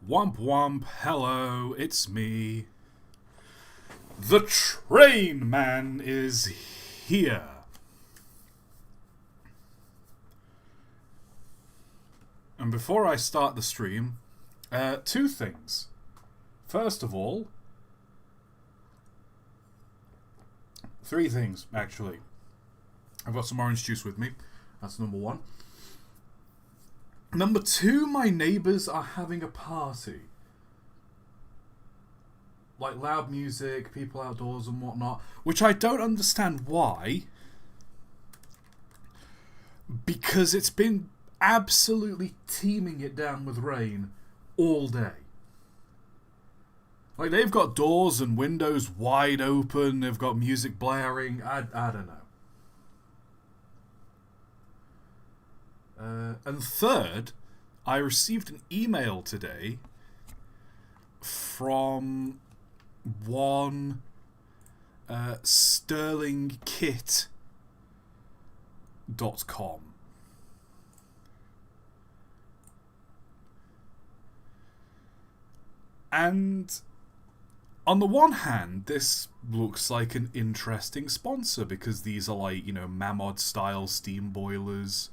Womp womp, hello, it's me. The Train Man is here. And before I start the stream, two things. First of all, three things, actually. I've got some orange juice with me. That's number one. Number two, my neighbours are having a party. Like loud music, people outdoors and whatnot. Which I don't understand why. Because it's been absolutely teeming it down with rain all day. Like, they've got doors and windows wide open, they've got music blaring, I don't know. And third, I received an email today from one sterlingkit.com. And on the one hand, this looks like an interesting sponsor because these are like, Mammoth style steam boilers.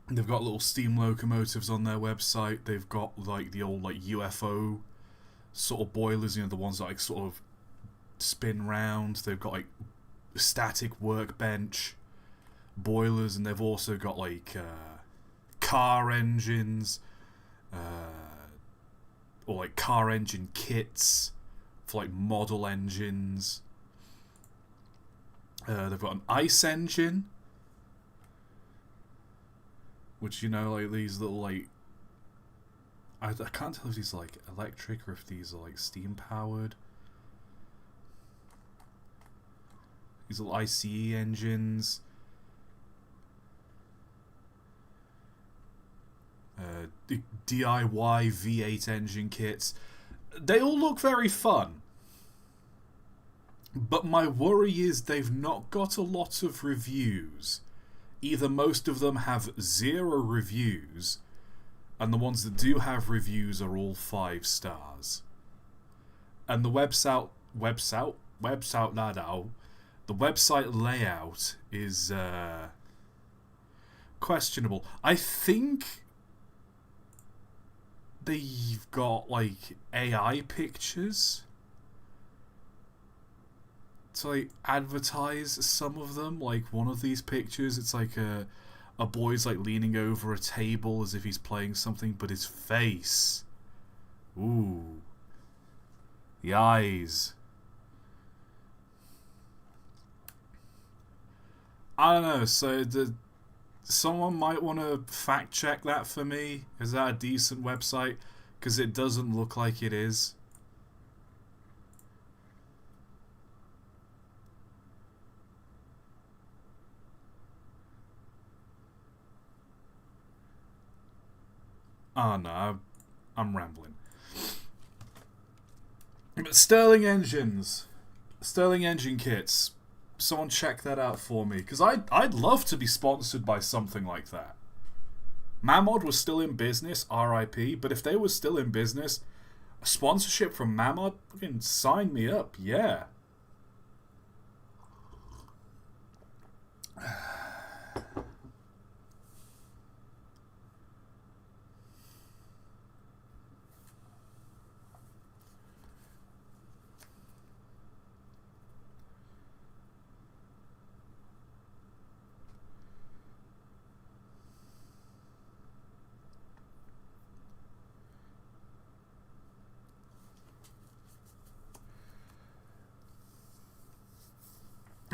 They've got little steam locomotives on their website. They've got like the old like UFO sort of boilers, the ones that like sort of spin round. They've got like static workbench boilers, and they've also got like car engines, or like car engine kits for like model engines. They've got an ice engine, which, like these little like, I can't tell if these are like electric or if these are like steam powered. These little ICE engines. DIY V8 engine kits. They all look very fun. But my worry is they've not got a lot of reviews. Either most of them have 0 reviews, and the ones that do have reviews are all 5 stars. And the website layout is questionable. I think they've got like AI pictures to like advertise some of them. Like one of these pictures, it's like a boy's like leaning over a table as if he's playing something, but his face, ooh, the eyes, I don't know. So someone might want to fact check that for me. Is that a decent website? Because it doesn't look like it is. Oh no, I'm rambling. But Sterling engines, Sterling engine kits. Someone check that out for me, because I'd love to be sponsored by something like that. Mammoth was still in business, RIP, but if they were still in business, a sponsorship from Mammoth, fucking sign me up, yeah.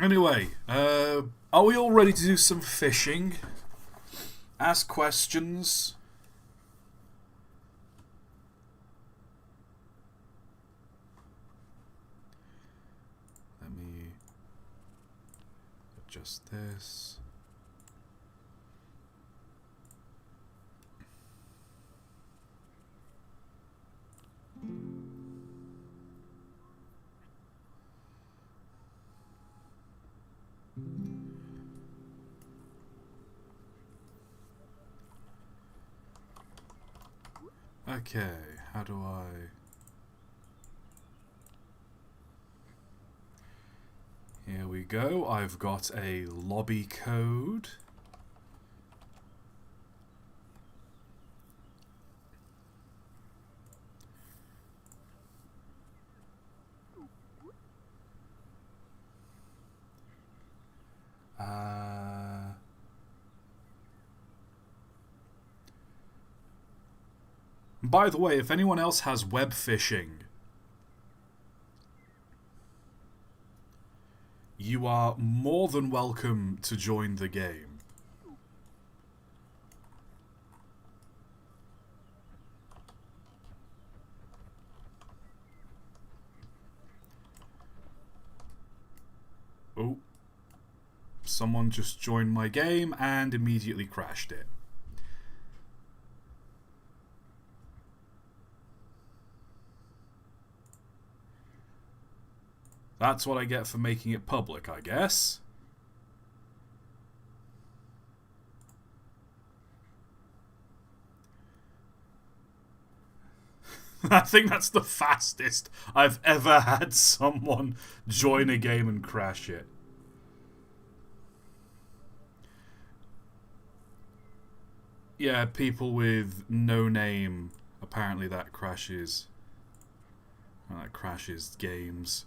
Anyway, are we all ready to do some fishing? Ask questions. Let me adjust this. Okay, how do I... Here we go. I've got a lobby code. By the way, if anyone else has web phishing, you are more than welcome to join the game. Oh. Someone just joined my game and immediately crashed it. That's what I get for making it public, I guess. I think that's the fastest I've ever had someone join a game and crash it. Yeah, people with no name, apparently that crashes. That crashes games.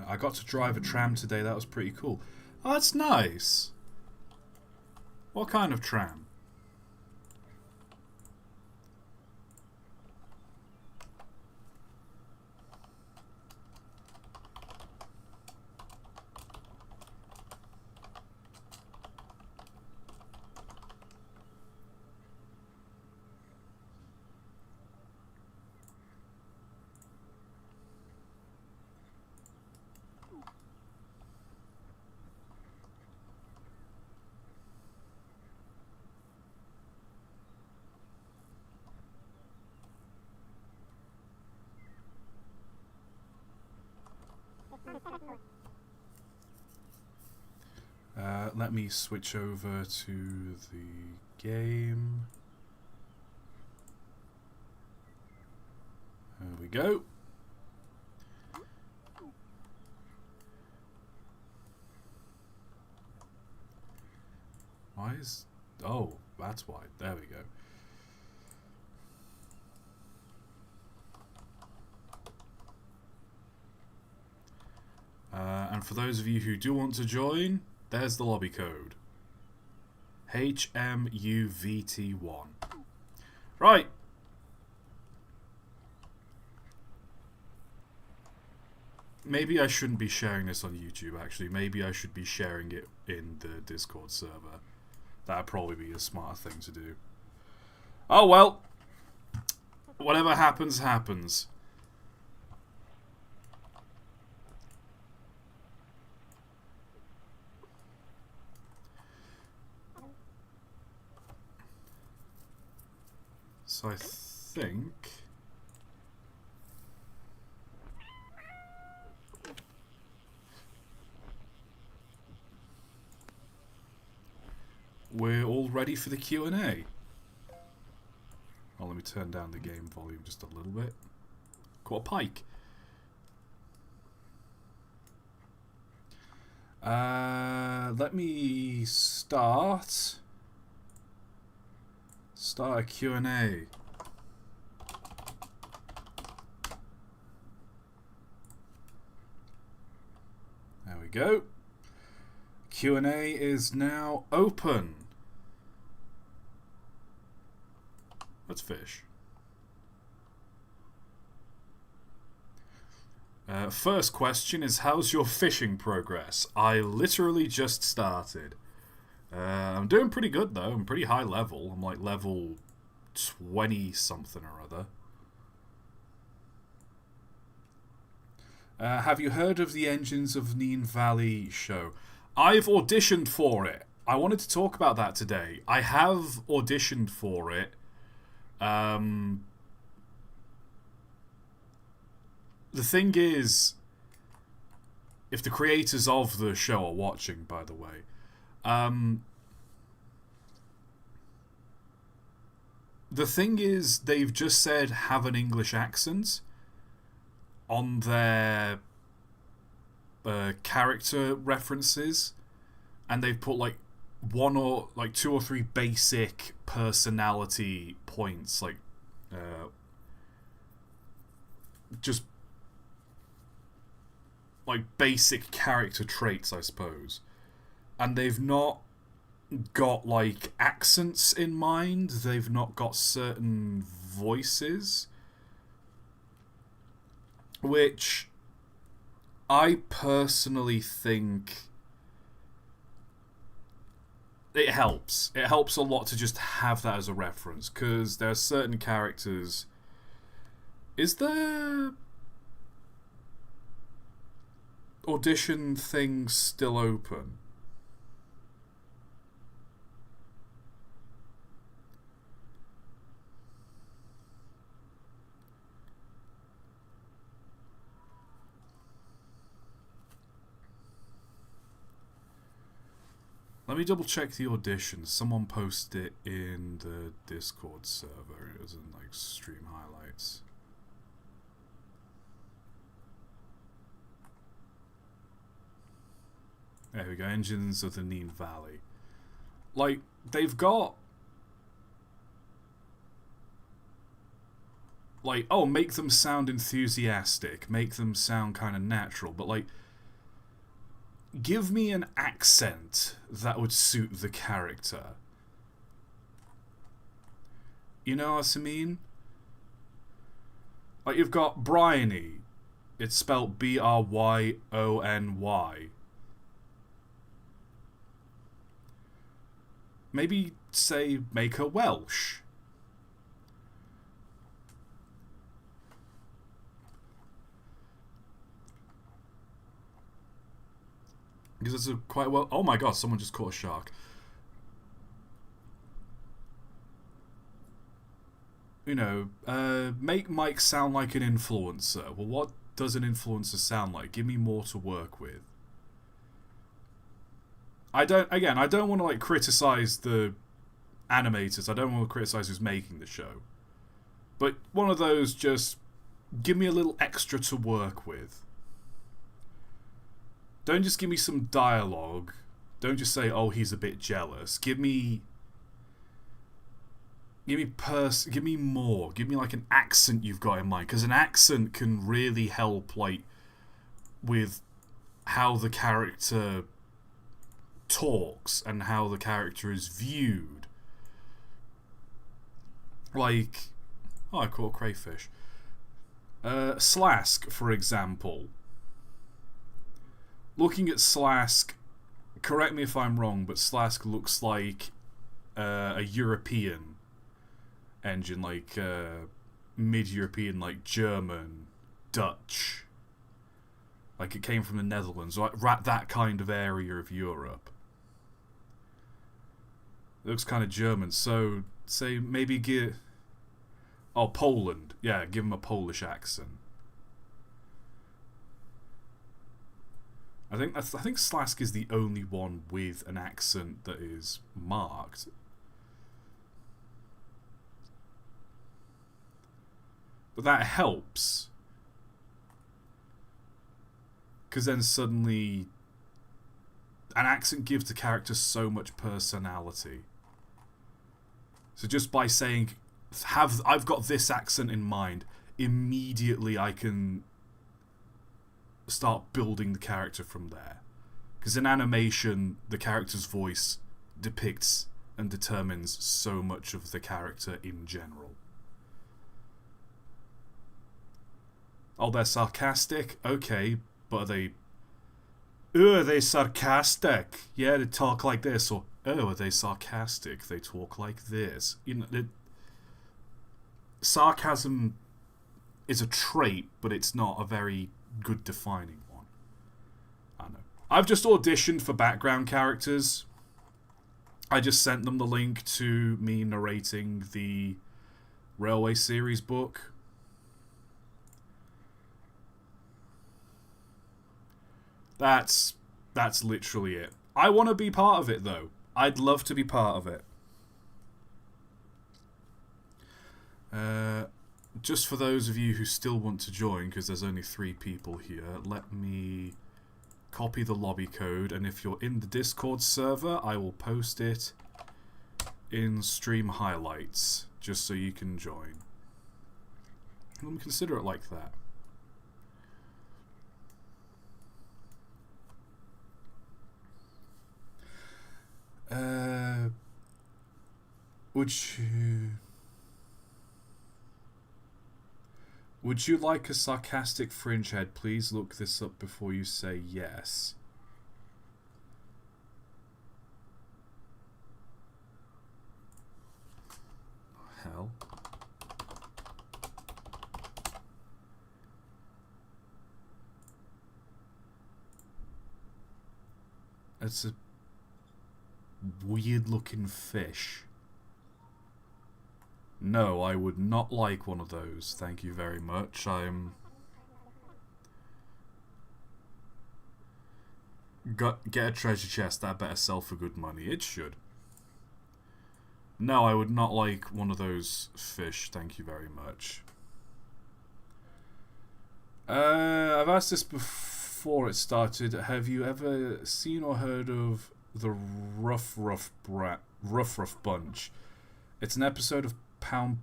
I got to drive a tram today, that was pretty cool. Oh, that's nice. What kind of tram? Let me switch over to the game. There we go. Why is... Oh, that's why. There we go. And for those of you who do want to join, there's the lobby code. HMUVT1. Right. Maybe I shouldn't be sharing this on YouTube, actually. Maybe I should be sharing it in the Discord server. That'd probably be a smarter thing to do. Oh well. Whatever happens, happens. So I think... we're all ready for the Q&A. Oh, let me turn down the game volume just a little bit. Caught a pike. Let me start a Q&A. There we go. Q&A is now open. Let's fish. First question is, how's your fishing progress? I literally just started. I'm doing pretty good though. I'm pretty high level. I'm like level 20 something or other. Have you heard of the Engines of Neen Valley show? I've auditioned for it. I wanted to talk about that today. I have auditioned for it. The thing is, if the creators of the show are watching, by the way, the thing is, they've just said have an English accent on their character references, and they've put like one or like two or three basic personality points, like just like basic character traits, I suppose. And they've not got like accents in mind, they've not got certain voices, which I personally think it helps. It helps a lot to just have that as a reference, because there are certain characters. Is there audition things still open? Let me double check the auditions. Someone posted it in the Discord server. It was in like stream highlights. There we go. Engines of the Neen Valley. Like, they've got like, oh, make them sound enthusiastic, make them sound kind of natural, but like, give me an accent that would suit the character. You know what I mean? Like, you've got Bryony. It's spelled Bryony. Maybe, say, make her Welsh. Because it's a quite well... Oh my god, someone just caught a shark. You know, make Mike sound like an influencer. Well, what does an influencer sound like? Give me more to work with. I don't want to, like, criticize the animators. I don't want to criticize who's making the show. But one of those, just give me a little extra to work with. Don't just give me some dialogue. Don't just say, oh, he's a bit jealous. Give me more. Give me like an accent you've got in mind, because an accent can really help, like, with how the character talks and how the character is viewed. Like, oh, I caught a crayfish. Slask, for example. Looking at Slask, correct me if I'm wrong, but Slask looks like a European engine, like mid-European, like German, Dutch. Like it came from the Netherlands, right, that kind of area of Europe. It looks kind of German, so say maybe give... Oh, Poland. Yeah, give him a Polish accent. I think Slask is the only one with an accent that is marked. But that helps. Because then suddenly an accent gives the character so much personality. So just by saying, I've got this accent in mind, immediately I can start building the character from there. Because in animation, the character's voice depicts and determines so much of the character in general. Oh, they're sarcastic? Okay, but are they... Oh, are they sarcastic? Yeah, they talk like this. Or, oh, are they sarcastic? They talk like this. You know, sarcasm is a trait, but it's not a very good defining one. I know. I've just auditioned for background characters. I just sent them the link to me narrating the Railway series book. That's literally it. I want to be part of it, though. I'd love to be part of it. Just for those of you who still want to join, because there's only 3 people here, let me copy the lobby code, and if you're in the Discord server, I will post it in stream highlights, just so you can join. Let me consider it like that. Would you like a sarcastic fringe head? Please look this up before you say yes. Hell. It's a weird looking fish. No, I would not like one of those. Thank you very much. Get a treasure chest. That better sell for good money. It should. No, I would not like one of those fish. Thank you very much. I've asked this before it started. Have you ever seen or heard of the Ruff Bunch? It's an episode of Pound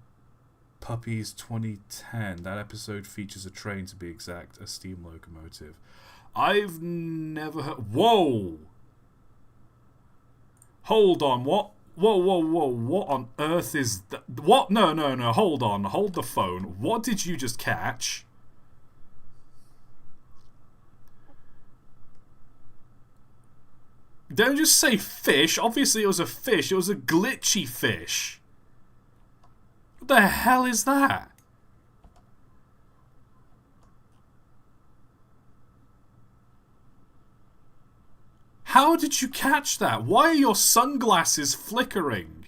Puppies 2010. That episode features a train, to be exact, a steam locomotive. I've never heard... Whoa! Hold on, what? Whoa, what on earth is that? What? No, hold on, hold the phone. What did you just catch? Don't just say fish. Obviously it was a fish. It was a glitchy fish. What the hell is that? How did you catch that? Why are your sunglasses flickering?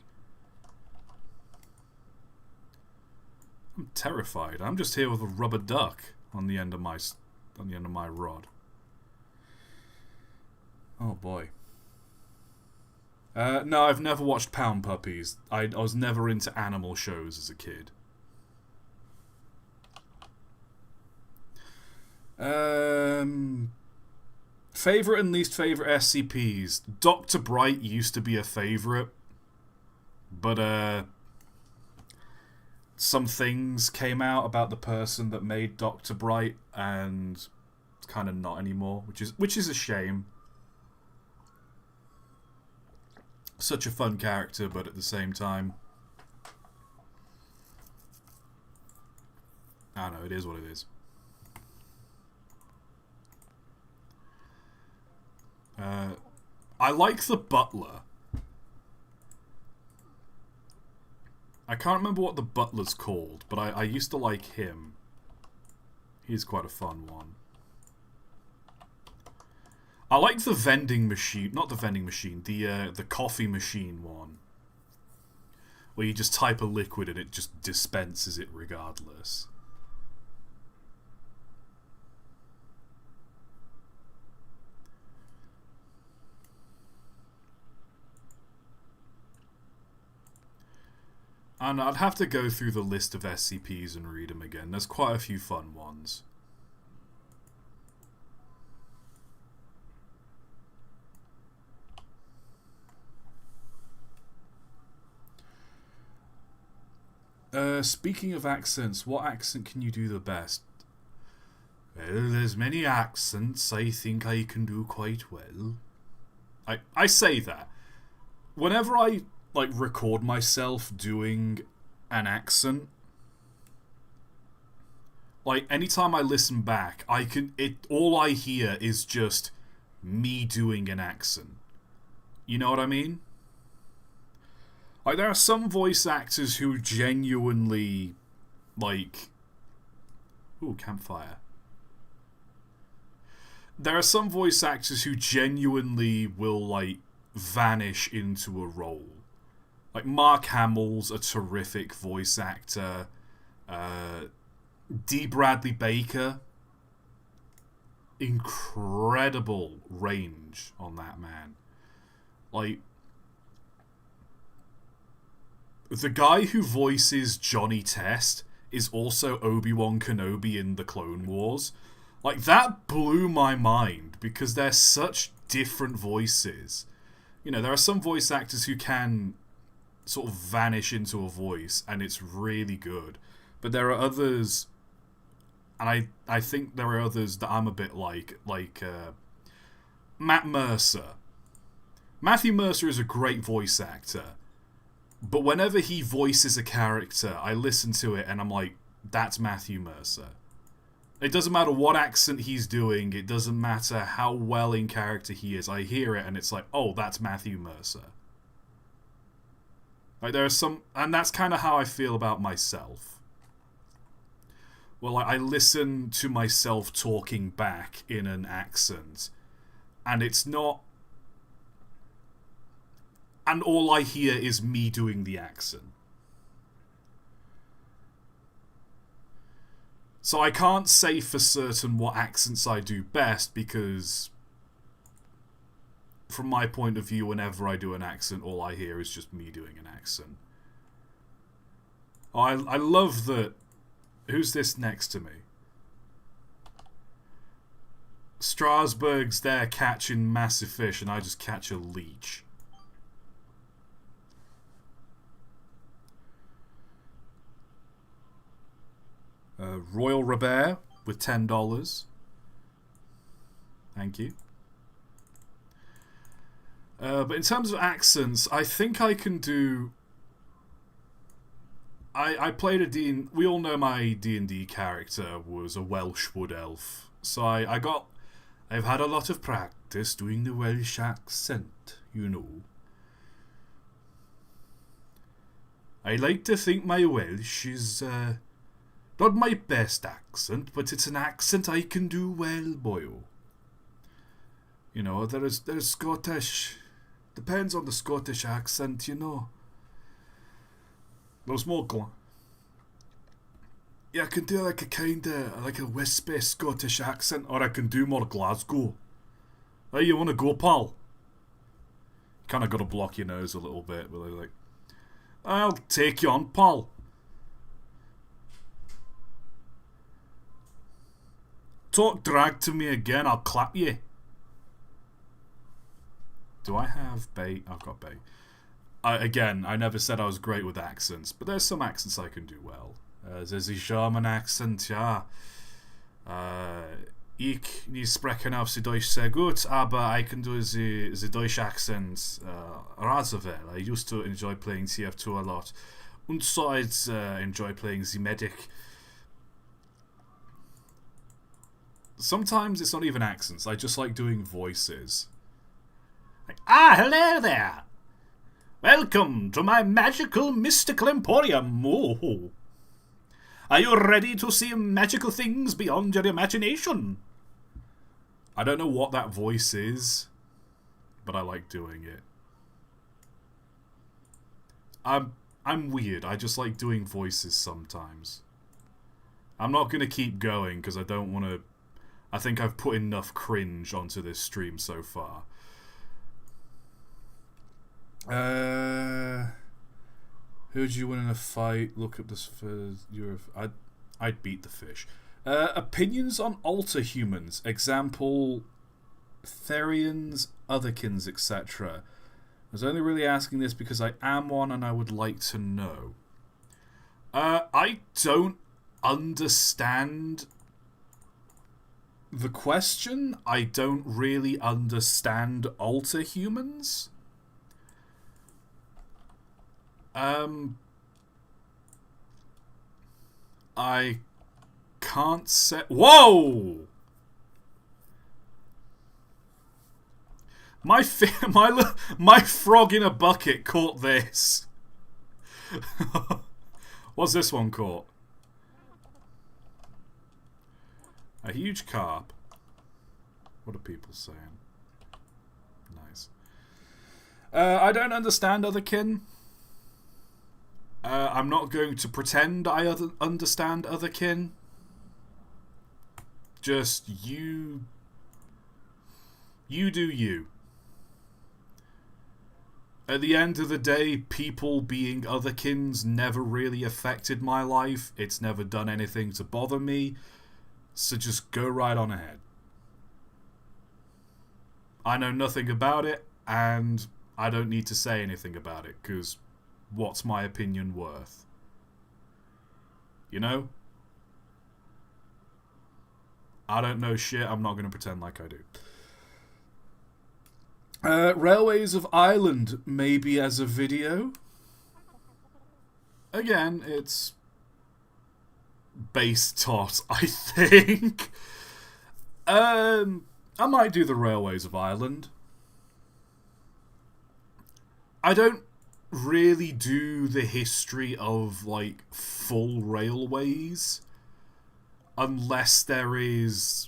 I'm terrified. I'm just here with a rubber duck on the end of my rod. Oh boy. No, I've never watched Pound Puppies. I was never into animal shows as a kid. Favorite and least favorite SCPs. Dr. Bright used to be a favorite, but some things came out about the person that made Dr. Bright, and it's kind of not anymore, which is a shame. Such a fun character, but at the same time, I don't know, it is what it is. I like the butler. I can't remember what the butler's called, but I used to like him. He's quite a fun one. I like the vending machine, not the vending machine, the coffee machine one. Where you just type a liquid and it just dispenses it regardless. And I'd have to go through the list of SCPs and read them again. There's quite a few fun ones. Speaking of accents, what accent can you do the best? Well, there's many accents I think I can do quite well. I say that. Whenever I record myself doing an accent, anytime I listen back, all I hear is just me doing an accent. You know what I mean? There are some voice actors who genuinely, ooh, campfire. There are some voice actors who genuinely will, vanish into a role. Mark Hamill's a terrific voice actor. D. Bradley Baker incredible range on that man. Like, the guy who voices Johnny Test is also Obi-Wan Kenobi in the Clone Wars. Like, that blew my mind, because they're such different voices. You know, there are some voice actors who can sort of vanish into a voice, and it's really good. But there are others, and I think there are others that I'm a bit like Matt Mercer. Matthew Mercer is a great voice actor, but whenever he voices a character, I listen to it and I'm like, that's Matthew Mercer. It doesn't matter what accent he's doing, it doesn't matter how well in character he is, I hear it and it's like, oh, that's Matthew Mercer. Like, there are some, and that's kind of how I feel about myself. Well, I listen to myself talking back in an accent, and it's not, and all I hear is me doing the accent. So I can't say for certain what accents I do best, because from my point of view, whenever I do an accent, all I hear is just me doing an accent. I love that. Who's this next to me? Strasbourg's there catching massive fish, and I just catch a leech. Royal Robert with $10. Thank you. But in terms of accents, I think I can do... I played a D&D... We all know my D&D character was a Welsh wood elf. So I've had a lot of practice doing the Welsh accent, you know. I like to think my Welsh is... not my best accent, but it's an accent I can do well, boyo. You know, there's Scottish. Depends on the Scottish accent, you know. There's more yeah, I can do like a kinda, like a wispy Scottish accent, or I can do more Glasgow. Hey, you wanna go, pal? Kinda gotta block your nose a little bit, but like, I'll take you on, pal. Talk drag to me again, I'll clap you. Do I have bait? I've got bait. Again, I never said I was great with accents, but there's some accents I can do well. There's a German accent, ja. Ich nie sprechen auf sie Deutsch sehr gut, aber I can do the Deutsch accent rather well. I used to enjoy playing TF2 a lot. And so I'd enjoy playing the medic. Sometimes it's not even accents, I just like doing voices. Like, hello there! Welcome to my magical, mystical emporium. Oh. Are you ready to see magical things beyond your imagination? I don't know what that voice is, but I like doing it. I'm weird, I just like doing voices sometimes. I'm not going to keep going because I don't want to... I think I've put enough cringe onto this stream so far. Who'd you win in a fight? Look up this for your... I'd beat the fish. Opinions on alter humans. Example, Therians, Otherkins, etc. I was only really asking this because I am one and I would like to know. I don't understand the question. I don't really understand alter humans. I can't say... Whoa! My frog in a bucket caught this. What's this one caught? A huge carp. What are people saying? Nice. I don't understand Otherkin. I'm not going to pretend I understand Otherkin. Just you You do you. At the end of the day, people being otherkins never really affected my life. It's never done anything to bother me. So just go right on ahead. I know nothing about it, and I don't need to say anything about it, because what's my opinion worth? You know? I don't know shit, I'm not going to pretend like I do. Railways of Ireland, maybe as a video. Again, it's base ToT, I think. I might do the Railways of Ireland. I don't really do the history of, like, full railways unless there is,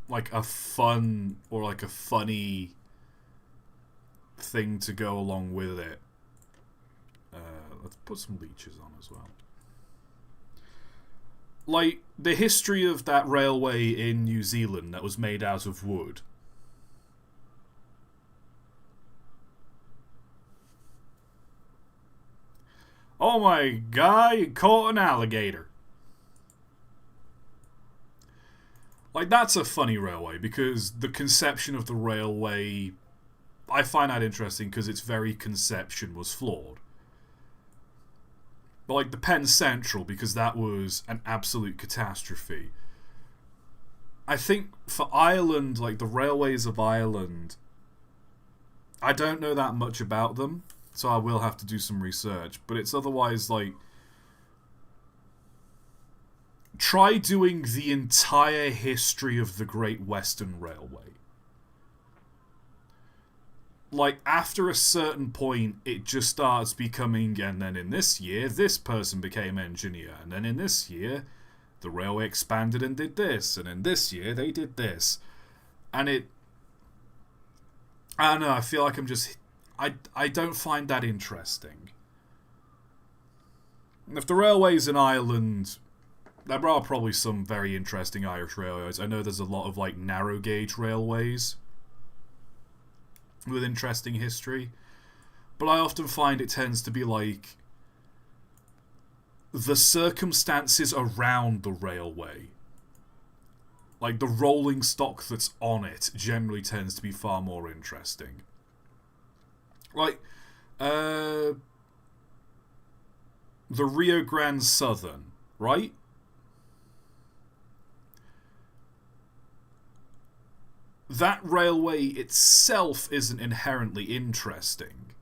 like, a fun or, like, a funny thing to go along with it. Let's put some leeches on as well. Like, the history of that railway in New Zealand that was made out of wood. Oh my god, you caught an alligator. Like, that's a funny railway, because the conception of the railway, I find that interesting because its very conception was flawed. But, like, the Penn Central, because that was an absolute catastrophe. I think for Ireland, like, the railways of Ireland, I don't know that much about them, so I will have to do some research. But it's otherwise, like, try doing the entire history of the Great Western Railway. Like, after a certain point, it just starts becoming, and then in this year, this person became engineer, and then in this year, the railway expanded and did this, and in this year, they did this. And it... I don't know, I feel like I'm just... I don't find that interesting. If the railways in Ireland... There are probably some very interesting Irish railways. I know there's a lot of, like, narrow gauge railways with interesting history, but I often find it tends to be like the circumstances around the railway, like the rolling stock that's on it, generally tends to be far more interesting. Like the Rio Grande Southern, right? That railway itself isn't inherently interesting.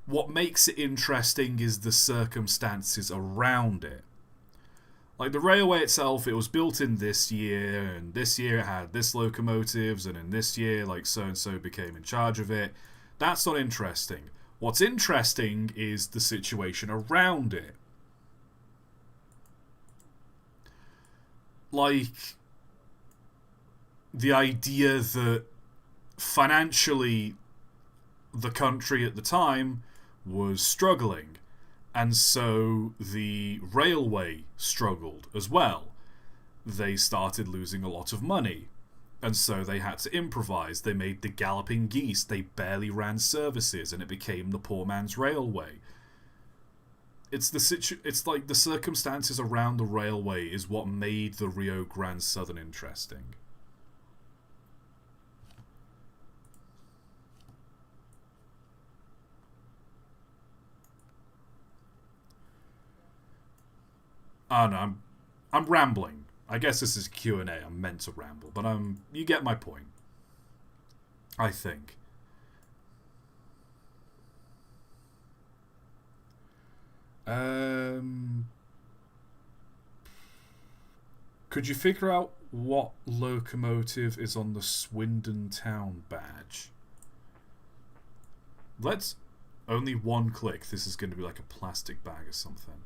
What makes it interesting is the circumstances around it. Like, the railway itself, it was built in this year, and this year it had this locomotives, and in this year, like, so-and-so became in charge of it. That's not interesting. What's interesting is the situation around it. Like, the idea that financially the country at the time was struggling, and so the railway struggled as well. They started losing a lot of money, and so they had to improvise. They made the Galloping Geese. They barely ran services, and it became the poor man's railway. It's like the circumstances around the railway is what made the Rio Grande Southern interesting. Oh no, I'm rambling. I guess this is Q&A. I'm meant to ramble, but you get my point. I think. Could you figure out what locomotive is on the Swindon Town badge? Let's... Only one click. This is going to be like a plastic bag or something.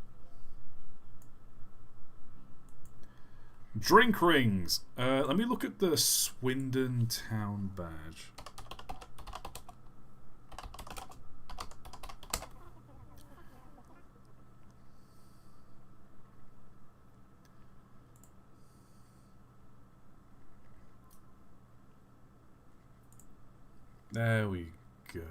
Drink rings! Let me look at the Swindon Town badge. There we go.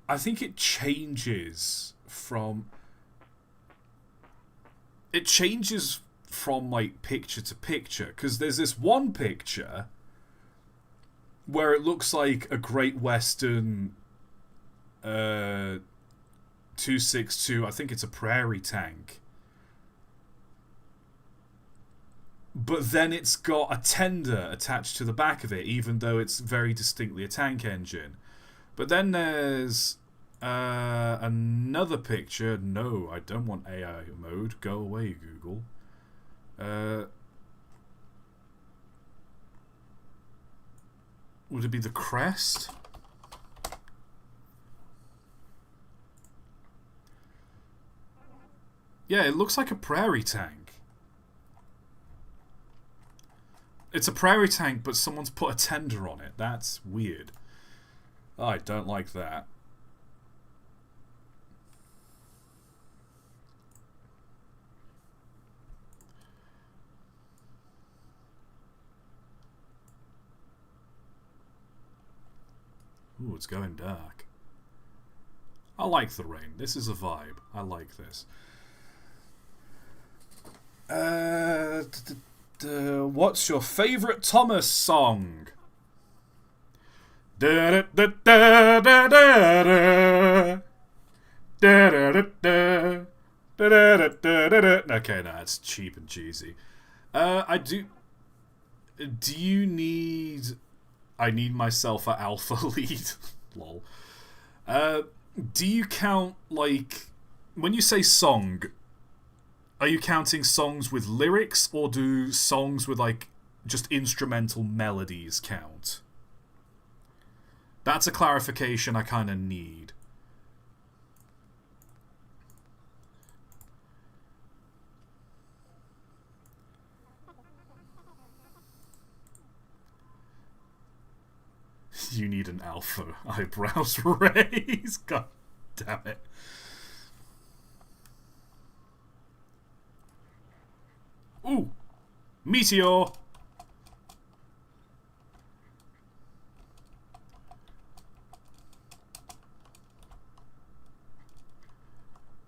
I think it changes from... It changes from, like, picture to picture. Because there's this one picture where it looks like a Great Western 262. I think it's a prairie tank. But then it's got a tender attached to the back of it, even though it's very distinctly a tank engine. But then there's another picture. No, I don't want AI mode. Go away, Google. Would it be the crest? Yeah, it looks like a prairie tank. It's a prairie tank, but someone's put a tender on it. That's weird. I don't like that. Ooh, it's going dark. I like the rain. This is a vibe. I like this. What's your favourite Thomas song? Okay, no, it's cheap and cheesy. I do. Do you need? I need myself a alpha lead. Lol. Do you count, like, when you say song? Are you counting songs with lyrics, or do songs with, like, just instrumental melodies count? That's a clarification I kind of need. You need an alpha eyebrows raise. God damn it. Ooh! Meteor!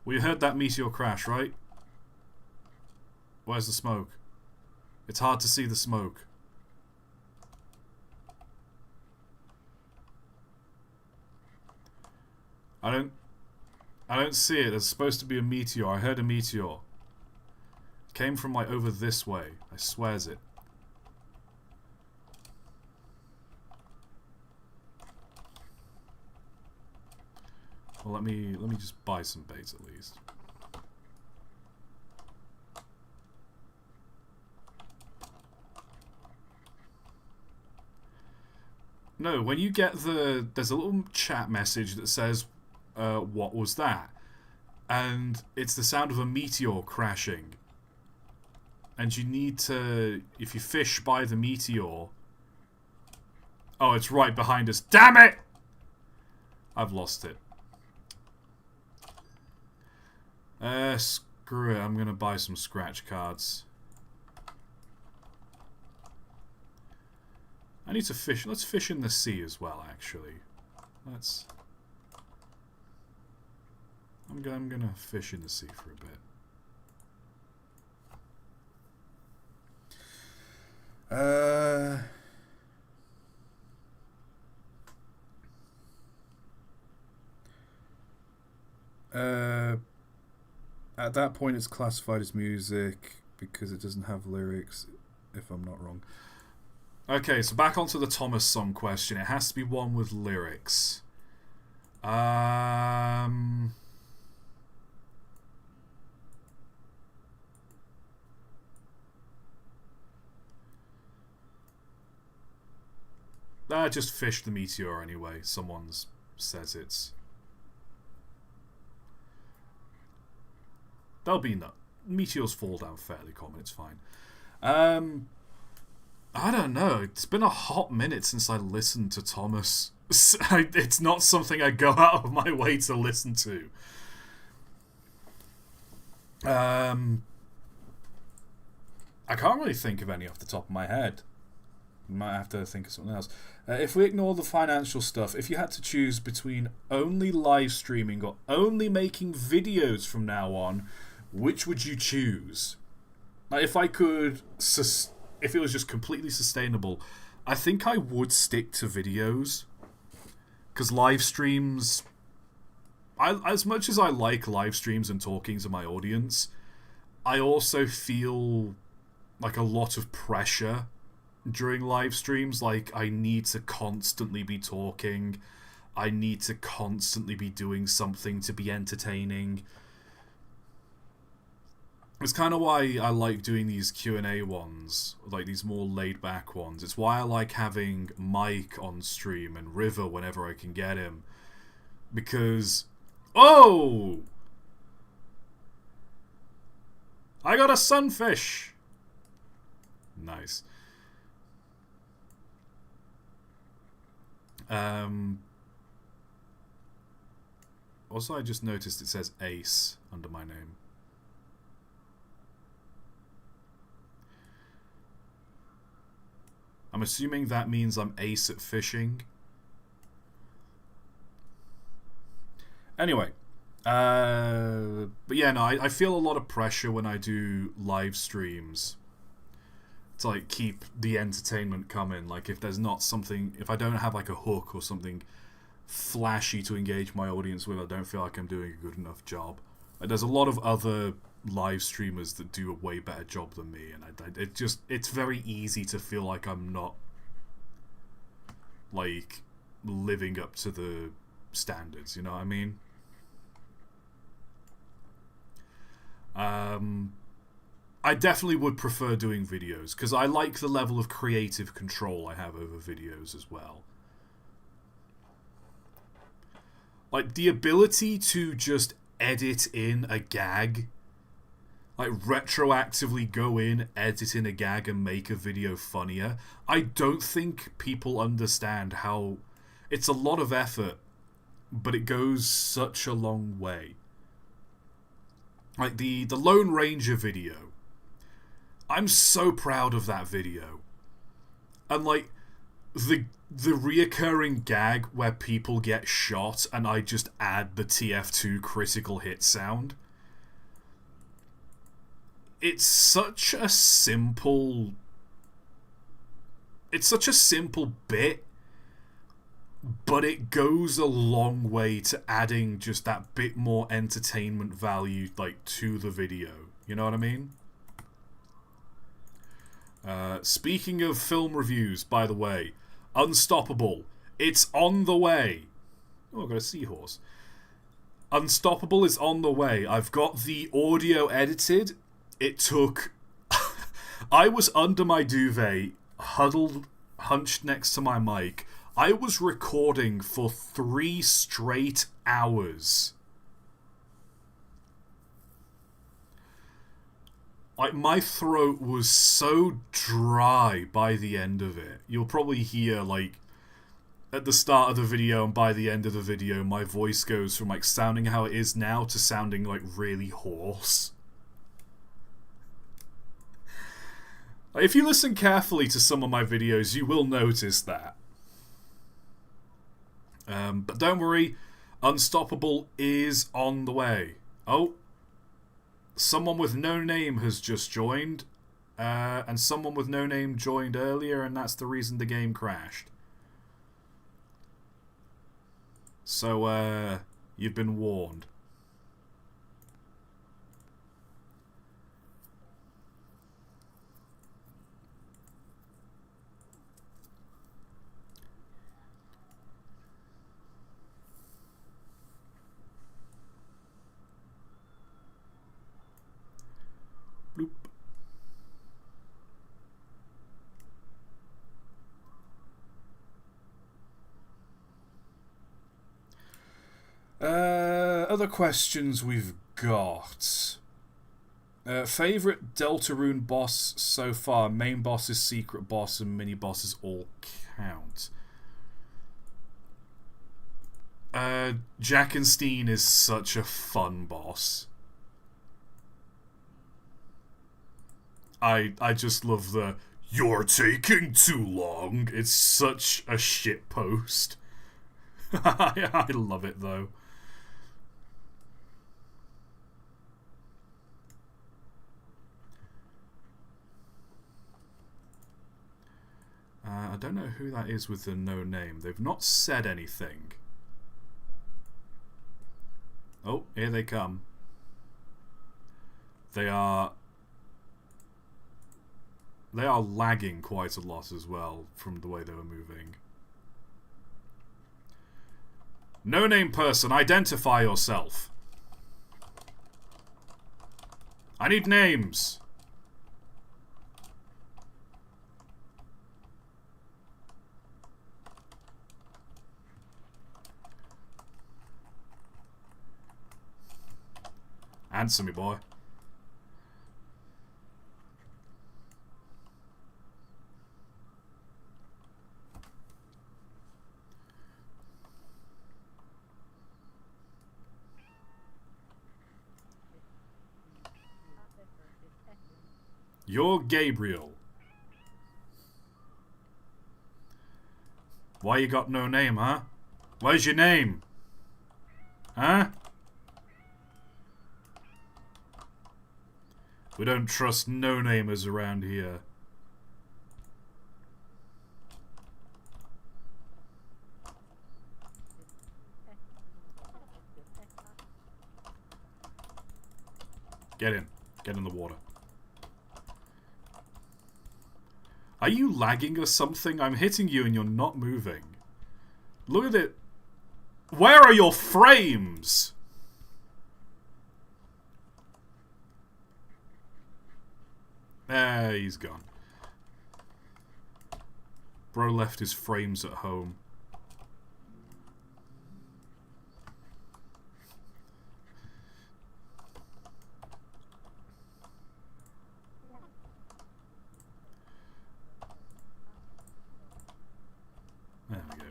We heard that meteor crash, right? Where's the smoke? It's hard to see the smoke. I don't see it. There's supposed to be a meteor. I heard a meteor. Came from, like, over this way. I swears it. Well, let me just buy some bait at least. No, when you get there's a little chat message that says, what was that? And it's the sound of a meteor crashing. And you need to, if you fish by the meteor... Oh, it's right behind us. Damn it! I've lost it. Screw it. I'm gonna buy some scratch cards. I need to fish. Let's fish in the sea as well, actually. Let's... I'm gonna fish in the sea for a bit. At that point it's classified as music because it doesn't have lyrics, if I'm not wrong. Okay, so back onto the Thomas song question. It has to be one with lyrics. Just fish the meteor anyway. Someone's says it's... They'll be no. Meteors fall down fairly common, it's fine. I don't know. It's been a hot minute since I listened to Thomas. It's not something I go out of my way to listen to. I can't really think of any off the top of my head. Might have to think of something else. If we ignore the financial stuff, if you had to choose between only live streaming or only making videos from now on, which would you choose? Like, if I could, if it was just completely sustainable, I think I would stick to videos. Because live streams, as much as I like live streams and talking to my audience, I also feel like a lot of pressure during live streams. Like, I need to constantly be talking. I need to constantly be doing something to be entertaining. It's kind of why I like doing these Q&A ones, like these more laid-back ones. It's why I like having Mike on stream and River whenever I can get him. Because... Oh! I got a sunfish! Nice. Also, I just noticed it says Ace under my name. I'm assuming that means I'm ace at fishing. Anyway. But yeah, no, I feel a lot of pressure when I do live streams to like keep the entertainment coming. Like, if there's not something, if I don't have like a hook or something flashy to engage my audience with, I don't feel like I'm doing a good enough job. Like, there's a lot of other live streamers that do a way better job than me, and it's very easy to feel like I'm not like living up to the standards, you know what I mean? I definitely would prefer doing videos, because I like the level of creative control I have over videos as well. Like, the ability to just edit in a gag, like retroactively go in, edit in a gag and make a video funnier. I don't think people understand how it's a lot of effort, but it goes such a long way. Like the Lone Ranger video. I'm so proud of that video. And like the reoccurring gag where people get shot and I just add the TF2 critical hit sound. It's such a simple bit, but it goes a long way to adding just that bit more entertainment value, like, to the video. You know what I mean? Speaking of film reviews, by the way, Unstoppable. It's on the way. Oh, I've got a seahorse. Unstoppable is on the way. I've got the audio edited. It took... I was under my duvet, hunched next to my mic. I was recording for 3 straight hours. Like, my throat was so dry by the end of it. You'll probably hear, like, at the start of the video and by the end of the video, my voice goes from, like, sounding how it is now to sounding, like, really hoarse. Like, if you listen carefully to some of my videos, you will notice that. But don't worry, Unstoppable is on the way. Oh, someone with no name has just joined, and someone with no name joined earlier, and that's the reason the game crashed. So, you've been warned. Bloop. Other questions we've got. Favorite Deltarune boss so far? Main bosses, secret boss, and mini bosses all count. Jackenstein is such a fun boss. I just love the "You're taking too long." It's such a shit post. I love it though. I don't know who that is with the no name. They've not said anything. Oh, here they come. They are lagging quite a lot as well from the way they were moving. No name person, identify yourself. I need names. Answer me, boy. You're Gabriel. Why you got no name, huh? Where's your name? Huh? We don't trust no-namers around here. Get in. Get in the water. Are you lagging or something? I'm hitting you and you're not moving. Look at it. Where are your frames? He's gone. Bro left his frames at home. There we go.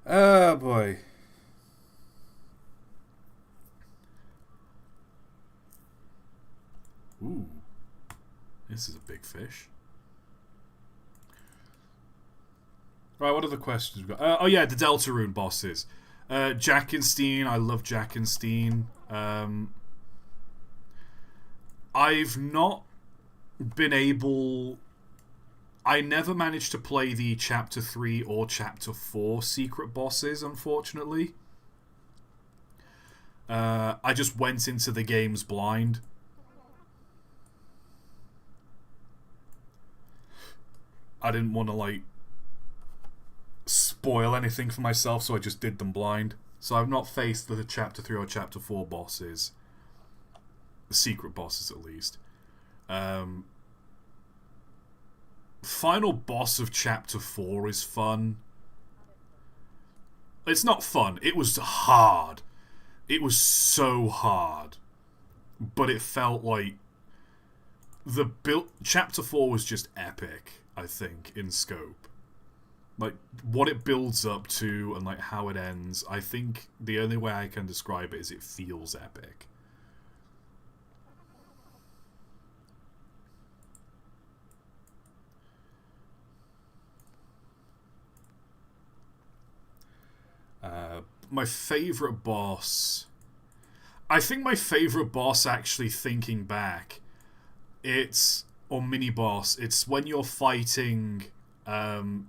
Oh boy. Ooh. This is a big fish. Right, what other questions we got? Oh yeah, the Deltarune bosses. Jackenstein, I love Jackenstein. I've not been able... I never managed to play the Chapter 3 or Chapter 4 secret bosses, unfortunately. I just went into the games blind. I didn't want to, like, spoil anything for myself, so I just did them blind. So I've not faced the Chapter 3 or Chapter 4 bosses. The secret bosses, at least. Final boss of Chapter 4 is fun. It's not fun. It was hard. It was so hard. But it felt like... Chapter 4 was just epic, I think, in scope. Like, what it builds up to and, like, how it ends, I think the only way I can describe it is it feels epic. My favourite boss... I think my favourite boss, actually, thinking back, it's... or mini-boss, it's when you're fighting... the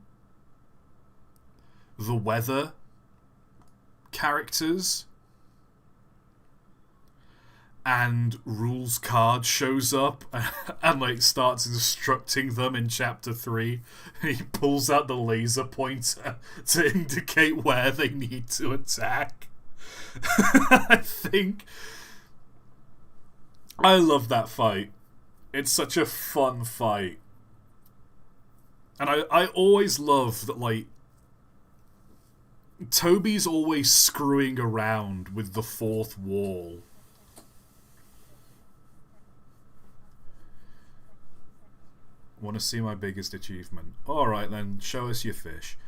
weather characters, and Rule's card shows up and like starts instructing them in Chapter 3. He pulls out the laser pointer to indicate where they need to attack. I think I love that fight. It's such a fun fight. And I always love that, like, Toby's always screwing around with the fourth wall. Want to see my biggest achievement? Alright then, show us your fish.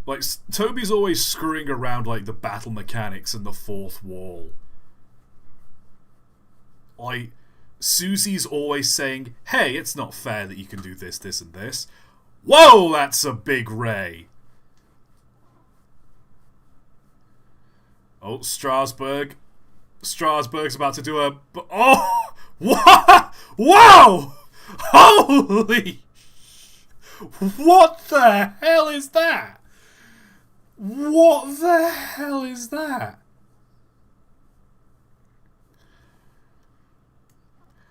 Like, Toby's always screwing around, like, the battle mechanics and the fourth wall. Like, Susie's always saying, hey, it's not fair that you can do this, this, and this. Whoa, that's a big ray. Oh, Strasbourg. Strasbourg's about to do a... Oh! What? Wow! Holy... What the hell is that? What the hell is that?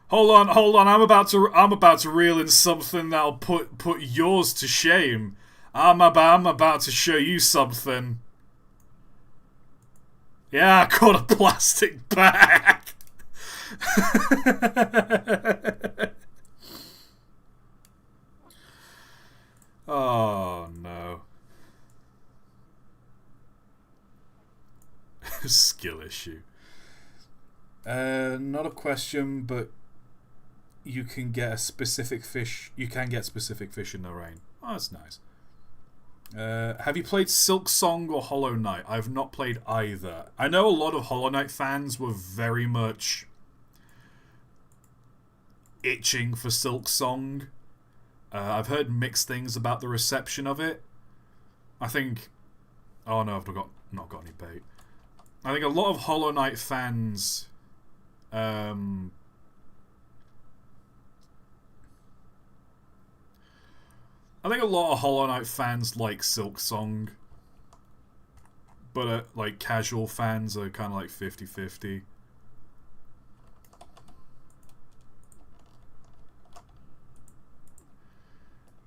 Hold on. I'm about to reel in something that'll put yours to shame. I'm about to show you something. Yeah, I caught a plastic bag. Oh no. Skill issue. Not a question, but you can get a specific fish. You can get specific fish in the rain. Oh, that's nice. Have you played Silk Song or Hollow Knight? I've not played either. I know a lot of Hollow Knight fans were very much itching for Silk Song. I've heard mixed things about the reception of it. I think... Oh no, I've not got any bait. I think a lot of Hollow Knight fans... I think a lot of Hollow Knight fans like Silk Song. But like casual fans are kind of like 50-50.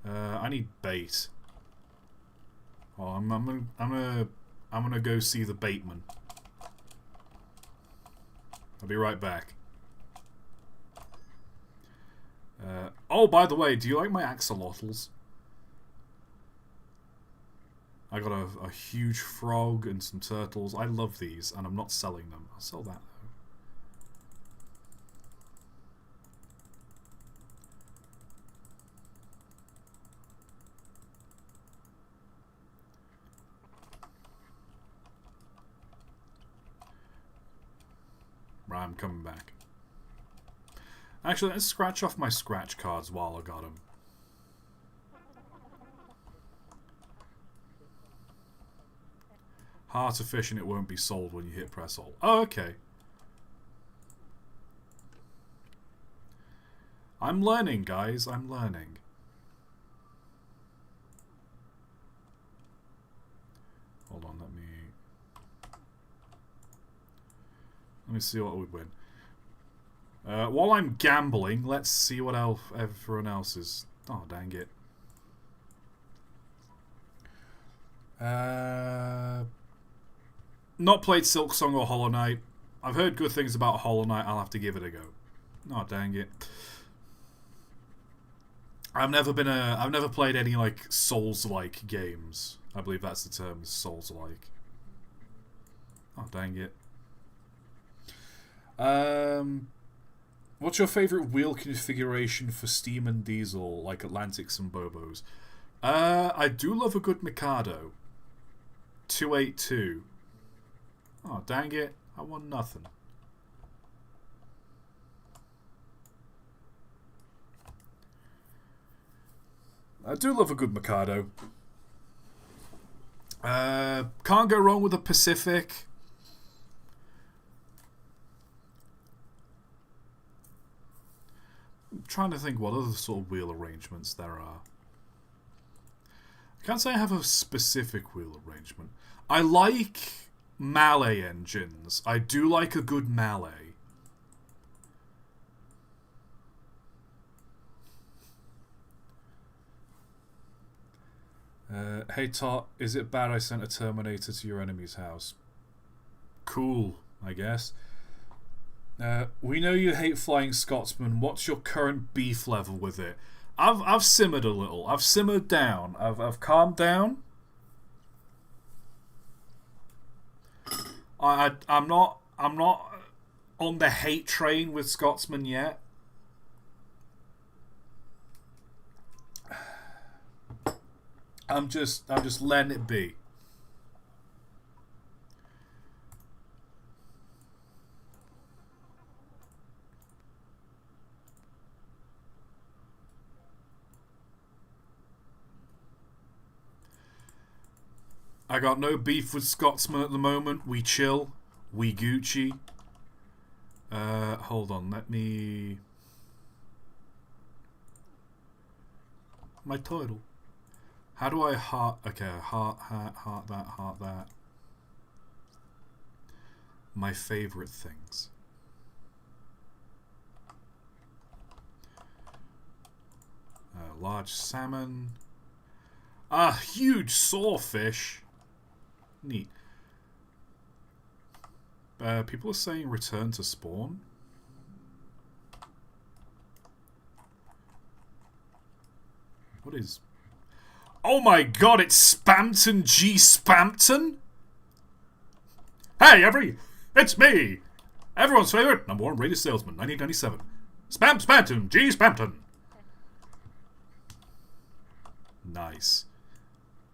I need bait. Oh, I'm gonna go see the baitman. I'll be right back. Oh, by the way, do you like my axolotls? I got a huge frog and some turtles. I love these, and I'm not selling them. I'll sell that, though. Right, I'm coming back. Actually, let's scratch off my scratch cards while I got them. Hard to fish and it won't be sold when you hit press all. Oh, okay. I'm learning, guys. I'm learning. Hold on, let me see what we win. While I'm gambling, let's see what everyone else is. Oh, dang it. Not played Silk Song or Hollow Knight. I've heard good things about Hollow Knight. I'll have to give it a go. Oh, dang it. I've never played any like Souls-like games. I believe that's the term, Souls-like. Oh, dang it. What's your favourite wheel configuration for Steam and Diesel, like Atlantics and Bobos? I do love a good Mikado. 282. Oh, dang it. I won nothing. I do love a good Mikado. Can't go wrong with a Pacific. I'm trying to think what other sort of wheel arrangements there are. I can't say I have a specific wheel arrangement. I like Mallet engines. I do like a good Mallet. Hey ToT, is it bad I sent a Terminator to your enemy's house? Cool, I guess. We know you hate Flying Scotsman. What's your current beef level with it? I've simmered a little. I've simmered down. I've calmed down. I'm not on the hate train with Scotsman yet. I'm just letting it be. I got no beef with Scotsman at the moment. We chill. We Gucci. Hold on. Let me... My title. How do I heart... Okay, heart that. My favourite things. Large salmon. A huge sawfish. Neat. People are saying return to spawn. What is... Oh my god, it's Spamton G. Spamton? Hey, it's me! Everyone's favourite #1 radio salesman, 1997. Spamton G. Spamton. Nice.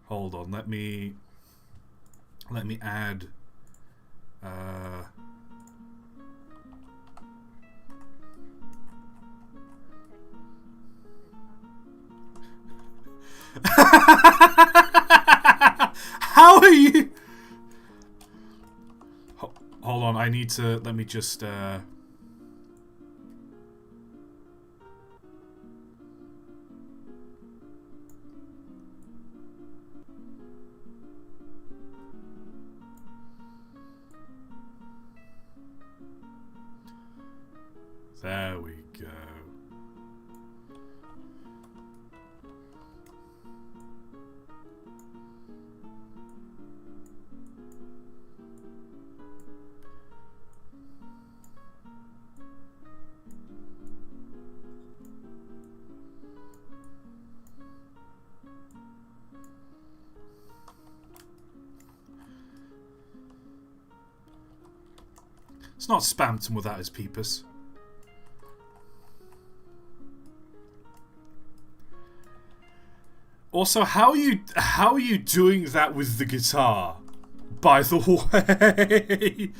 Hold on, let me add... How are you? Hold on, I need to... Let me just... There we go. It's not Spamton without his peepers. Also, how are you doing that with the guitar? By the way,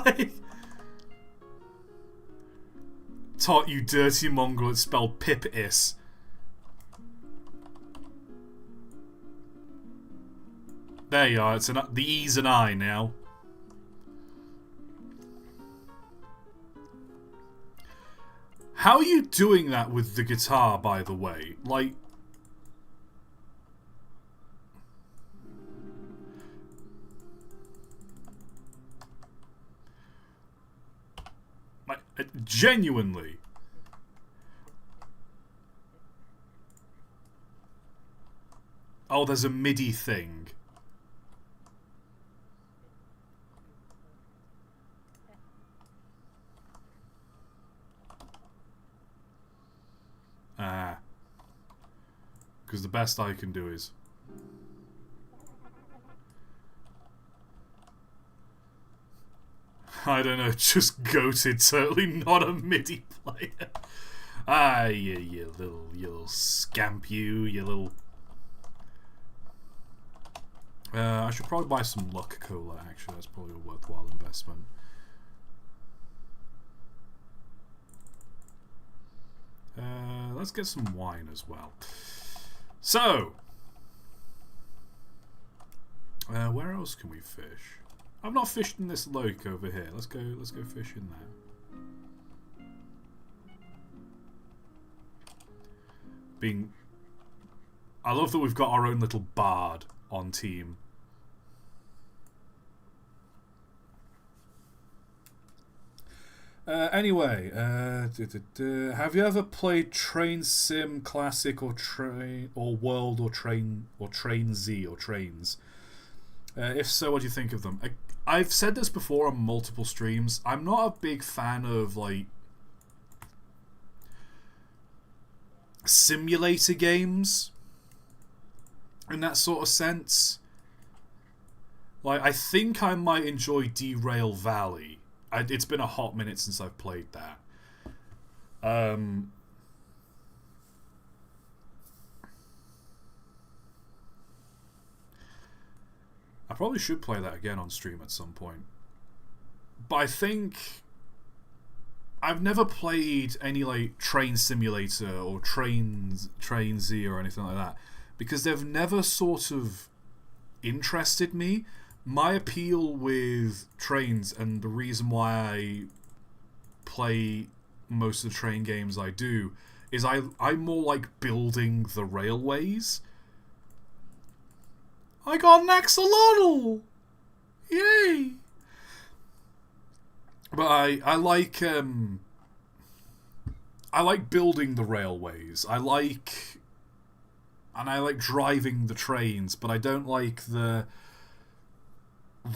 like, ToT, you dirty mongrel. It's spelled Pip-is. There you are. It's the E's an I now. How are you doing that with the guitar? By the way, like. Genuinely. Oh, there's a MIDI thing. Ah. Because the best I can do is... I don't know, just goated, totally not a MIDI player. Ah, you little scamp, you little... I should probably buy some Luck Cola, actually. That's probably a worthwhile investment. Let's get some wine as well. So, where else can we fish? I've not fished in this lake over here. Let's go fish in there. I love that we've got our own little bard on team. Anyway, have you ever played Train Sim Classic or World or Train Z or Trains? If so, what do you think of them? I've said this before on multiple streams. I'm not a big fan of, like, simulator games in that sort of sense. Like, I think I might enjoy Derail Valley. It's been a hot minute since I've played that. I probably should play that again on stream at some point. But I think I've never played any like Train Simulator or Train Z or anything like that, because they've never sort of interested me. My appeal with trains, and the reason why I play most of the train games I do, is I more like building the railways. I got an axolotl! Yay! But I like building the railways. I like driving the trains, but I don't like the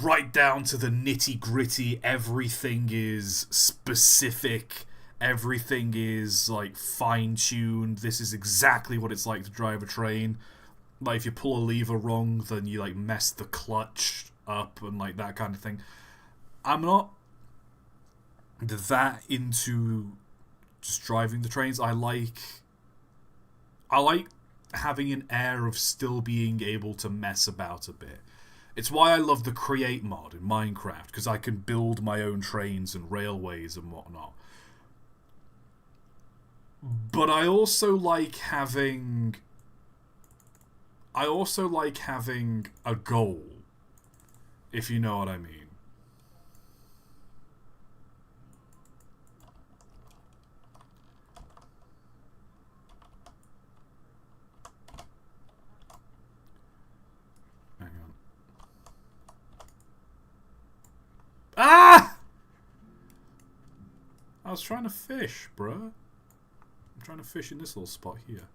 right down to the nitty gritty. Everything is specific. Everything is like fine tuned. This is exactly what it's like to drive a train. Like if you pull a lever wrong, then you like mess the clutch up and like that kind of thing. I'm not that into just driving the trains. I like having an air of still being able to mess about a bit. It's why I love the Create mod in Minecraft, because I can build my own trains and railways and whatnot. But I also like having a goal, if you know what I mean. Hang on. Ah! I was trying to fish, bruh. I'm trying to fish in this little spot here.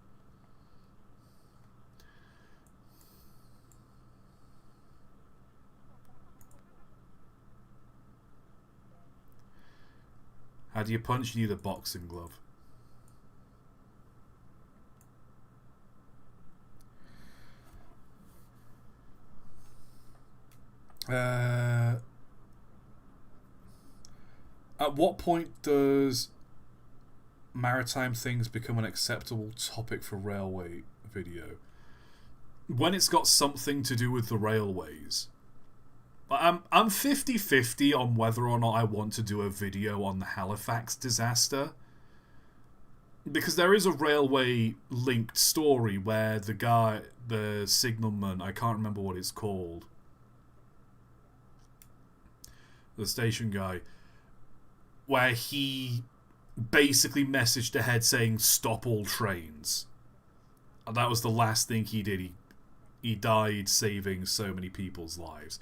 How do you punch? You need a boxing glove. At what point does maritime things become an acceptable topic for railway video? When it's got something to do with the railways. I'm 50-50 on whether or not I want to do a video on the Halifax disaster. Because there is a railway linked story where the guy, the signalman, I can't remember what it's called, the station guy, where he basically messaged ahead saying stop all trains. And that was the last thing he did. He died saving so many people's lives.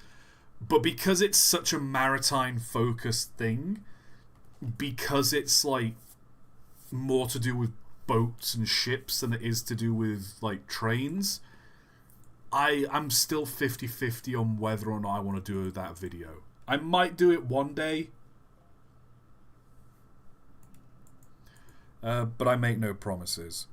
But because it's such a maritime focused thing, because it's like more to do with boats and ships than it is to do with like trains, I'm still 50-50 on whether or not I want to do that video. I might do it one day, but I make no promises.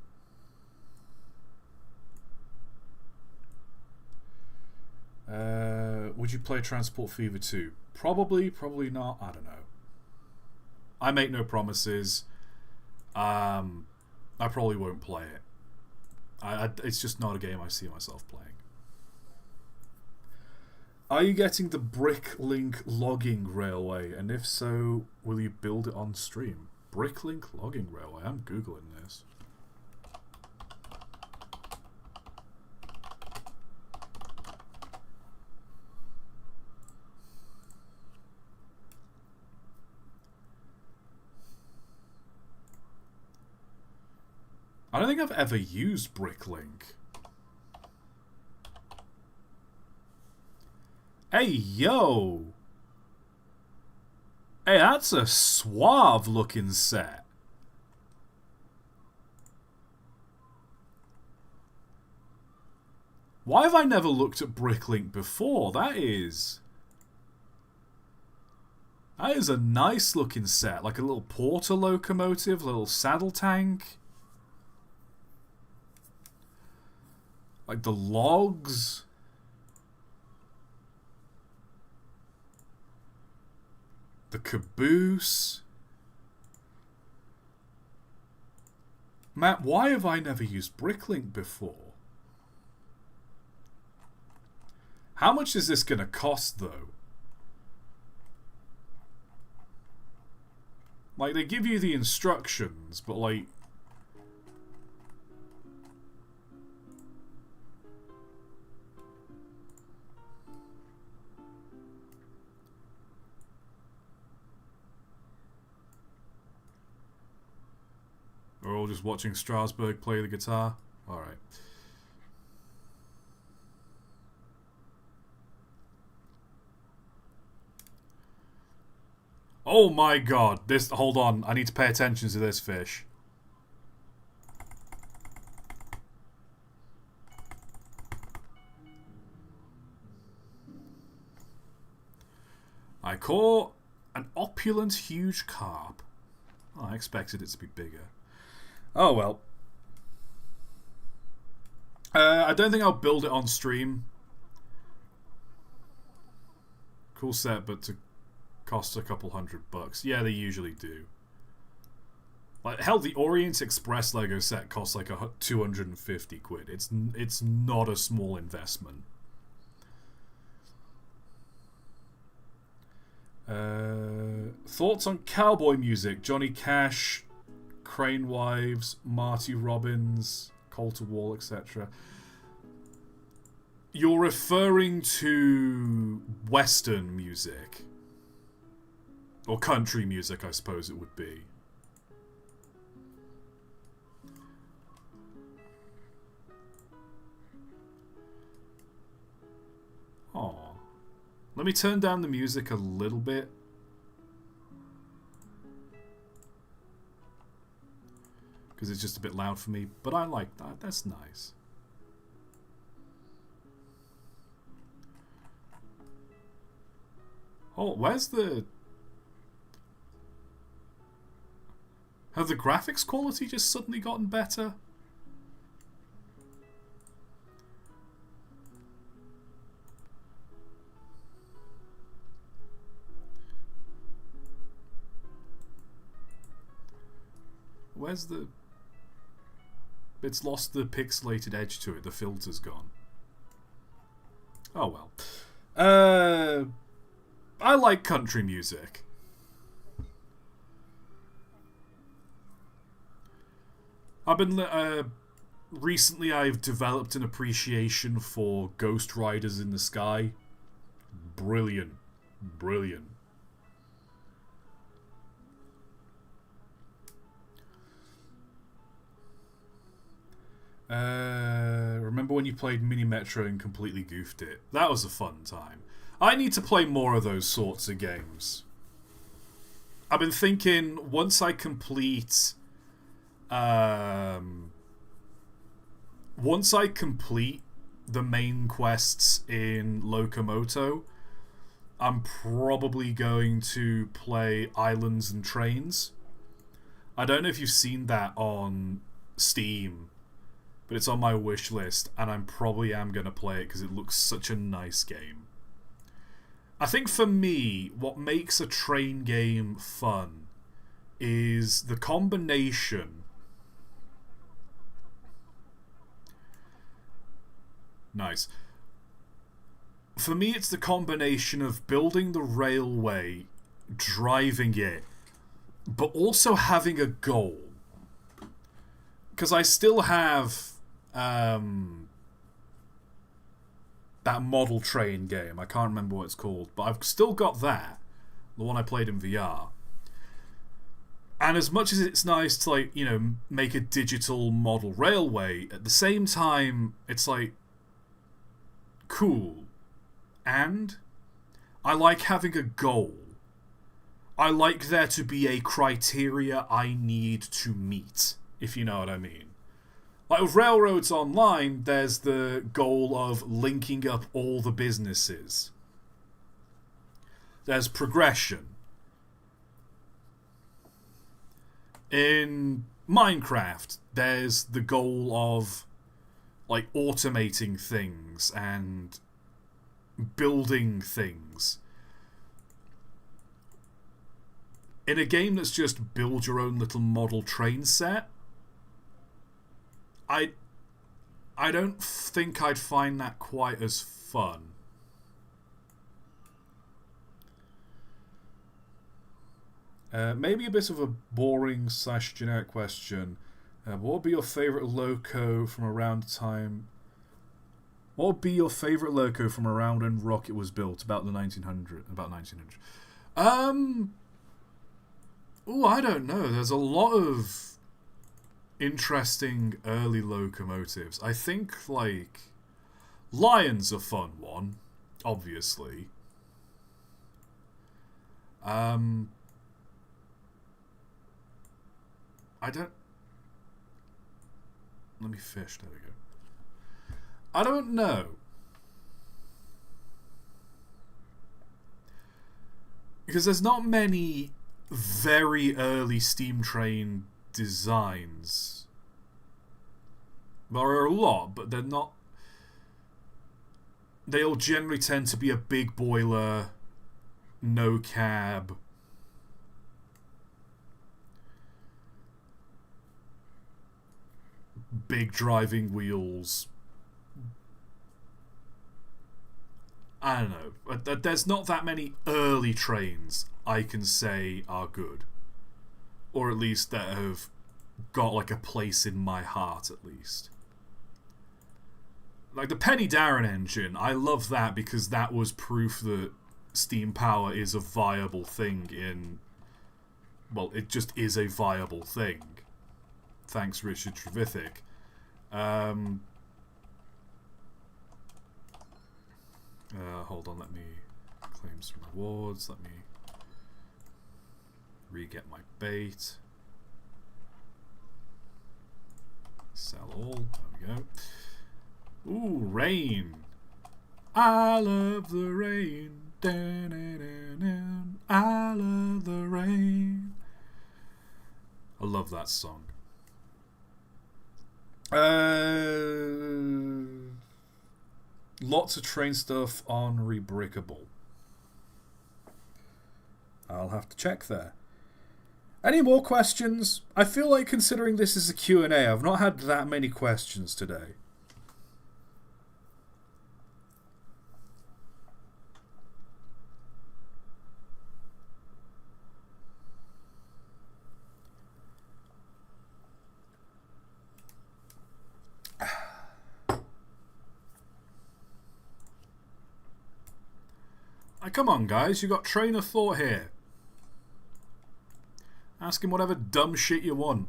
Would you play Transport Fever 2? Probably, probably not. I don't know. I make no promises. I probably won't play it. It's just not a game I see myself playing. Are you getting the Bricklink logging railway? And if so, will you build it on stream? Bricklink logging railway? I'm Googling this. I don't think I've ever used Bricklink. Hey, yo! Hey, that's a suave looking set. Why have I never looked at Bricklink before? That is a nice looking set. Like a little porter locomotive, a little saddle tank. Like the logs. The caboose. Matt, why have I never used Bricklink before? How much is this going to cost, though? Like, they give you the instructions, but, like... We're all just watching Strasbourg play the guitar. Alright. Oh my god. This. Hold on. I need to pay attention to this fish. I caught an opulent, huge carp. Oh, I expected it to be bigger. Oh well. I don't think I'll build it on stream. Cool set, but to cost a couple $100. Yeah, they usually do. Like hell, the Orient Express Lego set costs like 250 quid. It's not a small investment. Thoughts on cowboy music? Johnny Cash, Crane Wives, Marty Robbins, Colter Wall, etc. You're referring to Western music. Or country music, I suppose it would be. Aww. Let me turn down the music a little bit. Because it's just a bit loud for me. But I like that. That's nice. Oh, where's the... Have the graphics quality just suddenly gotten better? Where's the... It's lost the pixelated edge to it. The filter's gone. Oh well. I like country music. I've been... recently I've developed an appreciation for Ghost Riders in the Sky. Brilliant. Brilliant. Remember when you played Mini Metro and completely goofed it? That was a fun time. I need to play more of those sorts of games. I've been thinking, once I complete... once I complete the main quests in Locomoto, I'm probably going to play Islands and Trains. I don't know if you've seen that on Steam, but it's on my wish list, and I probably am going to play it because it looks such a nice game. I think for me, what makes a train game fun is the combination... Nice. For me, it's the combination of building the railway, driving it, but also having a goal. Because I still have that model train game. I can't remember what it's called, but I've still got that. The one I played in VR. And as much as it's nice to, like, you know, make a digital model railway, at the same time, it's like, cool. And I like having a goal. I like there to be a criteria I need to meet, if you know what I mean. Like with Railroads Online, there's the goal of linking up all the businesses. There's progression. In Minecraft, there's the goal of, like, automating things and building things. In a game that's just build your own little model train set, I don't think I'd find that quite as fun. Maybe a bit of a boring / generic question. What would be your favourite loco from around the time... What would be your favourite loco from around when Rocket was built? About 1900. Oh, I don't know. There's a lot of interesting early locomotives. I think, like, Lion's a fun one, obviously. I don't... Let me fish, there we go. I don't know. Because there's not many very early steam train designs. There are a lot, but they're not... They all generally tend to be a big boiler, no cab. Big driving wheels. I don't know. There's not that many early trains I can say are good. Or at least that have got like a place in my heart, at least. Like the Penny Darren engine, I love that because that was proof that steam power is a viable thing in... Well, it just is a viable thing. Thanks, Richard Trevithick. Hold on, let me claim some rewards. Let me re-get my bait. Sell all. There we go. Ooh, rain. I love the rain. I love the rain. I love that song. Lots of train stuff on Rebrickable. I'll have to check there. Any more questions? I feel like considering this is a Q&A, I've not had that many questions today. Come on, guys, you got train of thought here. Ask him whatever dumb shit you want.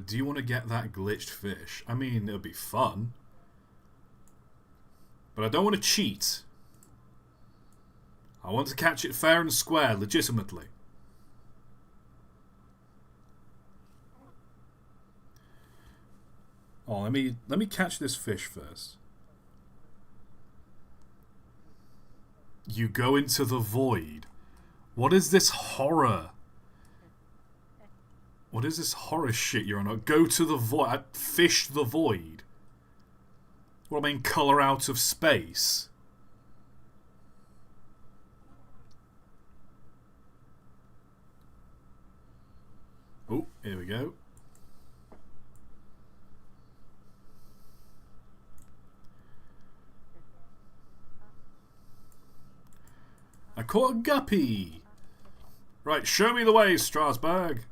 Do you want to get that glitched fish? I mean, it'll be fun. But I don't want to cheat. I want to catch it fair and square, legitimately. Oh, let me catch this fish first. You go into the void. What is this horror? What is this horror shit you're on? Go to the void. Fish the void. What, I mean, colour out of space? Oh, here we go. I caught a guppy. Right, show me the way, Strasbourg.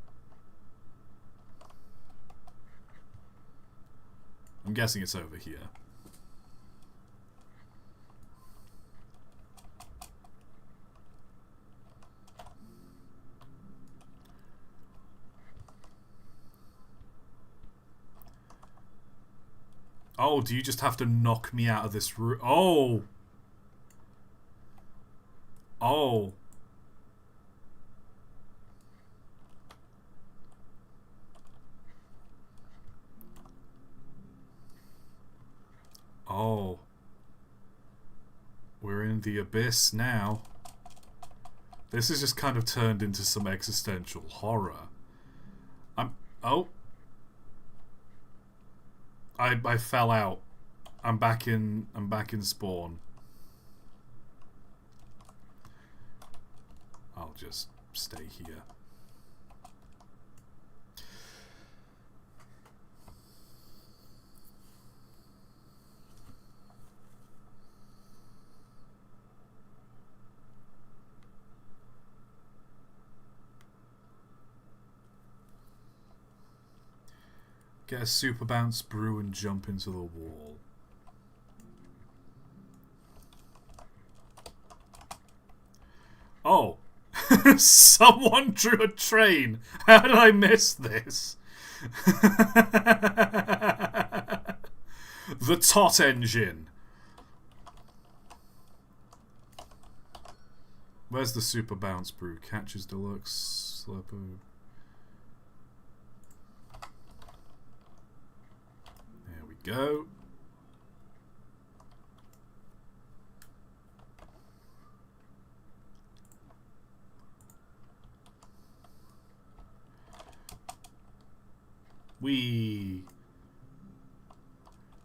I'm guessing it's over here. Oh, do you just have to knock me out of this room? Oh! Oh. Oh. We're in the abyss now. This has just kind of turned into some existential horror. Oh. I fell out. I'm back in spawn. I'll just stay here. Get a super bounce brew and jump into the wall. Oh. Someone drew a train. How did I miss this? The ToT engine. Where's the super bounce brew? Catches deluxe slurpo. There we go.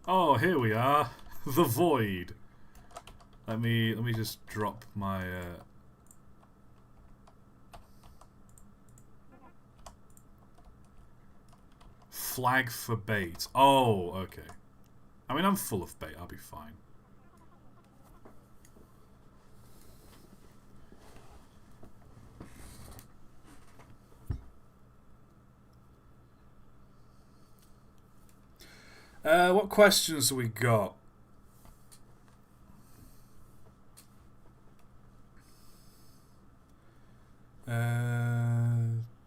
Oh, here we are. The void. Let me just drop my flag for bait. Oh, okay. I mean, I'm full of bait. I'll be fine. What questions have we got?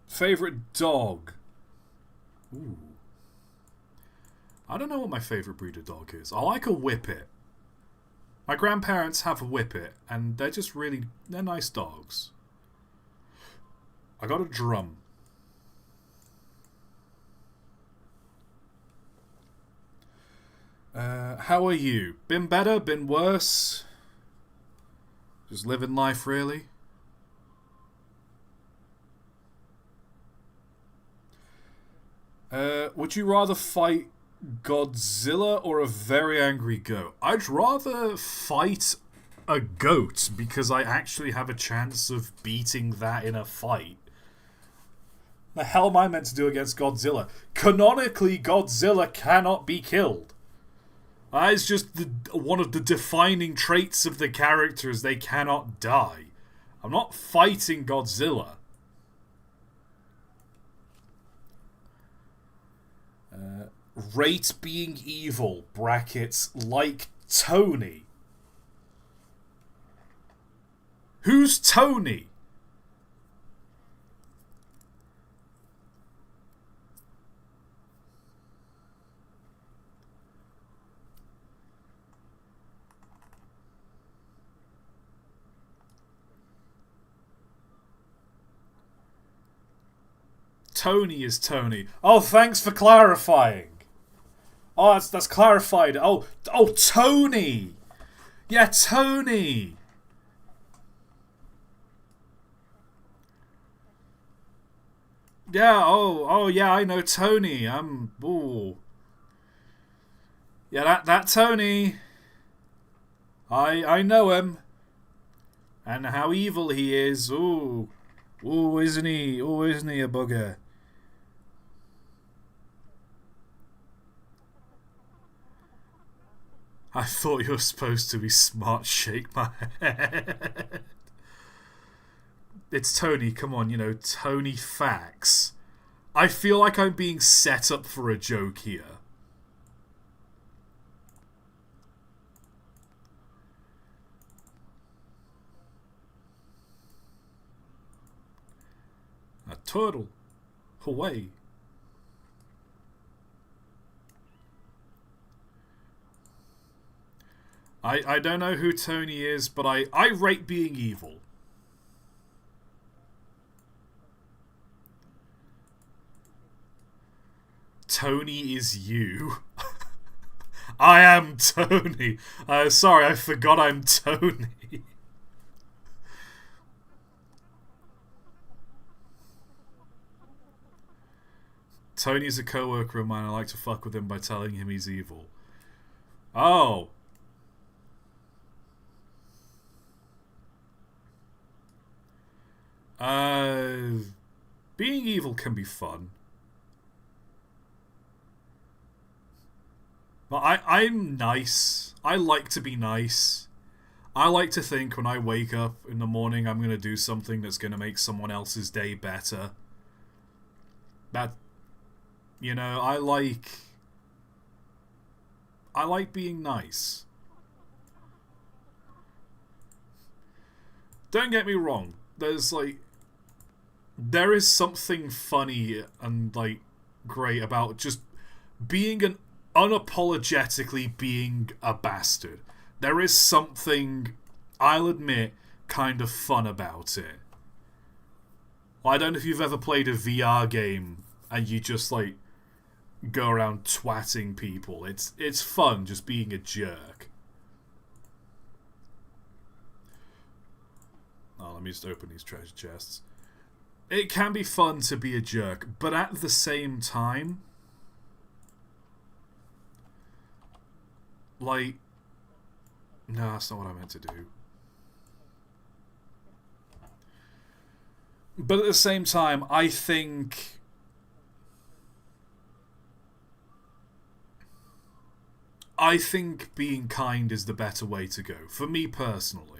Favorite dog? Ooh. I don't know what my favorite breed of dog is. I like a Whippet. My grandparents have a Whippet, and they're just really... they're nice dogs. I got a drum. How are you? Been better? Been worse? Just living life, really? Would you rather fight Godzilla or a very angry goat? I'd rather fight a goat because I actually have a chance of beating that in a fight. The hell am I meant to do against Godzilla? Canonically, Godzilla cannot be killed. That is just one of the defining traits of the characters. They cannot die. I'm not fighting Godzilla. Rate being evil, brackets, like Tony. Who's Tony? Tony is Tony. Oh, thanks for clarifying. Oh, that's clarified. Oh, Tony. Yeah, Tony. Yeah. Oh, yeah. I know Tony. Ooh. Yeah, that Tony. I know him. And how evil he is. Ooh, isn't he? Oh, isn't he a bugger? I thought you were supposed to be smart. Shake my head. It's Tony, come on, Tony facts. I feel like I'm being set up for a joke here. A turtle. Hawaii. I don't know who Tony is, but I rate being evil. Tony is you. I am Tony. Sorry, I forgot I'm Tony. Tony's a co-worker of mine. I like to fuck with him by telling him he's evil. Oh. Being evil can be fun. But I'm nice. I like to be nice. I like to think when I wake up in the morning I'm going to do something that's going to make someone else's day better. You know, I like being nice. Don't get me wrong. There is something funny and like great about just being an unapologetically being a bastard. There is something, I'll admit, kind of fun about it. Well, I don't know if you've ever played a VR game and you just like go around twatting people. It's fun just being a jerk. Oh, let me just open these treasure chests. It can be fun to be a jerk, but at the same time, like, no, that's not what I meant to do. But at the same time, I think being kind is the better way to go, for me personally.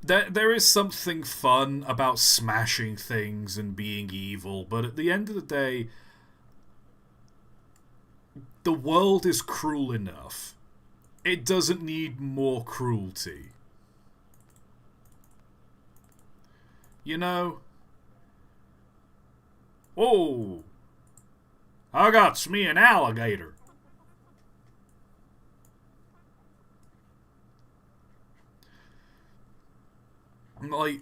There is something fun about smashing things and being evil, but at the end of the day, the world is cruel enough. It doesn't need more cruelty. You know? Oh! I got me an alligator. Like,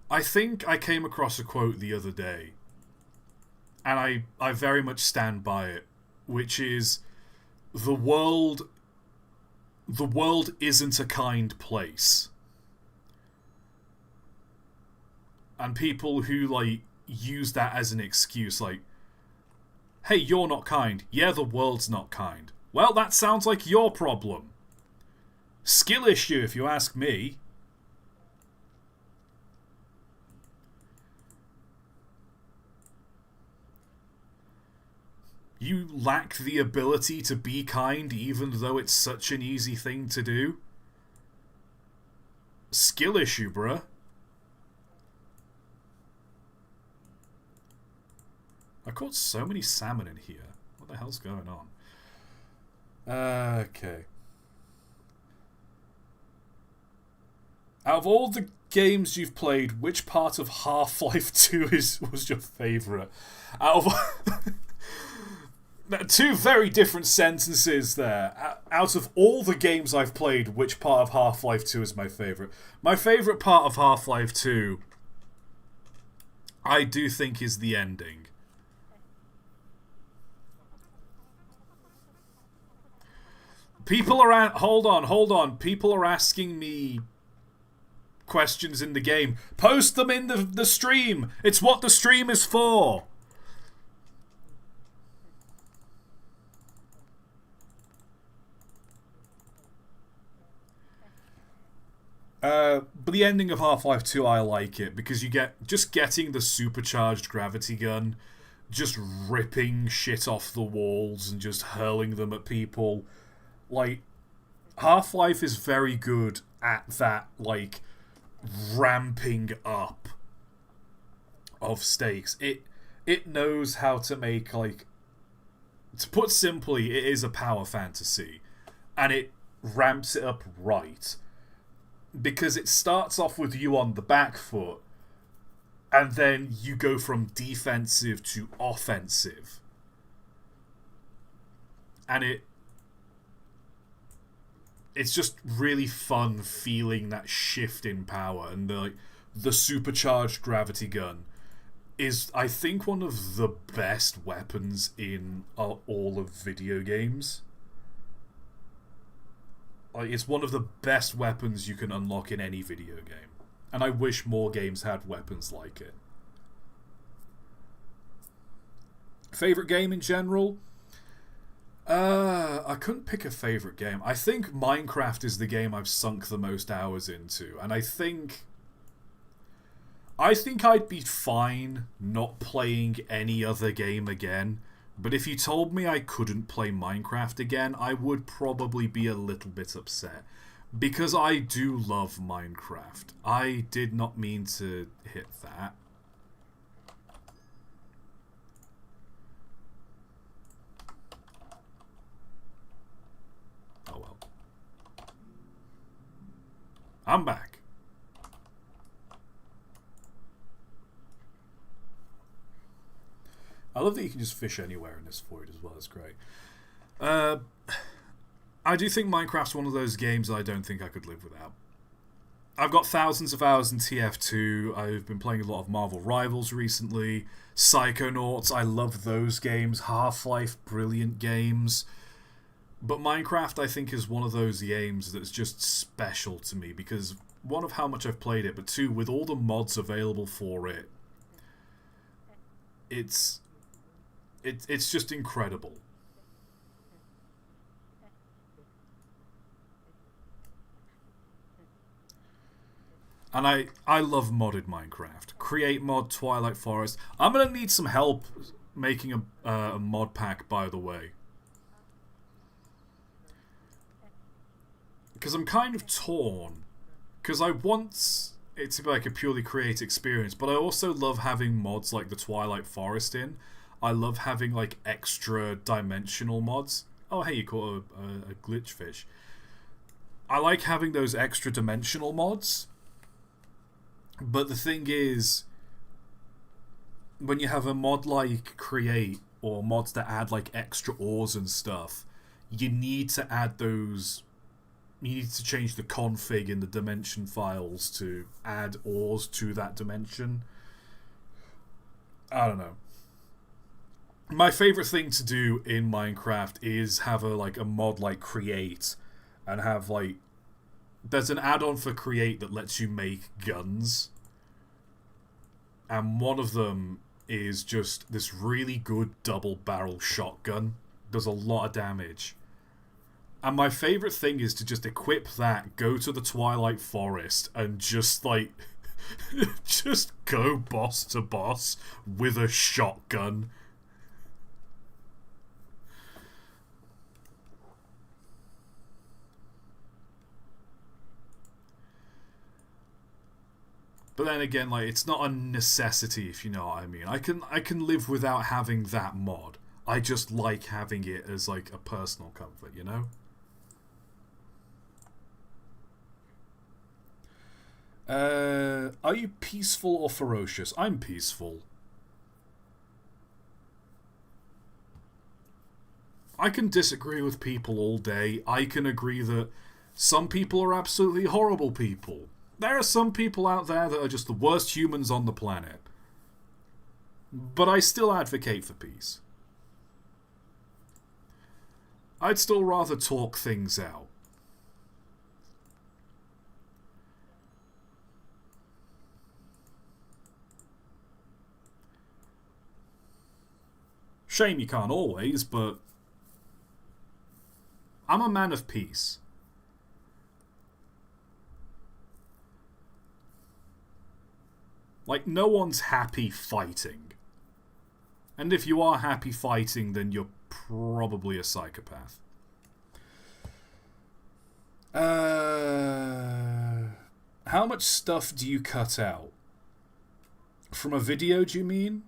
I think I came across a quote the other day, and I very much stand by it, which is the world isn't a kind place. And people who like use that as an excuse, like, hey, you're not kind. Yeah, the world's not kind. Well, that sounds like your problem. Skill issue, if you ask me. You lack the ability to be kind even though it's such an easy thing to do? Skill issue, bruh. I caught so many salmon in here. What the hell's going on? Okay. Out of all the games you've played, which part of Half-Life 2 was your favourite? Out of... Two very different sentences there. Out of all the games I've played, which part of Half-Life 2 is my favourite? My favourite part of Half-Life 2, I do think, is the ending. People are hold on. People are asking me questions in the game. Post them in the stream. It's what the stream is for. But the ending of Half-Life 2, I like it because you get just getting the supercharged gravity gun, just ripping shit off the walls and just hurling them at people. Like, Half-Life is very good at that, like, ramping up of stakes. It knows how to make, like, to put simply, it is a power fantasy, and it ramps it up right. Because it starts off with you on the back foot, and then you go from defensive to offensive. And it's just really fun feeling that shift in power. And the supercharged gravity gun is, I think, one of the best weapons in all of video games. Like, it's one of the best weapons you can unlock in any video game. And I wish more games had weapons like it. Favourite game in general? I couldn't pick a favourite game. I think Minecraft is the game I've sunk the most hours into. And I think I'd be fine not playing any other game again. But if you told me I couldn't play Minecraft again, I would probably be a little bit upset. Because I do love Minecraft. I did not mean to hit that. Oh well. I'm back. I love that you can just fish anywhere in this void as well. It's great. I do think Minecraft's one of those games that I don't think I could live without. I've got thousands of hours in TF2. I've been playing a lot of Marvel Rivals recently. Psychonauts, I love those games. Half-Life, brilliant games. But Minecraft, I think, is one of those games that's just special to me because, one, of how much I've played it, but two, with all the mods available for it, it's just incredible. And I love modded Minecraft. Create mod Twilight Forest. I'm going to need some help making a mod pack, by the way. Because I'm kind of torn. Because I want it to be like a purely creative experience, but I also love having mods like the Twilight Forest in. I love having like extra dimensional mods. Oh hey, you caught a glitch fish. I like having those extra dimensional mods. But the thing is, when you have a mod like Create, or mods that add like extra ores and stuff, you need to add those. You need to change the config in the dimension files to add ores to that dimension. I don't know. My favorite thing to do in Minecraft is have a mod like Create, and have like, there's an add-on for Create that lets you make guns. And one of them is just this really good double-barrel shotgun. Does a lot of damage. And my favourite thing is to just equip that, go to the Twilight Forest, and just, like, just go boss to boss with a shotgun. But then again, like, it's not a necessity, if you know what I mean. I can live without having that mod. I just like having it as like a personal comfort, you know? Are you peaceful or ferocious? I'm peaceful. I can disagree with people all day. I can agree that some people are absolutely horrible people. There are some people out there that are just the worst humans on the planet. But I still advocate for peace. I'd still rather talk things out. Shame you can't always, but I'm a man of peace. Like, no one's happy fighting. And if you are happy fighting, then you're probably a psychopath. How much stuff do you cut out? From a video, do you mean?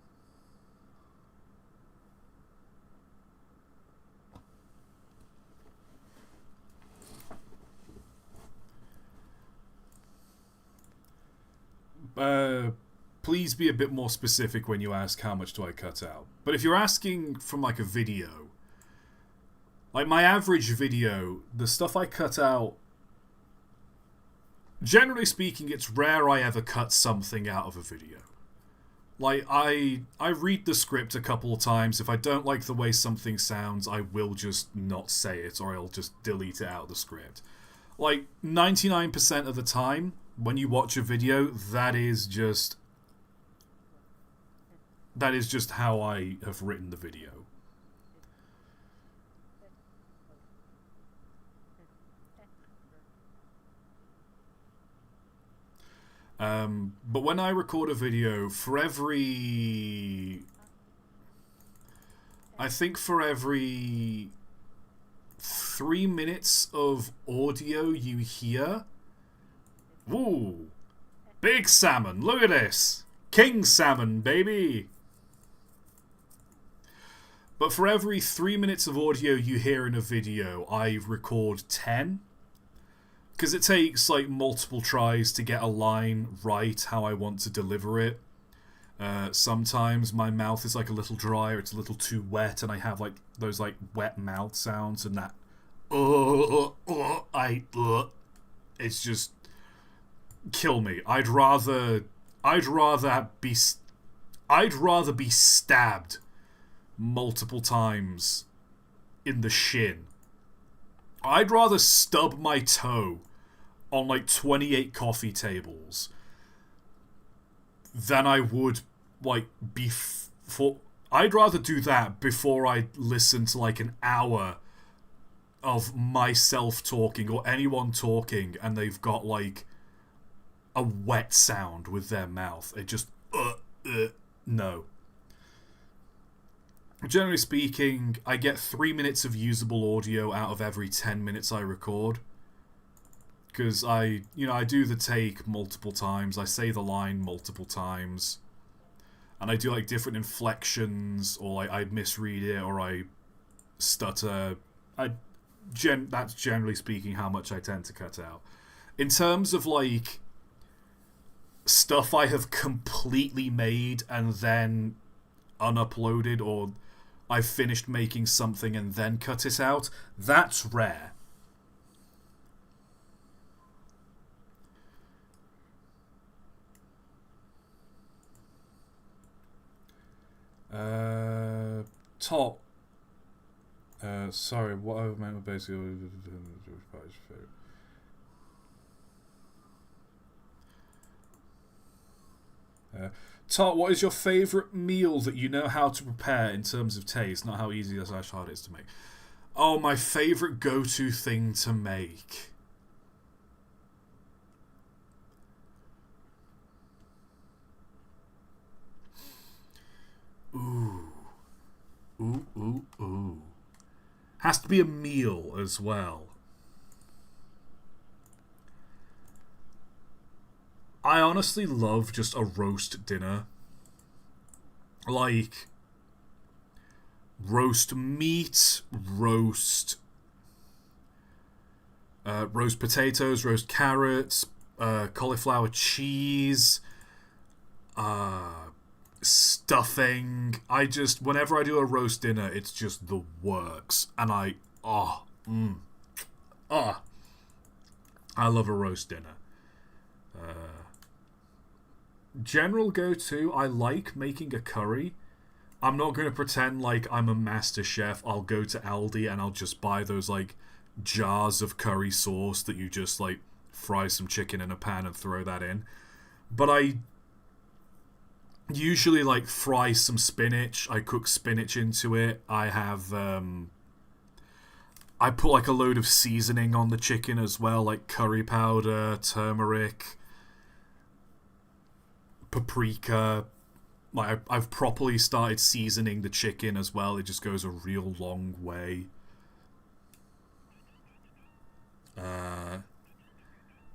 Please be a bit more specific when you ask how much do I cut out. But if you're asking from like a video, like my average video, the stuff I cut out, generally speaking, it's rare I ever cut something out of a video. Like, I read the script a couple of times. If I don't like the way something sounds, I will just not say it, or I'll just delete it out of the script. Like, 99% of the time, when you watch a video, that is just how I have written the video. But when I record a video, I think for every 3 minutes of audio you hear... Ooh. Big salmon. Look at this. King salmon, baby. But for every 3 minutes of audio you hear in a video, I record 10. Because it takes, like, multiple tries to get a line right how I want to deliver it. Sometimes my mouth is, like, a little dry or it's a little too wet, and I have, like, those, like, wet mouth sounds and that... it's just... kill me. I'd rather be stabbed multiple times in the shin. I'd rather stub my toe on like 28 coffee tables than I would like I'd rather do that before I listen to like an hour of myself talking or anyone talking and they've got like a wet sound with their mouth. It just no. Generally speaking, I get 3 minutes of usable audio out of every 10 minutes I record. Because I do the take multiple times, I say the line multiple times, and I do like different inflections, or like I misread it, or I stutter. That's generally speaking how much I tend to cut out. In terms of like stuff I have completely made and then unuploaded, or I've finished making something and then cut it out, that's rare. ToT. Sorry, what I meant basically... ToT, what is your favourite meal that you know how to prepare in terms of taste, not how easy or hard it is to make? Oh, my favourite go-to thing to make. Ooh. Has to be a meal as well. I honestly love just a roast dinner. Like, roast meat, roast potatoes, roast carrots, cauliflower cheese, stuffing. Whenever I do a roast dinner, it's just the works. And I love a roast dinner. General go-to, I like making a curry. I'm not going to pretend like I'm a master chef. I'll go to Aldi and I'll just buy those like jars of curry sauce that you just like fry some chicken in a pan and throw that in. But I usually like fry some spinach. I cook spinach into it. I have I put like a load of seasoning on the chicken as well, like curry powder, turmeric, paprika. Like I've properly started seasoning the chicken as well. It just goes a real long way.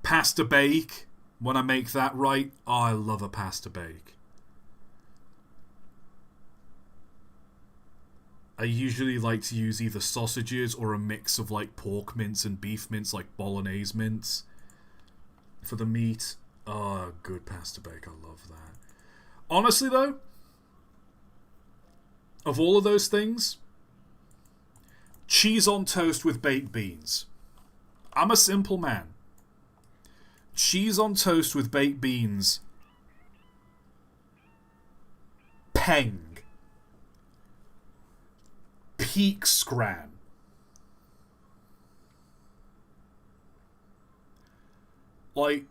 Pasta bake. When I make that right, I love a pasta bake. I usually like to use either sausages or a mix of like pork mince and beef mince, like bolognese mince for the meat. Oh, good pasta bake. I love that. Honestly, though, of all of those things, cheese on toast with baked beans. I'm a simple man. Cheese on toast with baked beans. Peng. Peak scran. Like,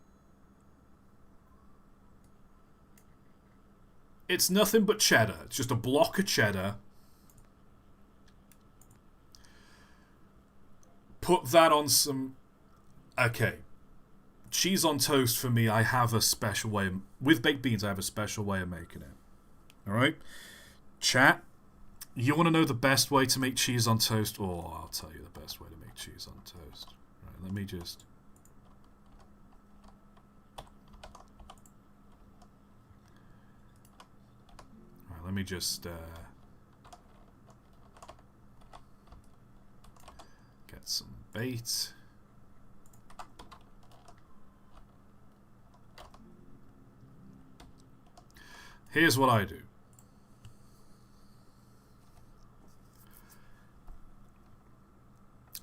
it's nothing but cheddar. It's just a block of cheddar. Put that on some... Okay. Cheese on toast for me, I have a special way... With baked beans, I have a special way of making it. Alright? Chat. You want to know the best way to make cheese on toast? Oh, I'll tell you the best way to make cheese on toast. Right, let me just... Right, let me just... get some bait. Here's what I do.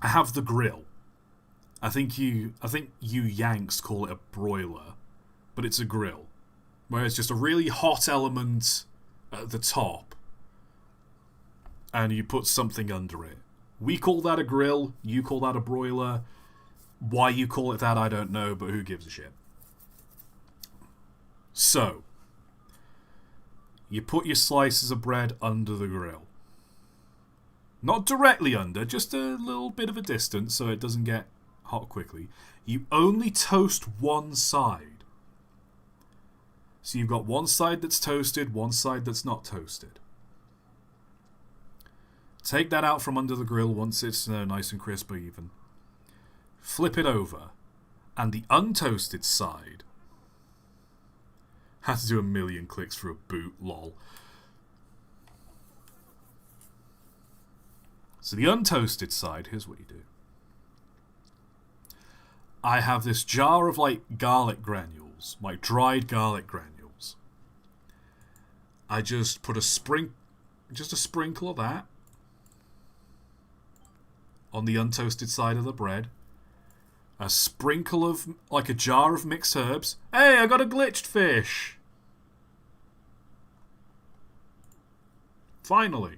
I have the grill. I think you Yanks call it a broiler, but it's a grill, where it's just a really hot element at the top, and you put something under it. We call that a grill. You call that a broiler. Why you call it that, I don't know, but who gives a shit? So, you put your slices of bread under the grill. Not directly under, just a little bit of a distance so it doesn't get hot quickly. You only toast one side. So you've got one side that's toasted, one side that's not toasted. Take that out from under the grill once it's nice and crisp even. Flip it over. And the untoasted side... Had to do a million clicks for a boot, lol. So the untoasted side, here's what you do. I have this jar of garlic granules, dried garlic granules. I just put a sprinkle of that on the untoasted side of the bread. A sprinkle of, a jar of mixed herbs. Hey, I got a glitched fish! Finally.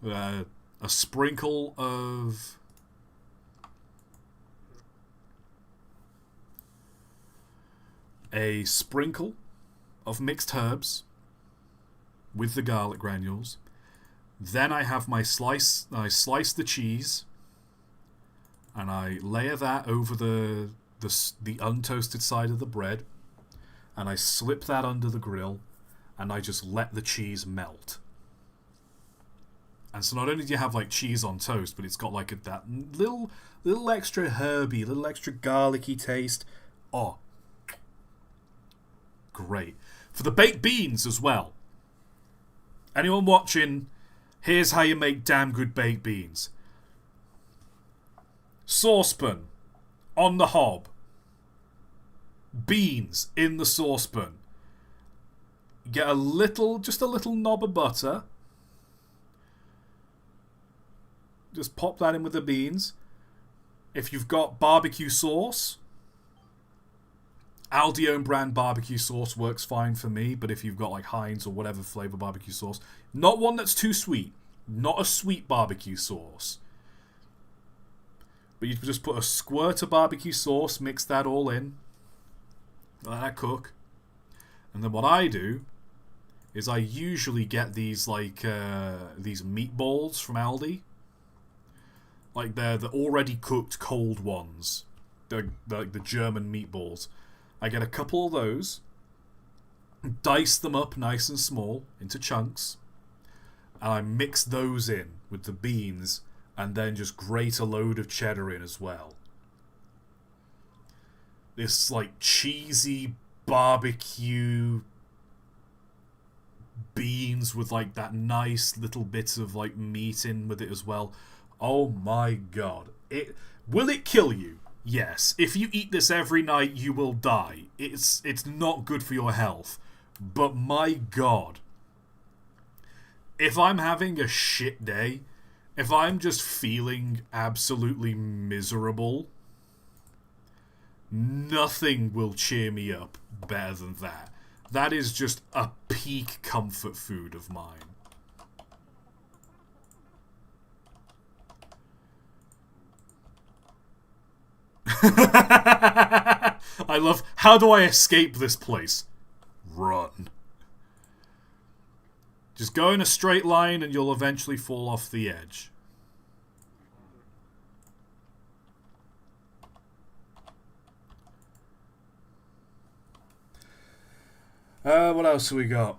A sprinkle of... A sprinkle of mixed herbs with the garlic granules. Then I have I slice the cheese, and I layer that over the untoasted side of the bread, and I slip that under the grill, and I just let the cheese melt. And so not only do you have cheese on toast, but it's got that little extra herby, little extra garlicky taste. Oh, great. For the baked beans as well. Anyone watching, here's how you make damn good baked beans. Saucepan on the hob. Beans in the saucepan. Get just a little knob of butter. Just pop that in with the beans. If you've got barbecue sauce, Aldi own brand barbecue sauce works fine for me, but if you've got Heinz or whatever flavour barbecue sauce, not one that's too sweet, not a sweet barbecue sauce, but you just put a squirt of barbecue sauce, mix that all in, let that cook, and then what I do is I usually get these these meatballs from Aldi. They're the already cooked cold ones. They're the German meatballs. I get a couple of those, dice them up nice and small into chunks, and I mix those in with the beans, and then just grate a load of cheddar in as well. This cheesy barbecue beans with that nice little bit of meat in with it as well. Oh my god. Will it kill you? Yes. If you eat this every night, you will die. It's not good for your health. But my god. If I'm having a shit day, if I'm just feeling absolutely miserable, nothing will cheer me up better than that. That is just a peak comfort food of mine. I love... How do I escape this place? Run. Just go in a straight line and you'll eventually fall off the edge. What else have we got?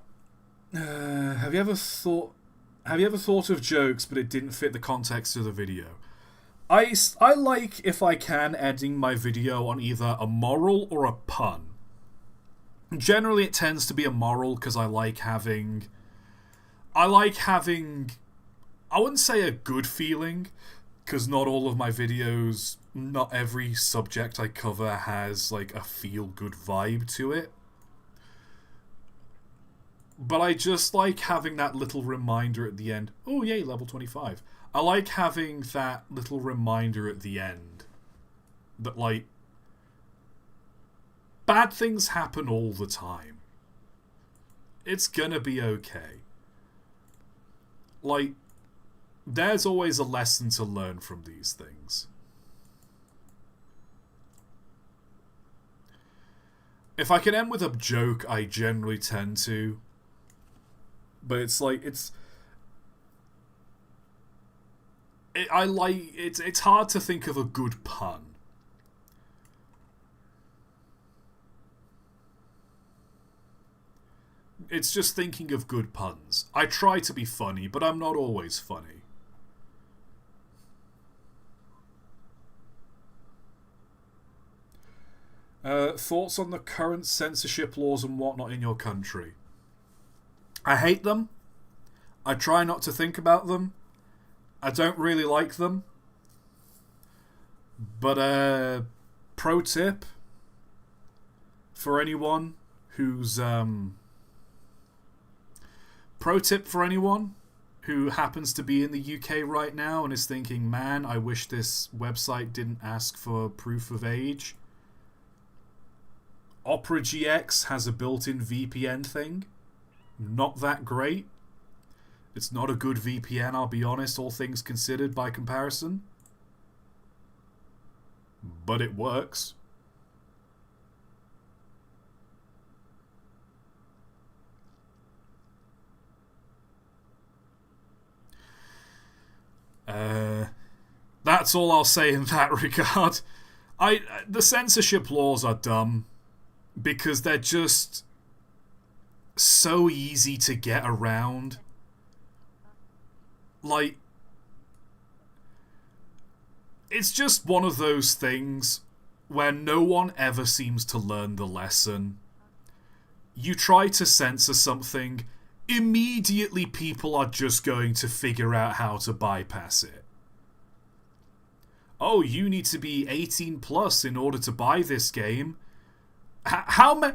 Have you ever thought? Have you ever thought of jokes, but it didn't fit the context of the video? I like, if I can, editing my video on either a moral or a pun. Generally, it tends to be a moral because I like having. I wouldn't say a good feeling, because not all of my videos, not every subject I cover has like a feel-good vibe to it. But I just like having that little reminder at the end. Oh, yay, level 25. I like having that little reminder at the end that, like, bad things happen all the time. It's gonna be okay. Like, there's always a lesson to learn from these things. If I can end with a joke, I generally tend to. But it's like, it's hard to think of a good pun. It's just thinking of good puns. I try to be funny, but I'm not always funny. Thoughts on the current censorship laws and whatnot in your country? I hate them. I try not to think about them. I don't really like them. But pro tip for anyone who's pro tip for anyone who happens to be in the UK right now and is thinking, man, I wish this website didn't ask for proof of age. Opera GX has a built-in VPN thing. Not that great. It's not a good VPN, I'll be honest, all things considered by comparison. But it works. That's all I'll say in that regard. The censorship laws are dumb because they're just so easy to get around. Like, it's just one of those things where no one ever seems to learn the lesson. You try to censor something, immediately people are just going to figure out how to bypass it. Oh, you need to be 18 plus in order to buy this game. How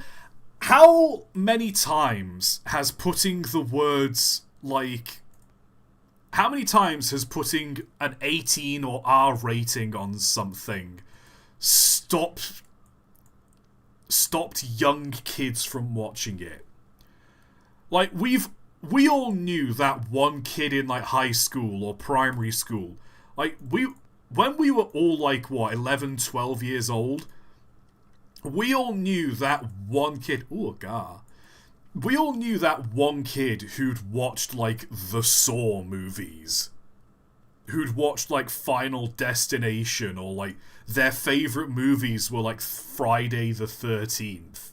many times has putting the words, like, how many times has putting an 18 or R rating on something stopped young kids from watching it? Like, we all knew that one kid in, like, high school or primary school. Like, when we were all, like, what, 11, 12 years old, we all knew that one kid... Ooh, gar. We all knew that one kid who'd watched, like, the Saw movies. Who'd watched, like, Final Destination, or, like, their favourite movies were, like, Friday the 13th.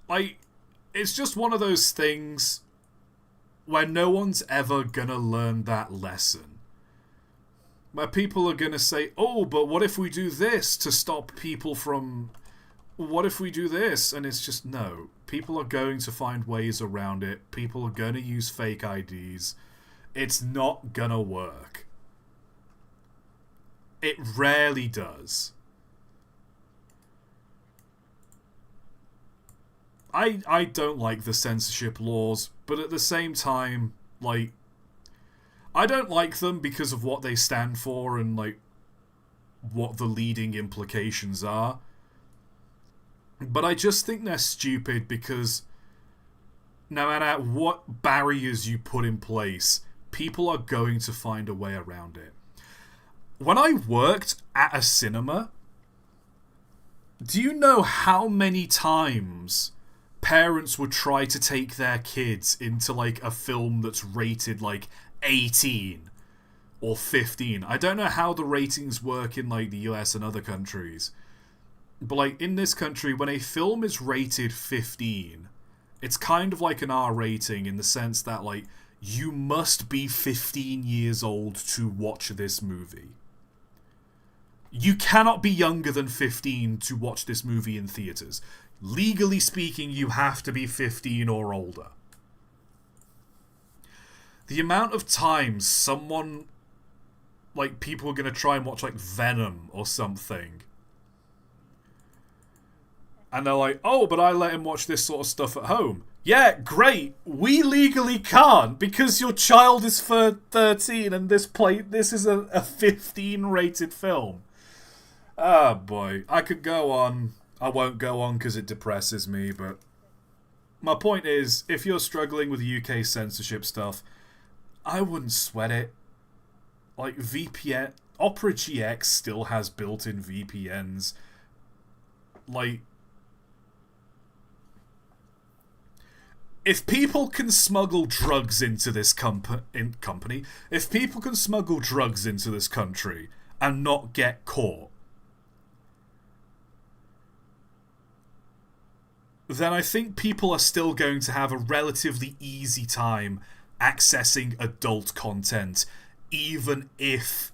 Like, it's just one of those things where no one's ever gonna learn that lesson. Where people are gonna say, oh, but what if we do this to stop people from... What if we do this? And it's just, no. People are going to find ways around it. People are gonna use fake IDs. It's not gonna work. It rarely does. I don't like the censorship laws, but at the same time, like, I don't like them because of what they stand for and, like, what the leading implications are. But I just think they're stupid because no matter what barriers you put in place, people are going to find a way around it. When I worked at a cinema, do you know how many times parents would try to take their kids into, like, a film that's rated, like, 18 or 15. I don't know how the ratings work in like the US and other countries, but like in this country, when a film is rated 15, it's kind of like an R rating in the sense that like you must be 15 years old to watch this movie. You cannot be younger than 15 to watch this movie in theaters. Legally speaking, you have to be 15 or older. The amount of times someone, like, people are going to try and watch, like, Venom or something, and they're like, oh, but I let him watch this sort of stuff at home. Yeah, great. We legally can't because your child is for 13 and this is a 15 rated film. Oh boy, I could go on. I won't go on because it depresses me, but my point is, if you're struggling with UK censorship stuff, I wouldn't sweat it. Like, VPN, Opera GX still has built-in VPNs. Like, if people can smuggle drugs into this company, if people can smuggle drugs into this country and not get caught, then I think people are still going to have a relatively easy time accessing adult content, even if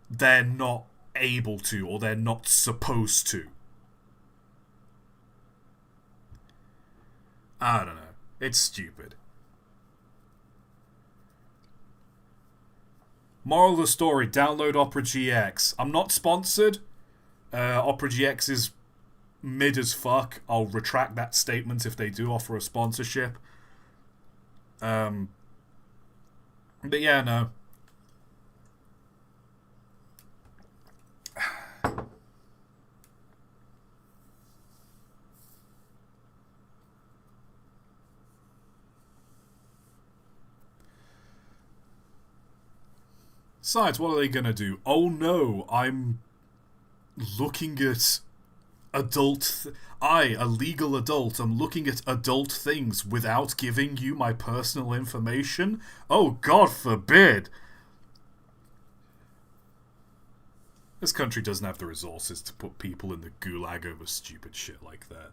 they're not able to or they're not supposed to. I don't know. It's stupid. Moral of the story, download Opera GX. I'm not sponsored. Opera GX is mid as fuck. I'll retract that statement if they do offer a sponsorship. But yeah, no. Besides, what are they gonna do? Oh no, I'm looking at a legal adult, I'm looking at adult things without giving you my personal information? Oh, God forbid! This country doesn't have the resources to put people in the gulag over stupid shit like that.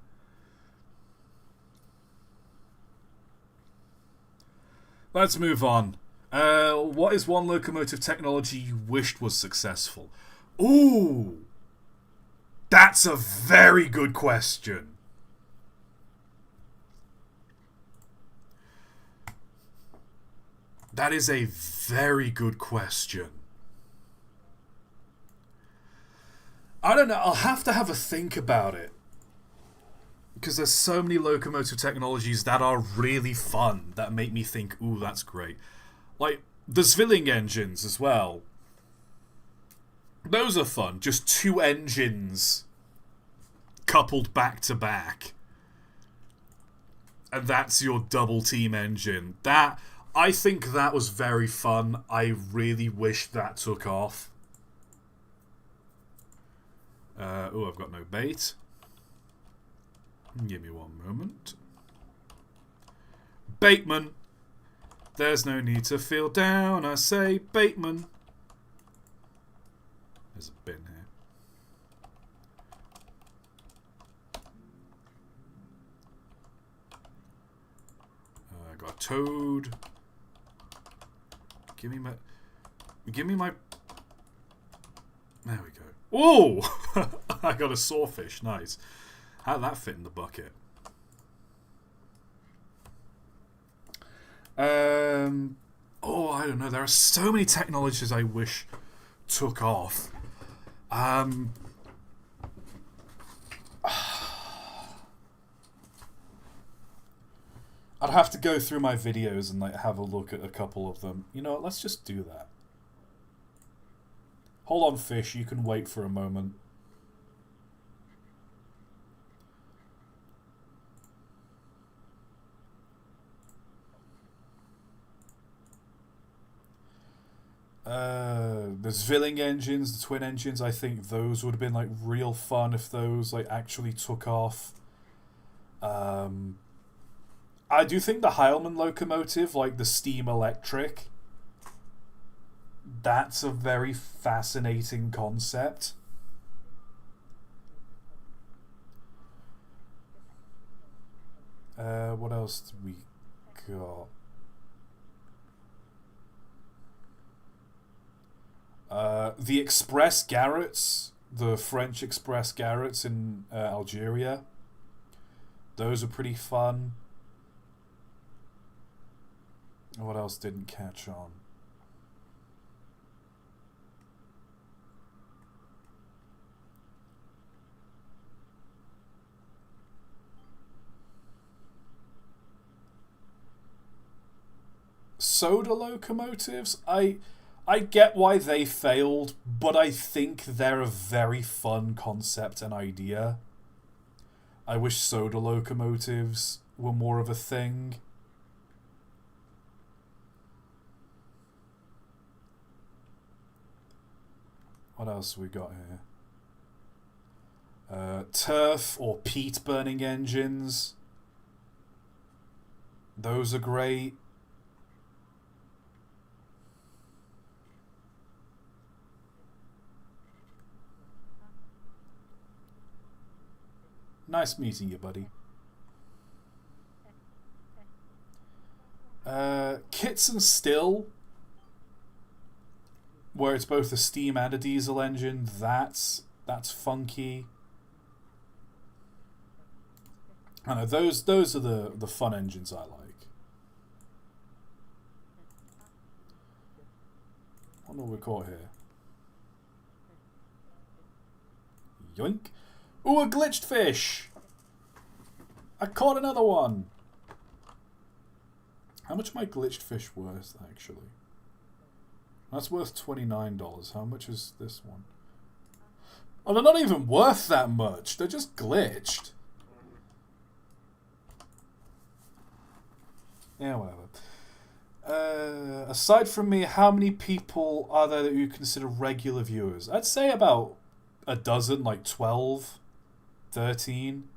Let's move on. What is one locomotive technology you wished was successful? Ooh! That's a very good question. That is a very good question. I don't know, I'll have to have a think about it. Because there's so many locomotive technologies that are really fun, that make me think, ooh, that's great. Like, the Zwilling engines as well. Those are fun. Just two engines coupled back to back. And that's your double team engine. I think that was very fun. I really wish that took off. Oh, I've got no bait. Give me one moment. Bateman! There's no need to feel down, I say, Bateman. There's a bin here. I got a toad. Give me my... There we go. Oh! I got a sawfish, nice. How'd that fit in the bucket? Oh, I don't know. There are so many technologies I wish took off. I'd have to go through my videos and like have a look at a couple of them. You know what? Let's just do that. Hold on, fish. You can wait for a moment. The Zwilling engines, the twin engines, I think those would have been like real fun if those like actually took off. I do think the Heilmann locomotive, like the steam electric, That's a very fascinating concept. What else do we got? The Express Garrets, the French Express Garrets in Algeria. Those are pretty fun. What else didn't catch on? Soda locomotives? I get why they failed, but I think they're a very fun concept and idea. I wish soda locomotives were more of a thing. What else we got here? Turf or peat burning engines. Those are great. Nice meeting you, buddy. Kits and Still, where it's both a steam and a diesel engine. That's funky. I know those are the fun engines I like. What have we caught here? Yoink! Ooh, a glitched fish! I caught another one! How much are my glitched fish worth, actually? That's worth $29. How much is this one? Oh, they're not even worth that much. They're just glitched. Yeah, whatever. Aside from me, how many people are there that you consider regular viewers? I'd say about a dozen, like 12, 13.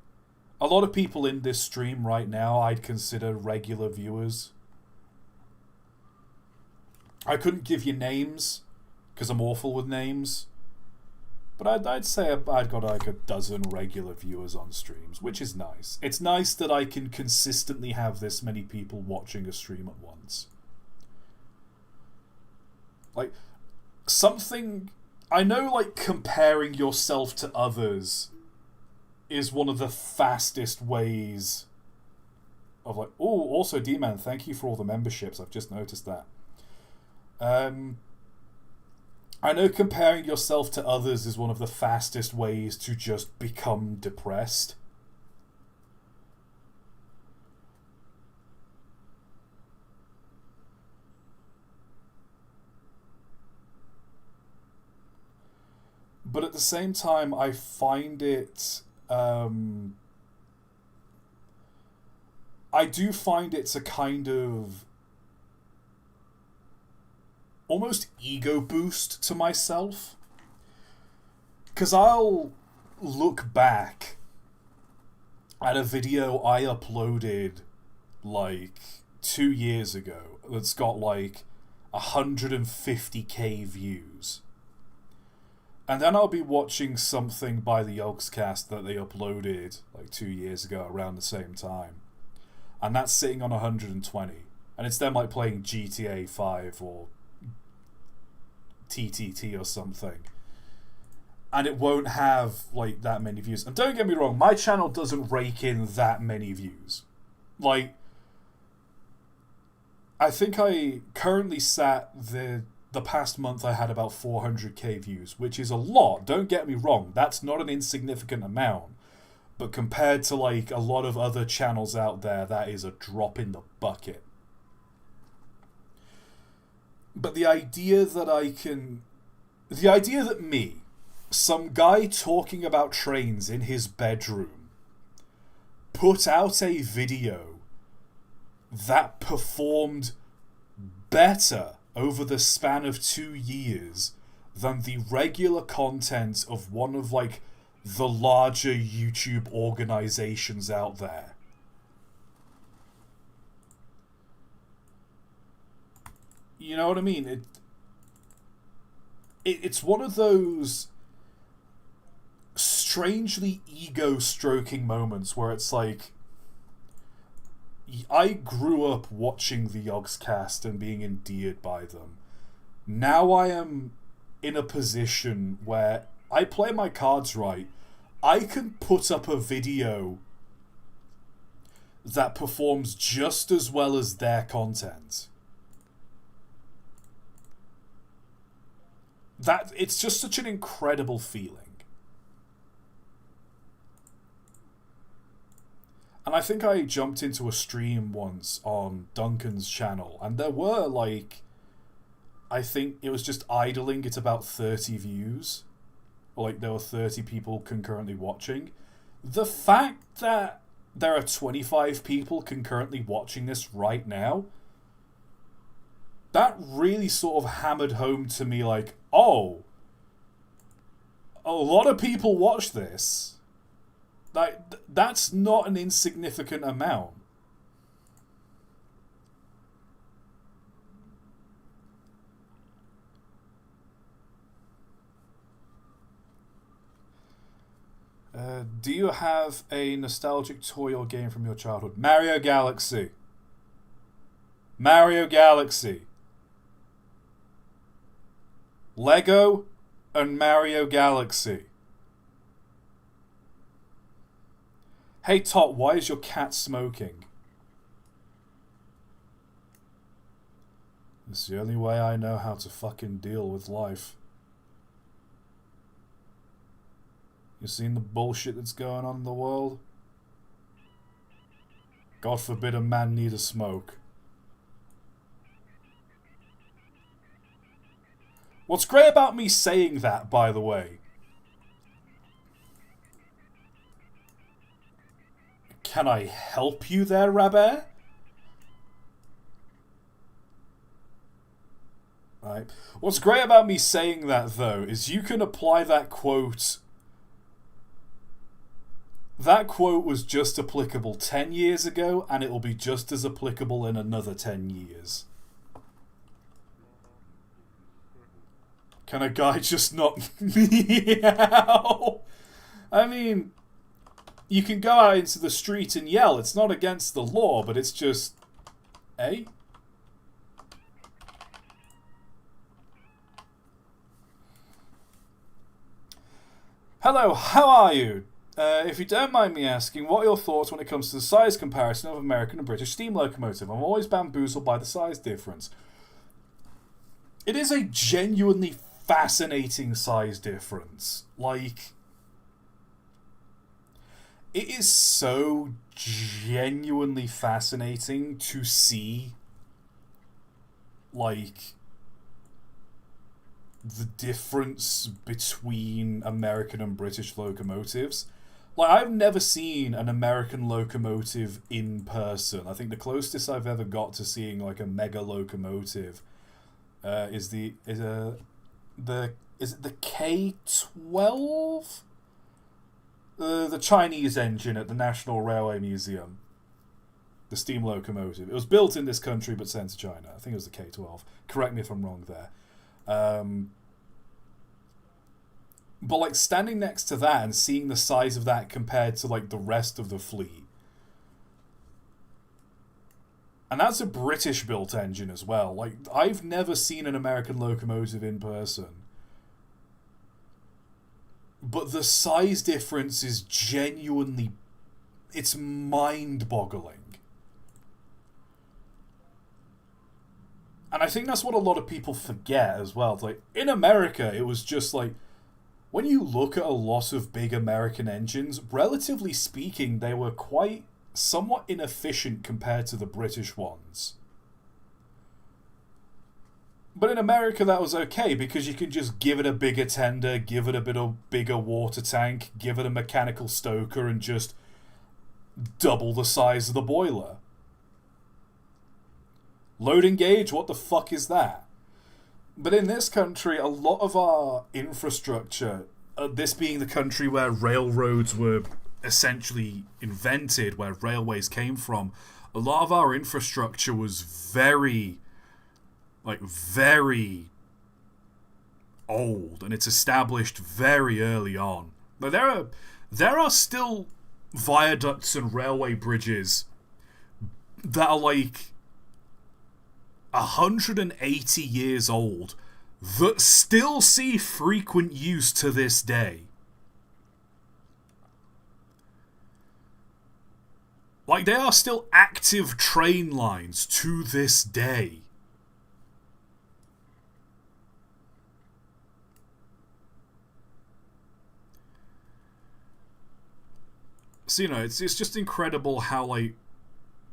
A lot of people in this stream right now I'd consider regular viewers. I couldn't give you names, because I'm awful with names. But I'd say I've got like a dozen regular viewers on streams, which is nice. It's nice that I can consistently have this many people watching a stream at once. Like, something... I know, like, comparing yourself to others is one of the fastest ways of, like... Oh, also, D-Man, thank you for all the memberships. I've just noticed that. I know comparing yourself to others is one of the fastest ways to just become depressed. But at the same time, I find it... I do find it's a kind of... almost ego boost to myself. Because I'll look back at a video I uploaded like 2 years ago that's got like 150k views. And then I'll be watching something by the Yogscast that they uploaded like 2 years ago around the same time. And that's sitting on 120. And it's them like playing GTA 5 or TTT or something, and it won't have like that many views. And don't get me wrong, my channel doesn't rake in that many views. Like, I think I currently the past month I had about 400k views, which is a lot. Don't get me wrong, that's not an insignificant amount, but compared to like a lot of other channels out there, that is a drop in the bucket. But the idea that me, some guy talking about trains in his bedroom, put out a video that performed better over the span of 2 years than the regular content of one of like the larger YouTube organizations out there. You know what I mean? it's one of those strangely ego-stroking moments where it's like, I grew up watching the Yogscast and being endeared by them. Now I am in a position where I play my cards right. I can put up a video that performs just as well as their content. That it's just such an incredible feeling. And I think I jumped into a stream once on Duncan's channel, and there were like, I think it was just idling at about 30 views. Or like there were 30 people concurrently watching. The fact that there are 25 people concurrently watching this right now, that really sort of hammered home to me like, oh, a lot of people watch this. Like, that's not an insignificant amount. Do you have a nostalgic toy or game from your childhood? Mario Galaxy. Mario Galaxy. Lego and Mario Galaxy. Hey ToT, why is your cat smoking? It's the only way I know how to fucking deal with life. You seen the bullshit that's going on in the world? God forbid a man need a smoke. What's great about me saying that, by the way, can I help you there, Rabert? Right. What's great about me saying that, though, is you can apply that quote. That quote was just applicable 10 years ago, and it will be just as applicable in another 10 years. Can a guy just not meow? I mean, you can go out into the street and yell. It's not against the law, but it's just... Eh? Hello, how are you? If you don't mind me asking, what are your thoughts when it comes to the size comparison of American and British steam locomotive? I'm always bamboozled by the size difference. It is a genuinely fascinating size difference. Like, it is so genuinely fascinating to see, like, the difference between American and British locomotives. Like, I've never seen an American locomotive in person. I think the closest I've ever got to seeing like a mega locomotive is it the K12? The Chinese engine at the National Railway Museum. The steam locomotive. It was built in this country but sent to China. I think it was the K12. Correct me if I'm wrong there. But like standing next to that and seeing the size of that compared to like the rest of the fleet. And that's a British built engine as well. Like, I've never seen an American locomotive in person. But the size difference is genuinely... It's mind-boggling. And I think that's what a lot of people forget as well. Like, in America, it was just like... When you look at a lot of big American engines, relatively speaking, they were quite somewhat inefficient compared to the British ones. But in America, that was okay, because you can just give it a bigger tender, give it a bit of bigger water tank, give it a mechanical stoker, and just double the size of the boiler. Loading gauge, what the fuck is that? But in this country, a lot of our infrastructure, this being the country where railroads were essentially invented, where railways came from, a lot of our infrastructure was very old, and it's established very early on. But there are still viaducts and railway bridges that are like 180 years old that still see frequent use to this day. Like, they are still active train lines to this day. So, you know, it's just incredible how, like,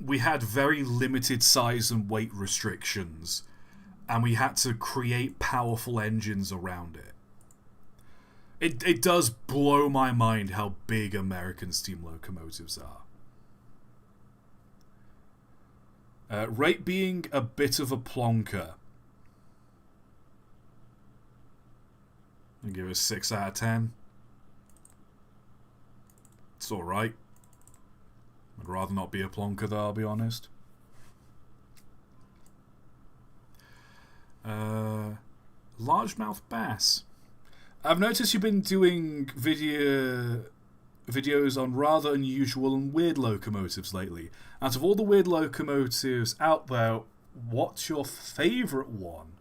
we had very limited size and weight restrictions, and we had to create powerful engines around it. It does blow my mind how big American steam locomotives are. Rate being a bit of a plonker. I'll give it a 6 out of 10. It's alright. I'd rather not be a plonker though, I'll be honest. Largemouth bass. I've noticed you've been doing videos on rather unusual and weird locomotives lately. Out of all the weird locomotives out there, what's your favourite one?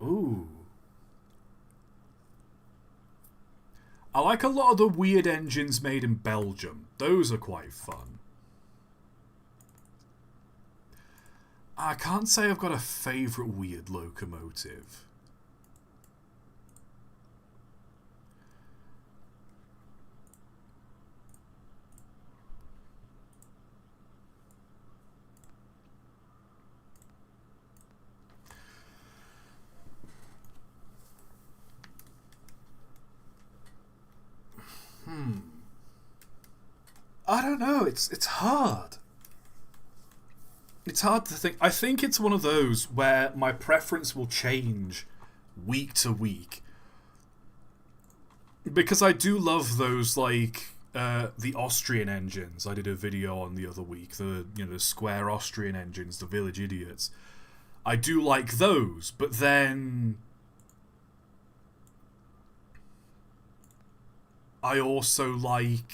Ooh. I like a lot of the weird engines made in Belgium. Those are quite fun. I can't say I've got a favourite weird locomotive. I don't know. It's hard. It's hard to think. I think it's one of those where my preference will change week to week, because I do love those, like the Austrian engines. I did a video on the other week. The square Austrian engines, the Village Idiots. I do like those, but then I also like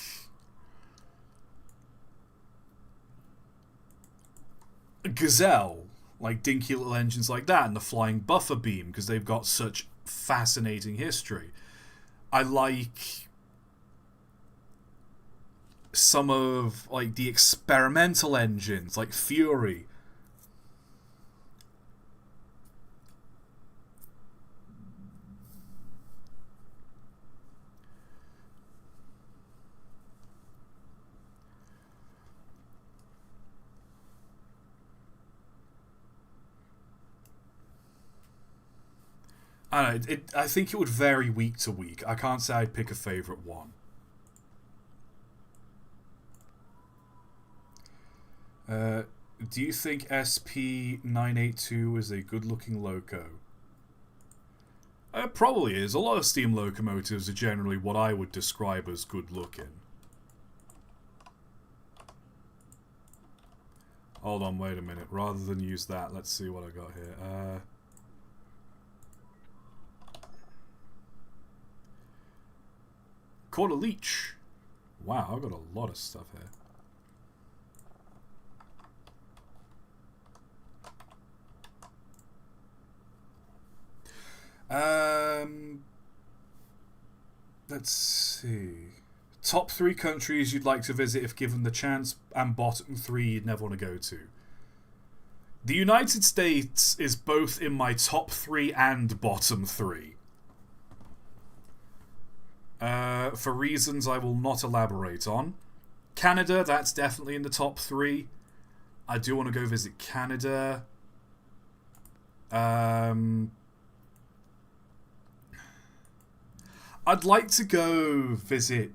Gazelle, like dinky little engines like that, and the Flying Buffer Beam, because they've got such fascinating history. I like some of like the experimental engines, like Fury. I don't know, I think it would vary week to week. I can't say I'd pick a favourite one. Do you think SP982 is a good-looking loco? It probably is. A lot of steam locomotives are generally what I would describe as good-looking. Hold on, wait a minute. Rather than use that, let's see what I got here. Caught a leech. Wow, I've got a lot of stuff here. Let's see. Top 3 countries you'd like to visit if given the chance, and bottom 3 you'd never want to go to. The United States is both in my top 3 and bottom 3. For reasons I will not elaborate on. Canada, that's definitely in the top 3. I do want to go visit Canada. I'd like to go visit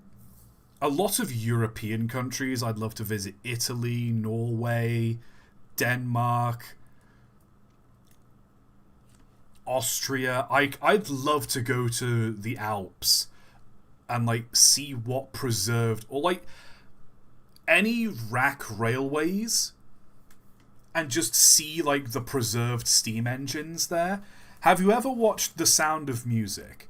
a lot of European countries. I'd love to visit Italy, Norway, Denmark, Austria. I'd love to go to the Alps and like see what preserved, or like any rack railways, and just see like the preserved steam engines there. Have you ever watched The Sound of Music?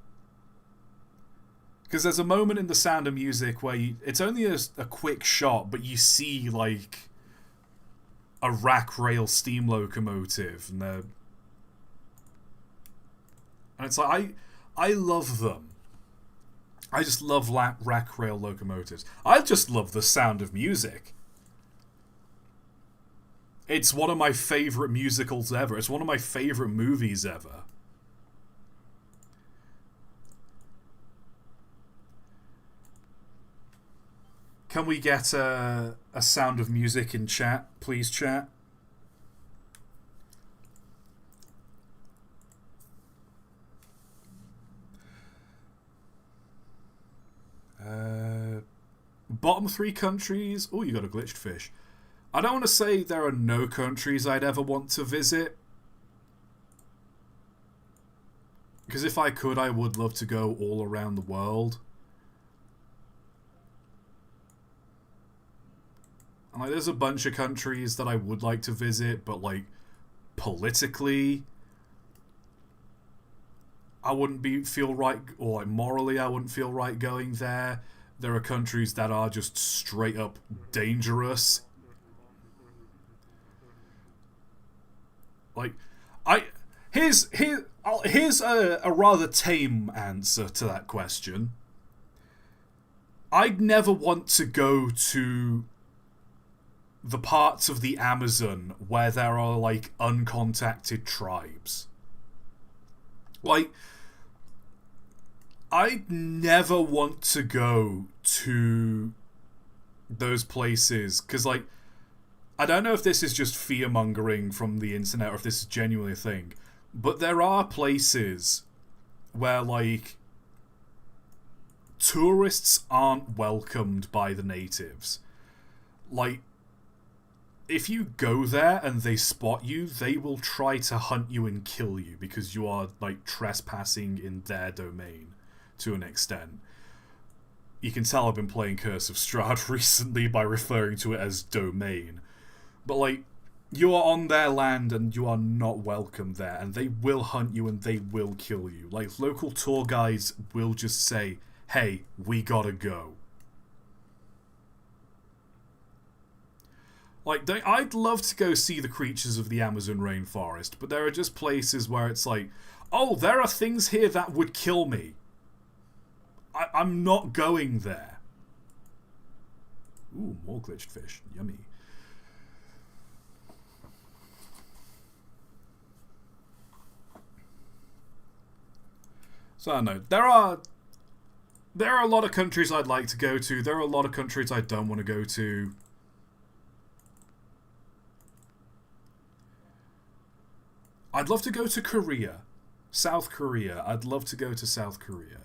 Because there's a moment in The Sound of Music where it's only a quick shot, but you see, like, a rack rail steam locomotive, and it's like, I love them. I just love rack rail locomotives. I just love The Sound of Music. It's one of my favourite musicals ever. It's one of my favourite movies ever. Can we get a Sound of Music in chat, please, chat? Bottom 3 countries. Oh, you got a glitched fish. I don't want to say there are no countries I'd ever want to visit. Because if I could, I would love to go all around the world. And, like, there's a bunch of countries that I would like to visit, but, like, politically, I wouldn't feel right, or, like, morally, I wouldn't feel right going there. There are countries that are just straight up dangerous. Like, here's a rather tame answer to that question. I'd never want to go to the parts of the Amazon where there are, like, uncontacted tribes. Like, I'd never want to go to those places, because, like, I don't know if this is just fear-mongering from the internet or if this is genuinely a thing, but there are places where, like, tourists aren't welcomed by the natives. Like, if you go there and they spot you, they will try to hunt you and kill you because you are, like, trespassing in their domain to an extent. You can tell I've been playing Curse of Strahd recently by referring to it as domain. But, like, you are on their land and you are not welcome there, and they will hunt you and they will kill you. Like, local tour guides will just say, hey, we gotta go. Like, I'd love to go see the creatures of the Amazon rainforest, but there are just places where it's like, oh, there are things here that would kill me. I'm not going there. Ooh, more glitched fish. Yummy. So I don't know. There are a lot of countries I'd like to go to. There are a lot of countries I don't want to go to. I'd love to go to Korea. South Korea. I'd love to go to South Korea.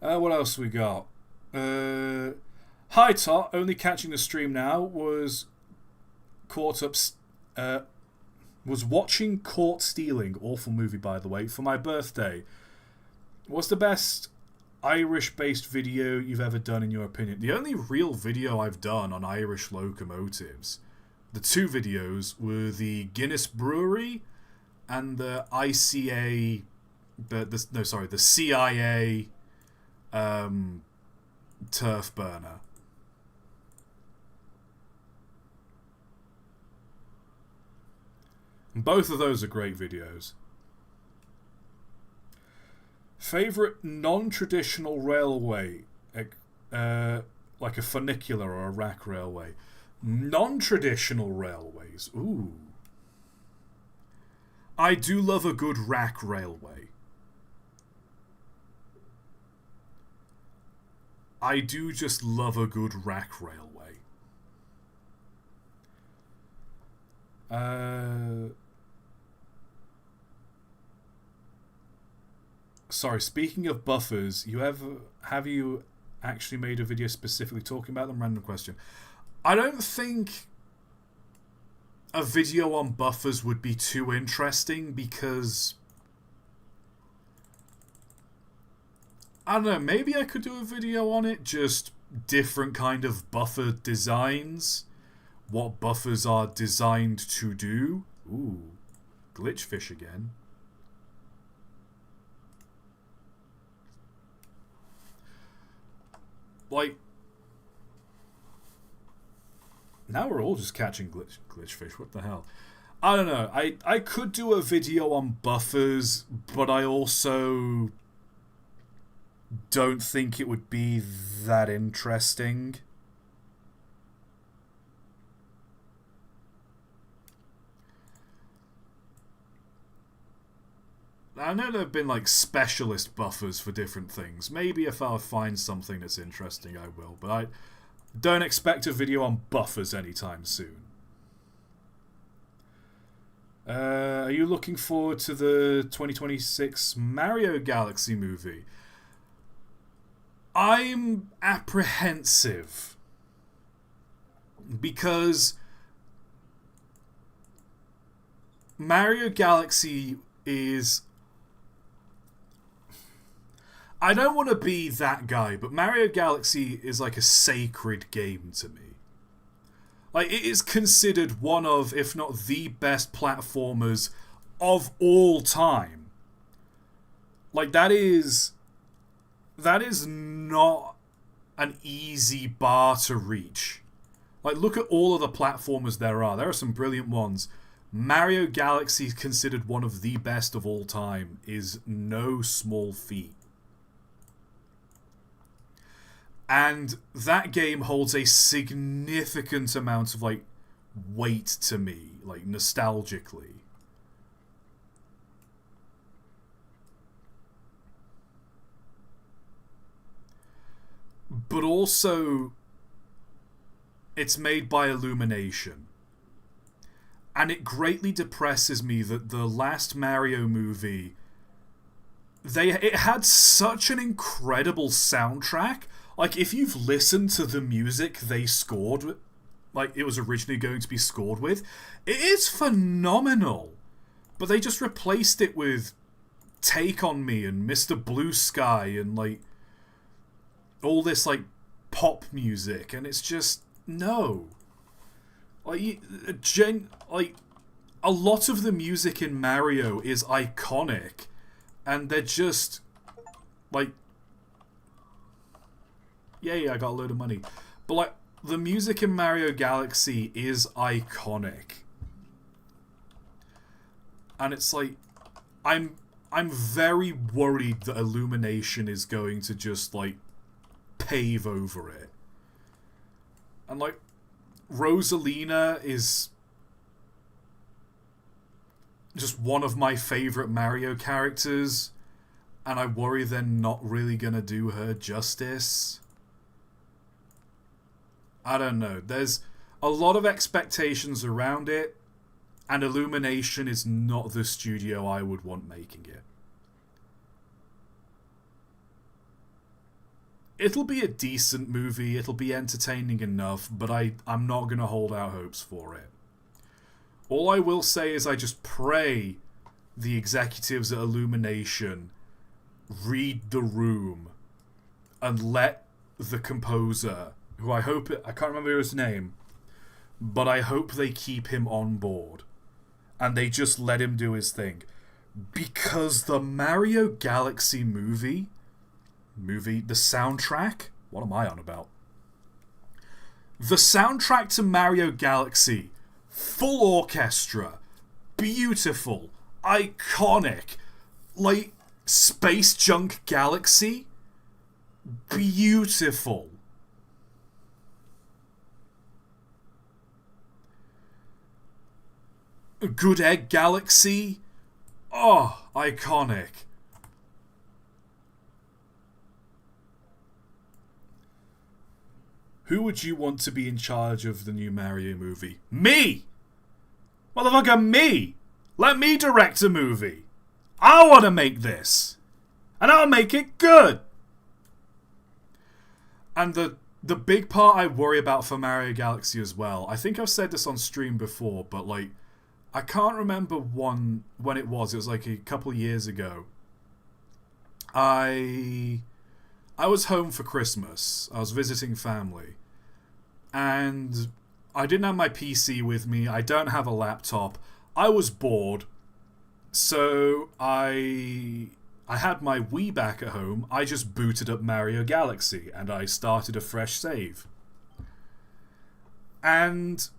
What else we got? Hi ToT, only catching the stream now. Was watching Caught Stealing, awful movie by the way, for my birthday. What's the best Irish-based video you've ever done in your opinion? The only real video I've done on Irish locomotives, the two videos were the Guinness Brewery and the ICA, the CIA turf burner. Both of those are great videos. Favorite non-traditional railway, like a funicular or a rack railway. Non-traditional railways. Ooh. I do love a good rack railway. I do just love a good rack railway. Sorry, speaking of buffers, have you actually made a video specifically talking about them? Random question. I don't think a video on buffers would be too interesting because I don't know, maybe I could do a video on it, just different kind of buffer designs, what buffers are designed to do. Ooh. Glitchfish again. Like, now we're all just catching glitchfish. What the hell? I don't know. I could do a video on buffers, but I also don't think it would be that interesting. I know there have been like specialist buffers for different things. Maybe if I find something that's interesting, I will. But I don't expect a video on buffers anytime soon. Are you looking forward to the 2026 Mario Galaxy movie? I'm apprehensive. Because Mario Galaxy is... I don't want to be that guy, but Mario Galaxy is like a sacred game to me. Like, it is considered one of, if not the best platformers of all time. Like, that is not an easy bar to reach. Like, look at all of the platformers there are. There are some brilliant ones. Mario Galaxy is considered one of the best of all time is no small feat. And that game holds a significant amount of, like, weight to me, like, nostalgically. But also, it's made by Illumination. And it greatly depresses me that the last Mario movie, it had such an incredible soundtrack. Like, if you've listened to the music they scored, like it was originally going to be scored with, it is phenomenal. But they just replaced it with Take On Me and Mr. Blue Sky and, like, all this, like, pop music. And it's just, no. Like, a lot of the music in Mario is iconic. And they're just, like... Yeah, I got a load of money. But, like, the music in Mario Galaxy is iconic. And it's like, I'm very worried that Illumination is going to just, like, pave over it. And, like, Rosalina is just one of my favourite Mario characters. And I worry they're not really gonna do her justice. I don't know. There's a lot of expectations around it, and Illumination is not the studio I would want making it. It'll be a decent movie, it'll be entertaining enough, but I'm not going to hold out hopes for it. All I will say is I just pray the executives at Illumination read the room and let the composer, who I can't remember his name, but I hope they keep him on board and they just let him do his thing. Because the Mario Galaxy movie, the soundtrack, what am I on about? The soundtrack to Mario Galaxy, full orchestra, beautiful, iconic, like Space Junk Galaxy, beautiful. Good Egg Galaxy, oh, iconic. Who would you want to be in charge of the new Mario movie? Me! Motherfucker, me! Let me direct a movie! I want to make this! And I'll make it good! And the big part I worry about for Mario Galaxy as well, I think I've said this on stream before, but, like, I can't remember when it was. It was like a couple of years ago. I was home for Christmas. I was visiting family. And I didn't have my PC with me. I don't have a laptop. I was bored. So I had my Wii back at home. I just booted up Mario Galaxy and I started a fresh save. And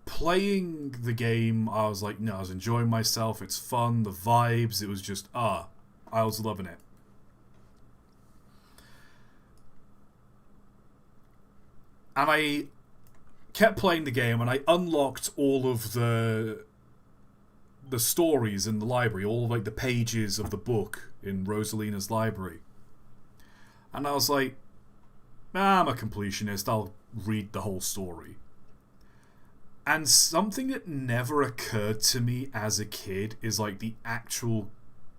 playing the game, I was like, no, I was enjoying myself. It's fun, the vibes. It was just, I was loving it. And I kept playing the game, and I unlocked all of the stories in the library, all of, like, the pages of the book in Rosalina's library. And I was like, I'm a completionist. I'll read the whole story. And something that never occurred to me as a kid is, like, the actual,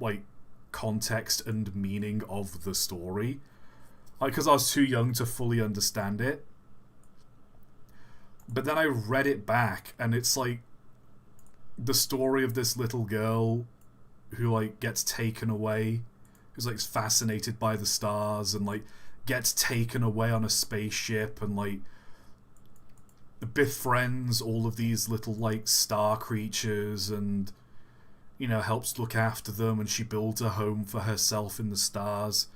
like, context and meaning of the story. Like, because I was too young to fully understand it. But then I read it back, and it's, like, the story of this little girl who, like, gets taken away, who's, like, fascinated by the stars, and, like, gets taken away on a spaceship, and, like, befriends all of these little, like, star creatures, and, you know, helps look after them, and she builds a home for herself in the stars.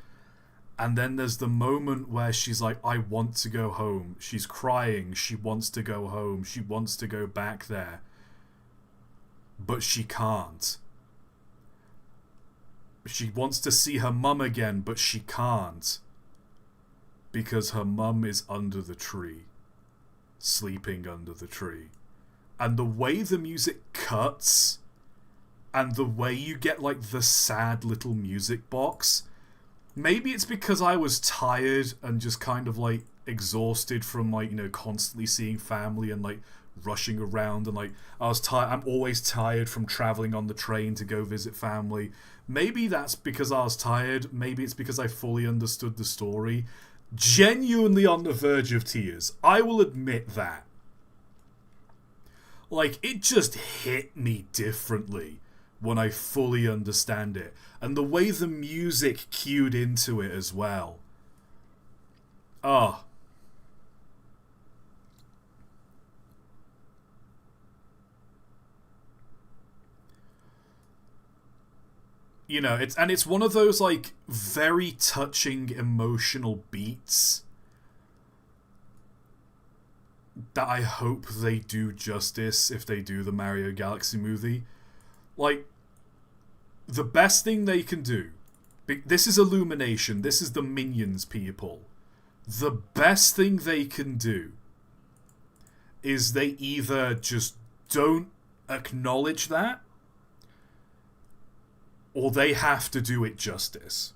And then there's the moment where she's like, I want to go home. She's crying. She wants to go home. She wants to go back there. But she can't. She wants to see her mum again, but she can't. Because her mum is under the tree. Sleeping under the tree. And the way the music cuts, and the way you get, like, the sad little music box, maybe it's because I was tired and just kind of, like, exhausted from, like, you know, constantly seeing family and, like, rushing around, and, like, I'm always tired from traveling on the train to go visit family. Maybe that's because I was tired. Maybe it's because I fully understood the story. Genuinely on the verge of tears. I will admit that. Like, it just hit me differently when I fully understand it. And the way the music cued into it as well. You know, it's one of those, like, very touching emotional beats that I hope they do justice if they do the Mario Galaxy movie. Like, the best thing they can do, this is Illumination, this is the Minions people. The best thing they can do is they either just don't acknowledge that, or they have to do it justice.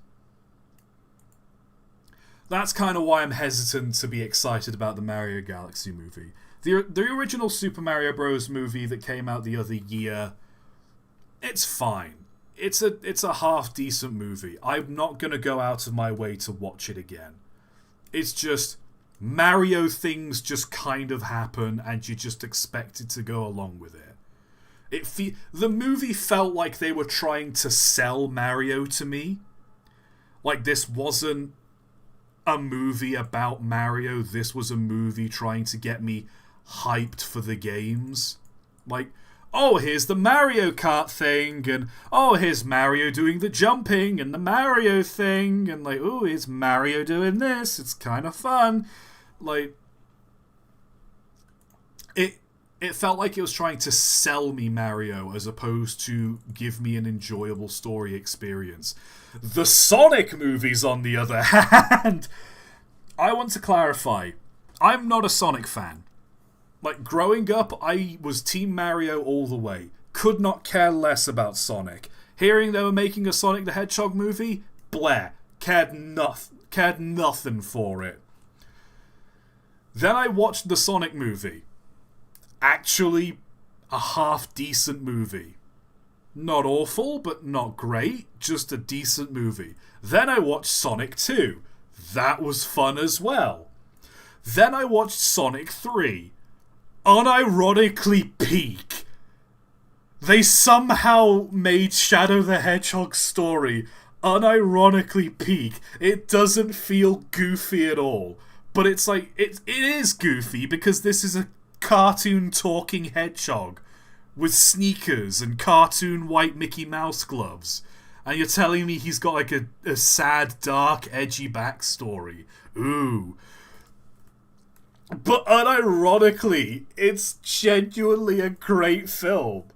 That's kind of why I'm hesitant to be excited about the Mario Galaxy movie. The original Super Mario Bros. Movie that came out the other year, it's fine. It's a half-decent movie. I'm not going to go out of my way to watch it again. It's just, Mario things just kind of happen, and you just expect it to go along with it. The movie felt like they were trying to sell Mario to me. Like, this wasn't a movie about Mario. This was a movie trying to get me hyped for the games. Like, oh, here's the Mario Kart thing, and oh, here's Mario doing the jumping, and the Mario thing, and like, oh, here's Mario doing this. It's kind of fun. Like, it felt like it was trying to sell me Mario as opposed to give me an enjoyable story experience. The Sonic movies, on the other hand, I want to clarify, I'm not a Sonic fan. Like, growing up, I was Team Mario all the way. Could not care less about Sonic. Hearing they were making a Sonic the Hedgehog movie, bleh. Cared nothing for it. Then I watched the Sonic movie. Actually, a half-decent movie. Not awful, but not great. Just a decent movie. Then I watched Sonic 2. That was fun as well. Then I watched Sonic 3. Unironically peak. They somehow made Shadow the Hedgehog's story unironically peak. It doesn't feel goofy at all. But it's like, it is goofy because this is a cartoon talking hedgehog with sneakers and cartoon white Mickey Mouse gloves. And you're telling me he's got like a sad, dark, edgy backstory. Ooh. But unironically, it's genuinely a great film.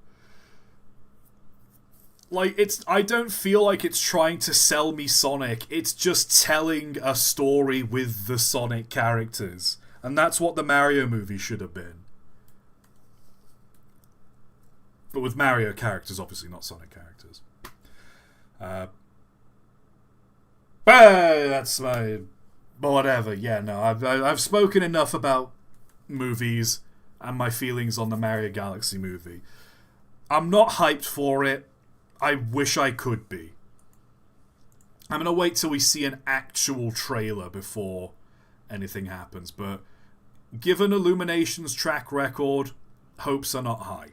Like, I don't feel like it's trying to sell me Sonic. It's just telling a story with the Sonic characters. And that's what the Mario movie should have been. But with Mario characters, obviously, not Sonic characters. That's my... whatever, yeah, no. I've spoken enough about movies and my feelings on the Mario Galaxy movie. I'm not hyped for it. I wish I could be. I'm going to wait till we see an actual trailer before anything happens. But given Illumination's track record, hopes are not high.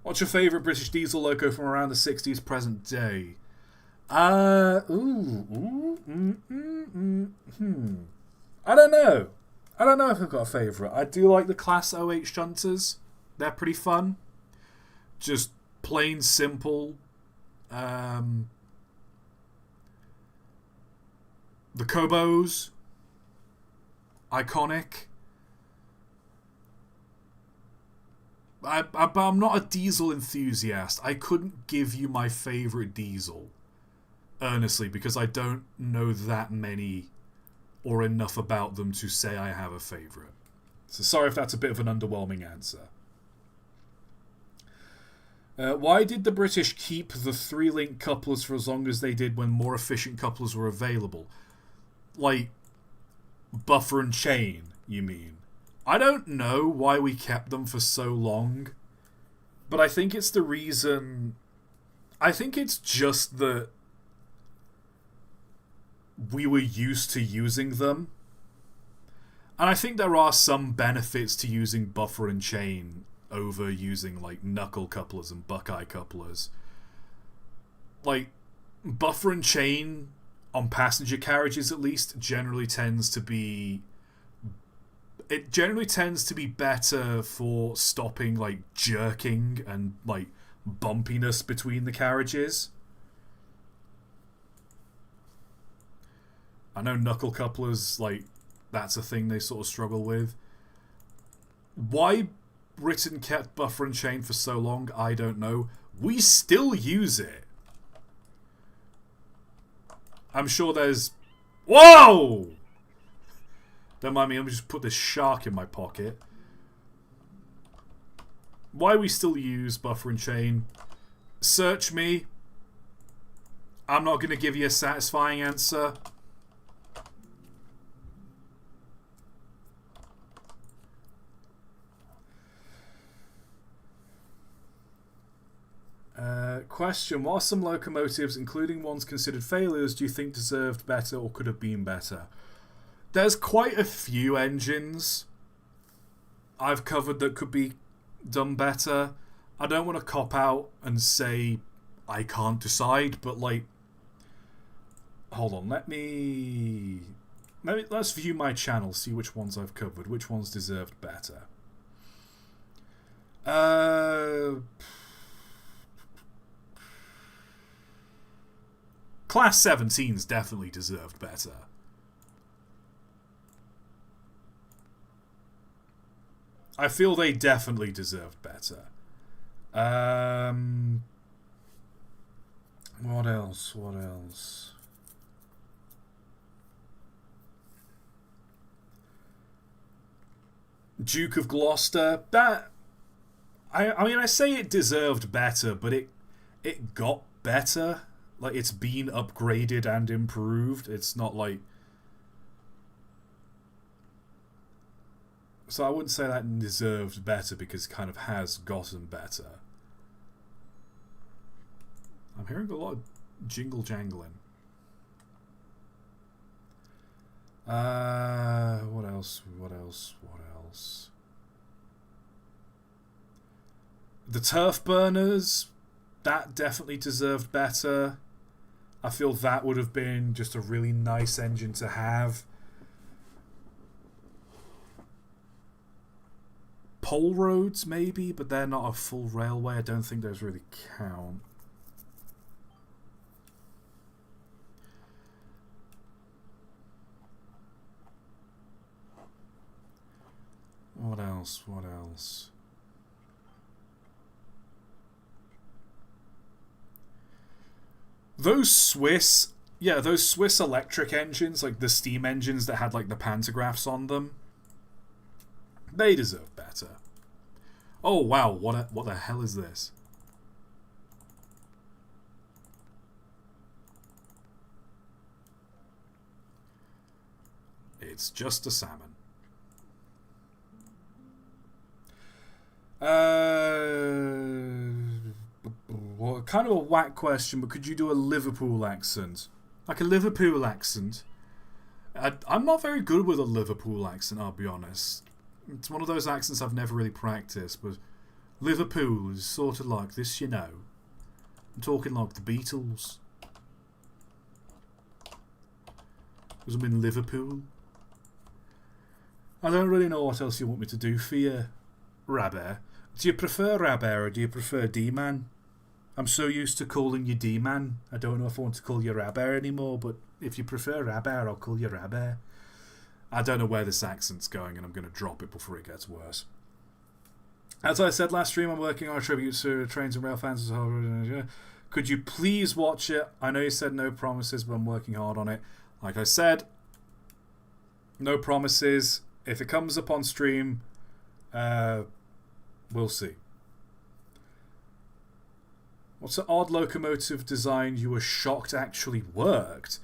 What's your favourite British diesel loco from around the 60s present day? I don't know. I don't know if I've got a favourite. I do like the Class 08 Shunters. They're pretty fun. Just plain simple. The Kobos. Iconic. I'm not a diesel enthusiast. I couldn't give you my favourite diesel. Earnestly, because I don't know that many or enough about them to say I have a favourite. So sorry if that's a bit of an underwhelming answer. Why did the British keep the 3-link couplers for as long as they did when more efficient couplers were available? Like, buffer and chain, you mean? I don't know why we kept them for so long, but I think it's the reason... I think it's just that we were used to using them. And I think there are some benefits to using buffer and chain over using, like, knuckle couplers and buckeye couplers. Like, buffer and chain, on passenger carriages at least, generally tends to be... It generally tends to be better for stopping, like, jerking and, like, bumpiness between the carriages. I know knuckle couplers, like, that's a thing they sort of struggle with. Why Britain kept buffer and chain for so long, I don't know. We still use it. I'm sure there's... Whoa! Don't mind me, let me just put this shark in my pocket. Why we still use buffer and chain? Search me. I'm not going to give you a satisfying answer. Question. What are some locomotives, including ones considered failures, do you think deserved better or could have been better? There's quite a few engines I've covered that could be done better. I don't want to cop out and say I can't decide, but, like, hold on, let's view my channel, see which ones I've covered, which ones deserved better. Class 17's definitely deserved better. I feel they definitely deserved better. What else? What else? Duke of Gloucester. That... I mean, I say it deserved better, but it got better. Like, it's been upgraded and improved. It's not like... So I wouldn't say that deserved better because it kind of has gotten better. I'm hearing a lot of jingle jangling. What else? What else? What else? The turf burners, that definitely deserved better. I feel that would have been just a really nice engine to have. pole roads, maybe, but they're not a full railway. I don't think those really count. What else? What else? Those Swiss electric engines, like the steam engines that had like the pantographs on them, they deserve better. Oh wow, what the hell is this? It's just a salmon. Well, kind of a whack question, but could you do a Liverpool accent? Like a Liverpool accent? I'm not very good with a Liverpool accent, I'll be honest. It's one of those accents I've never really practiced, but Liverpool is sort of like this, you know. I'm talking like the Beatles. Because I'm in Liverpool. I don't really know what else you want me to do for you, Rabber. Do you prefer Rabber or do you prefer D-Man? I'm so used to calling you D-Man. I don't know if I want to call you Rabber anymore, but if you prefer Rabber, I'll call you Rabber. I don't know where this accent's going, and I'm going to drop it before it gets worse. As I said last stream, I'm working on a tribute to Trains and Rail fans. Could you please watch it? I know you said no promises, but I'm working hard on it. Like I said, no promises. If it comes up on stream, we'll see. What's an odd locomotive design you were shocked actually worked?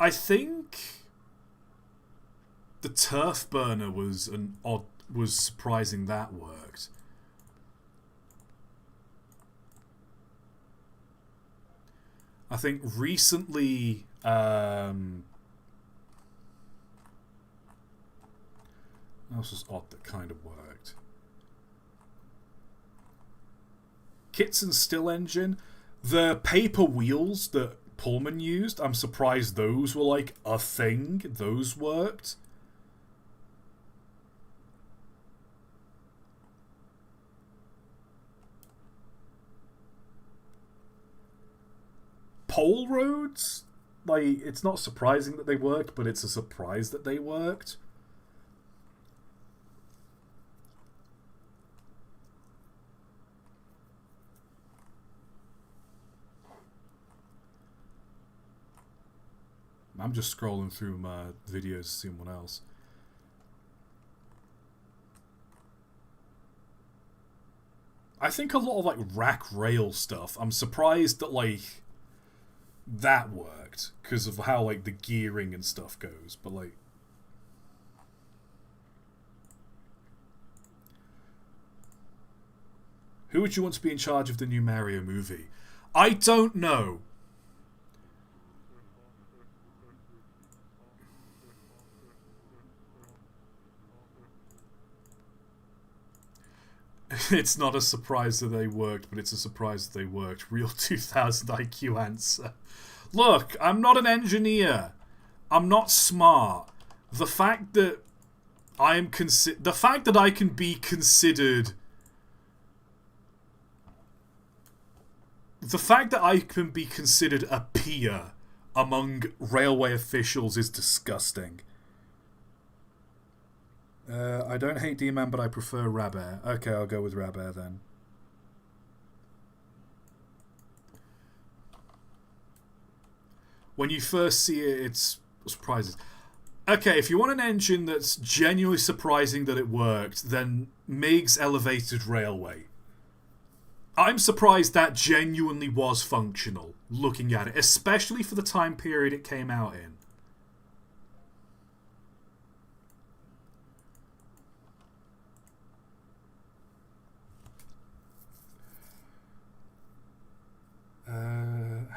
I think the turf burner was surprising that worked. I think recently that was just odd that kind of worked. Kits and still engine, the paper wheels that Pullman used, I'm surprised those were like a thing. Those worked. Pole roads, like, it's not surprising that they worked, but it's a surprise that they worked. I'm just scrolling through my videos to see someone else. I think a lot of like rack rail stuff, I'm surprised that like that worked because of how like the gearing and stuff goes, but like who would you want to be in charge of the new Mario movie? I don't know. It's not a surprise that they worked, but it's a surprise that they worked. Real 2000 IQ answer. Look, I'm not an engineer. I'm not smart. The fact that I can be considered a peer among railway officials is disgusting. I don't hate D-Man, but I prefer Rabber. Okay, I'll go with Rabber then. When you first see it, it's surprises. Okay, if you want an engine that's genuinely surprising that it worked, then Mig's Elevated Railway. I'm surprised that genuinely was functional, looking at it, especially for the time period it came out in.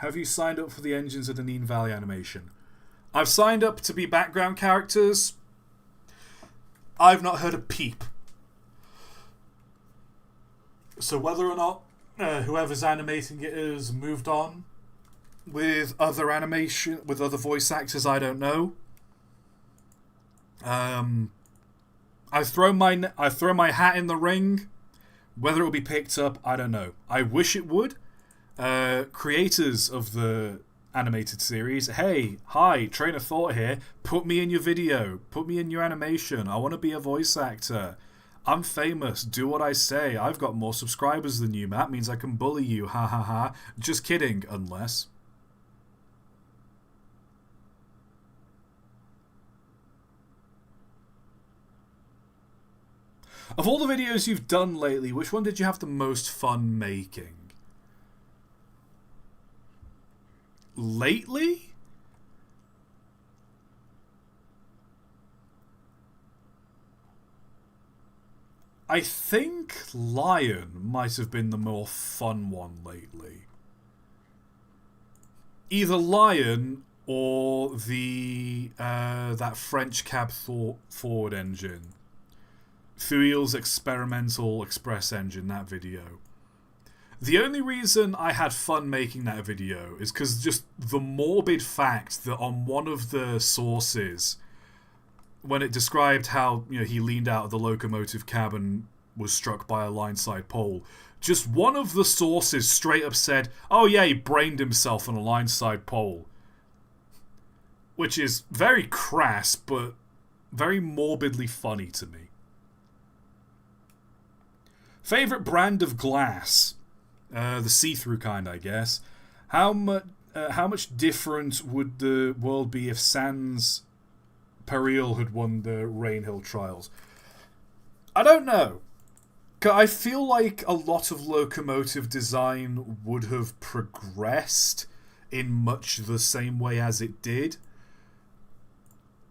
Have you signed up for the engines of the Neen Valley animation? I've signed up to be background characters. I've not heard a peep. So whether or not whoever's animating it has moved on with other voice actors, I don't know. I throw my hat in the ring. Whether it will be picked up, I don't know. I wish it would. Creators of the animated series, hey, hi, Train of Thought here. Put me in your video. Put me in your animation. I want to be a voice actor. I'm famous. Do what I say. I've got more subscribers than you. That means I can bully you. Ha ha ha. Just kidding, unless. Of all the videos you've done lately, which one did you have the most fun making? Lately? I think Lion might have been the more fun one lately. Either Lion or the that French cab forward engine. Thuil's experimental express engine, that video. The only reason I had fun making that video is because just the morbid fact that on one of the sources, when it described how he leaned out of the locomotive cab and was struck by a line-side pole, just one of the sources straight up said, oh yeah, he brained himself on a line-side pole. Which is very crass, but very morbidly funny to me. Favourite brand of glass? The see-through kind, I guess. How much different would the world be if Sans Peril had won the Rainhill trials? I don't know. I feel like a lot of locomotive design would have progressed in much the same way as it did.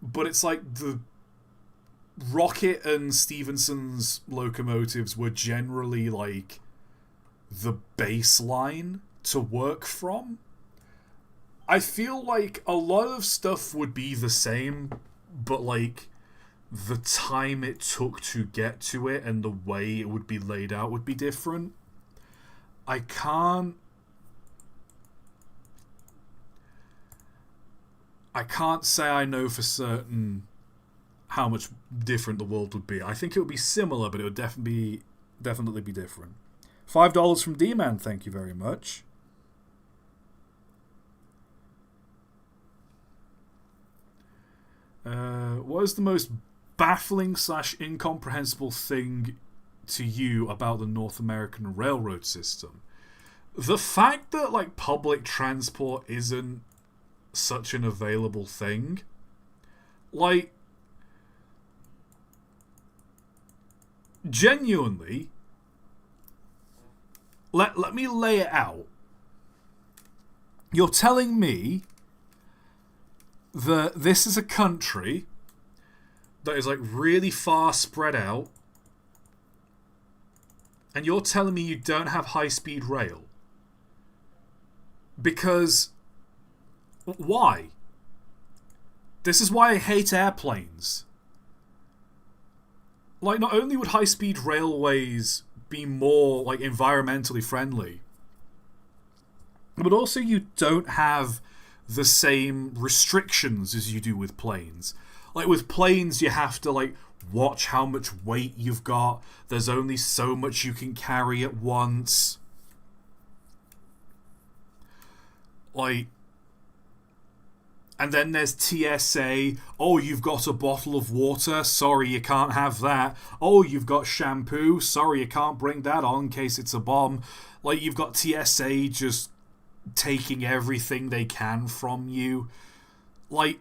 But it's like the Rocket and Stephenson's locomotives were generally like the baseline to work from. I feel like a lot of stuff would be the same, but like the time it took to get to it and the way it would be laid out would be different. I can't say I know for certain how much different the world would be. I think it would be similar, but it would definitely be different. $5 from D-Man, thank you very much. What is the most baffling / incomprehensible thing to you about the North American railroad system? The fact that like public transport isn't such an available thing. Like, genuinely, let me lay it out. You're telling me that this is a country that is like really far spread out, and you're telling me you don't have high-speed rail? Because why? This is why I hate airplanes. Like, not only would high-speed railways be more like environmentally friendly, but also you don't have the same restrictions as you do with planes. Like with planes, you have to like watch how much weight you've got. There's only so much you can carry at once. Like, and then there's TSA. Oh, you've got a bottle of water. Sorry, you can't have that. Oh, you've got shampoo. Sorry, you can't bring that on in case it's a bomb. Like, you've got TSA just taking everything they can from you. Like,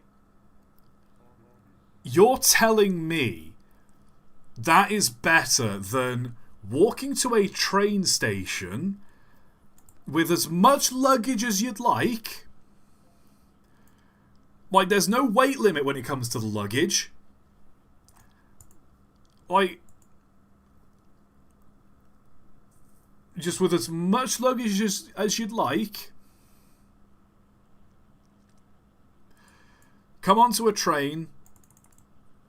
you're telling me that is better than walking to a train station with as much luggage as you'd like. Like, there's no weight limit when it comes to the luggage. Like, just with as much luggage as you'd like. Come onto a train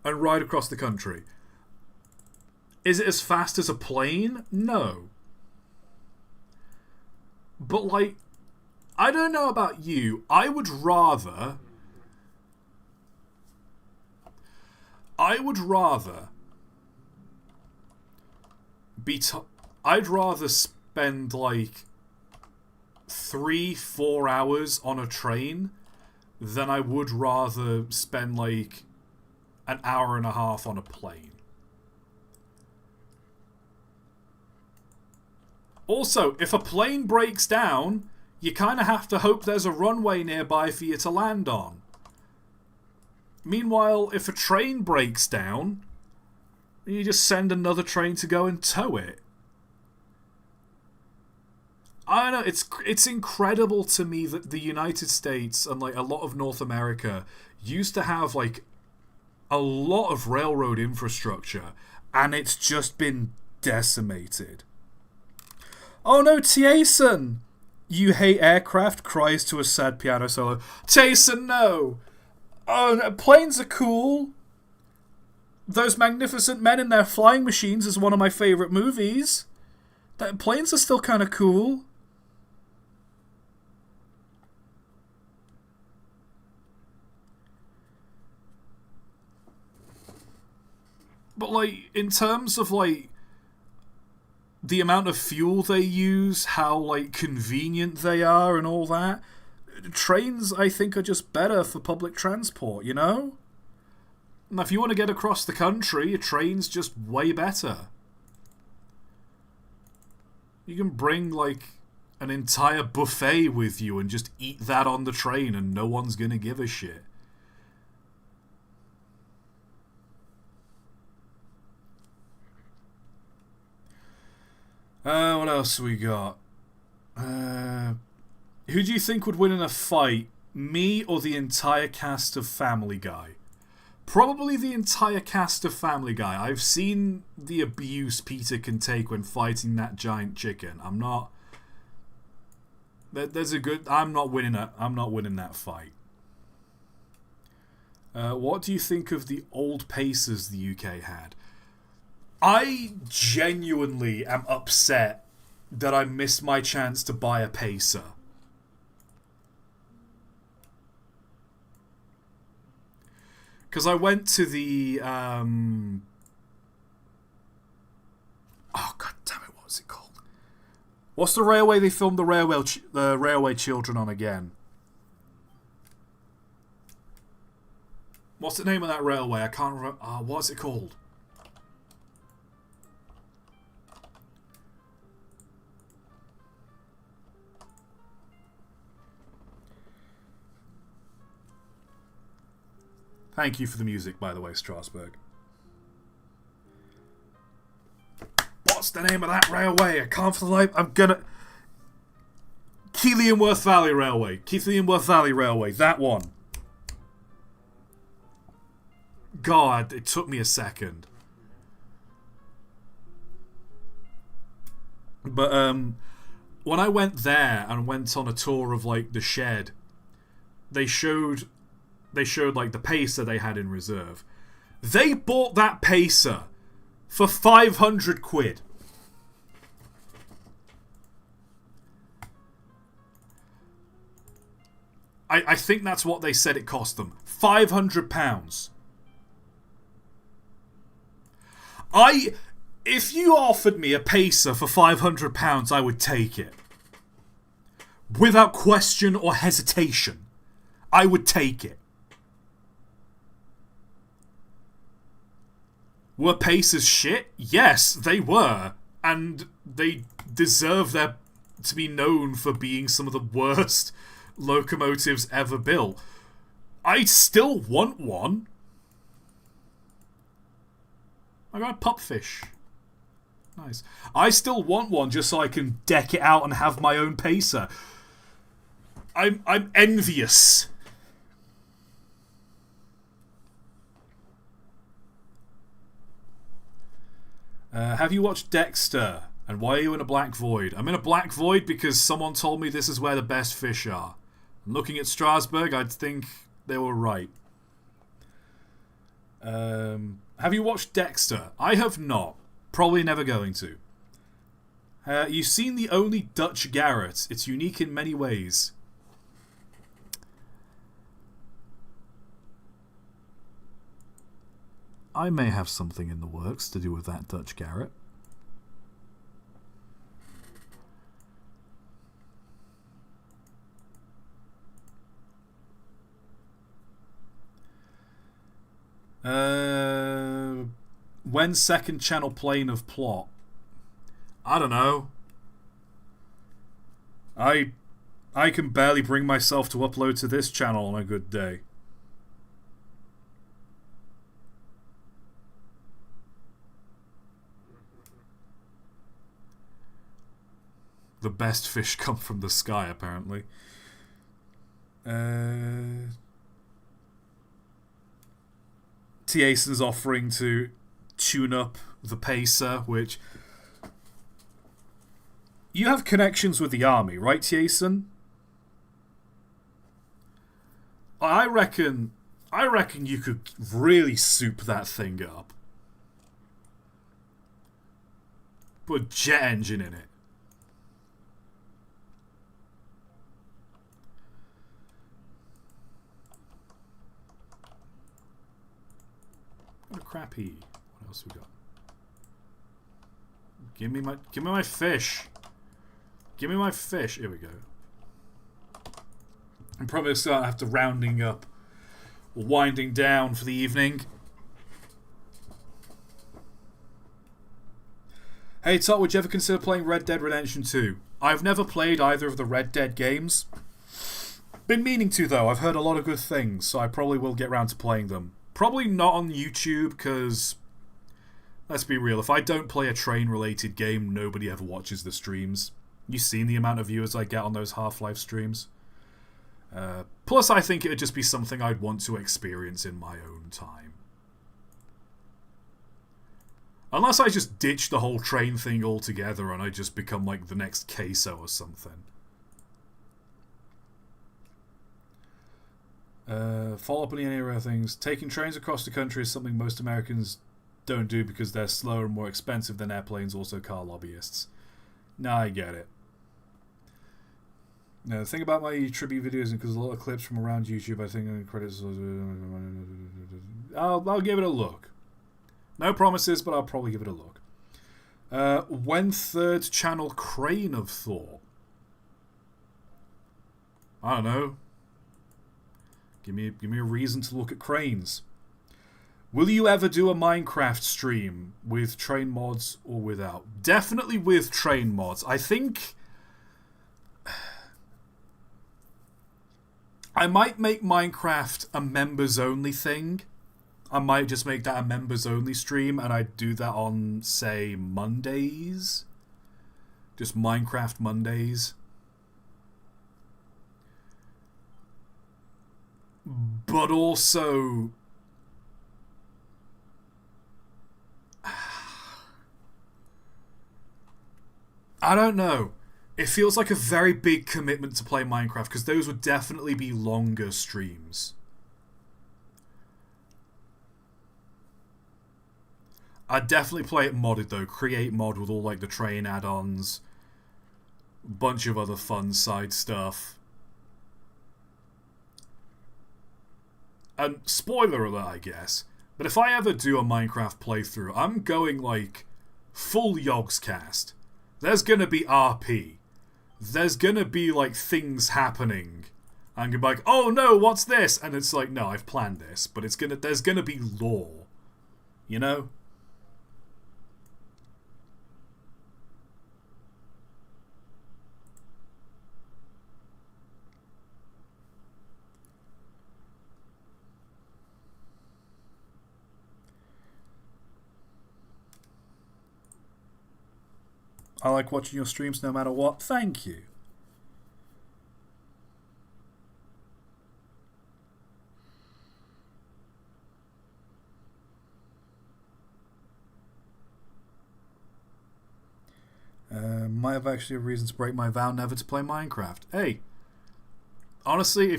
and ride across the country. Is it as fast as a plane? No. But, like, I don't know about you. I would rather I'd rather spend like 3-4 hours on a train than I would rather spend like an hour and a half on a plane. Also, if a plane breaks down, you kind of have to hope there's a runway nearby for you to land on. Meanwhile, if a train breaks down, you just send another train to go and tow it. I don't know, it's incredible to me that the United States and like a lot of North America used to have like a lot of railroad infrastructure, and it's just been decimated. Oh no, Tayson! You hate aircraft, cries to a sad piano solo. Tayson, no! Oh, planes are cool. Those Magnificent Men in their flying machines is one of my favourite movies. Planes are still kind of cool. But, like, in terms of, like, the amount of fuel they use, how, like, convenient they are and all that, trains, I think, are just better for public transport, you know? And if you want to get across the country, a train's just way better. You can bring, like, an entire buffet with you and just eat that on the train and no one's gonna give a shit. What else we got? Who do you think would win in a fight? Me or the entire cast of Family Guy? Probably the entire cast of Family Guy. I've seen the abuse Peter can take when fighting that giant chicken. I'm not winning that fight. What do you think of the old Pacers the UK had? I genuinely am upset that I missed my chance to buy a Pacer. Because I went to the... Oh, god damn it, what was it called? What's the railway they filmed the Railway Children on again? What's the name of that railway? I can't remember. What's it called? Thank you for the music, by the way, Strasbourg. What's the name of that railway? I can't for the life... I'm gonna... Keighley-in-Worth Valley Railway. Keighley-in-Worth Valley Railway. That one. God, it took me a second. But, when I went there and went on a tour of, like, the shed, they showed like the Pacer they had in reserve. They bought that Pacer for 500 quid. I think that's what they said it cost them. £500. If you offered me a Pacer for £500, I would take it. Without question or hesitation. I would take it. Were Pacers shit? Yes, they were. And they deserve to be known for being some of the worst locomotives ever built. I still want one. I got a pupfish. Nice. I still want one just so I can deck it out and have my own Pacer. I'm envious. Have you watched Dexter? And why are you in a black void? I'm in a black void because someone told me this is where the best fish are. And looking at Strasbourg, I'd think they were right. Have you watched Dexter? I have not. Probably never going to. You've seen the only Dutch Garrett. It's unique in many ways. I may have something in the works to do with that Dutch Garrett. When second channel plane of plot? I don't know. I can barely bring myself to upload to this channel on a good day. The best fish come from the sky, apparently. T-Ason's offering to tune up the Pacer, which... You have connections with the army, right, T-Ason? I reckon you could really soup that thing up. Put a jet engine in it. What a crappy. What else we got? Give me my fish. Give me my fish. Here we go. I'm probably going to have to rounding up or winding down for the evening. Hey ToT, would you ever consider playing Red Dead Redemption 2? I've never played either of the Red Dead games. Been meaning to though. I've heard a lot of good things, so I probably will get round to playing them. Probably not on YouTube, because, let's be real, if I don't play a train-related game, nobody ever watches the streams. You've seen the amount of viewers I get on those Half-Life streams. Plus, I think it would just be something I'd want to experience in my own time. Unless I just ditch the whole train thing altogether and I just become like the next queso or something. Follow up on any other things. Taking trains across the country is something most Americans don't do because they're slower and more expensive than airplanes, also car lobbyists. Nah, I get it. Now, the thing about my tribute videos, and because a lot of clips from around YouTube, I think credits. I'll give it a look. No promises, but I'll probably give it a look. When third channel crane of thought? I don't know. Give me a reason to look at cranes. Will you ever do a Minecraft stream with train mods or without? Definitely with train mods. I think I might make Minecraft a members only thing. I might just make that a members only stream and I'd do that on, say, Mondays. Just Minecraft Mondays. But also, I don't know. It feels like a very big commitment to play Minecraft because those would definitely be longer streams. I'd definitely play it modded though. Create mod with all like the train add-ons, bunch of other fun side stuff. And spoiler alert, I guess, but if I ever do a Minecraft playthrough, I'm going like full Yogscast. There's gonna be RP. There's gonna be like things happening. I'm gonna be like, oh no, what's this? And it's like, no, I've planned this, but there's gonna be lore. You know? I like watching your streams no matter what. Thank you. Might have actually a reason to break my vow never to play Minecraft. Hey, honestly,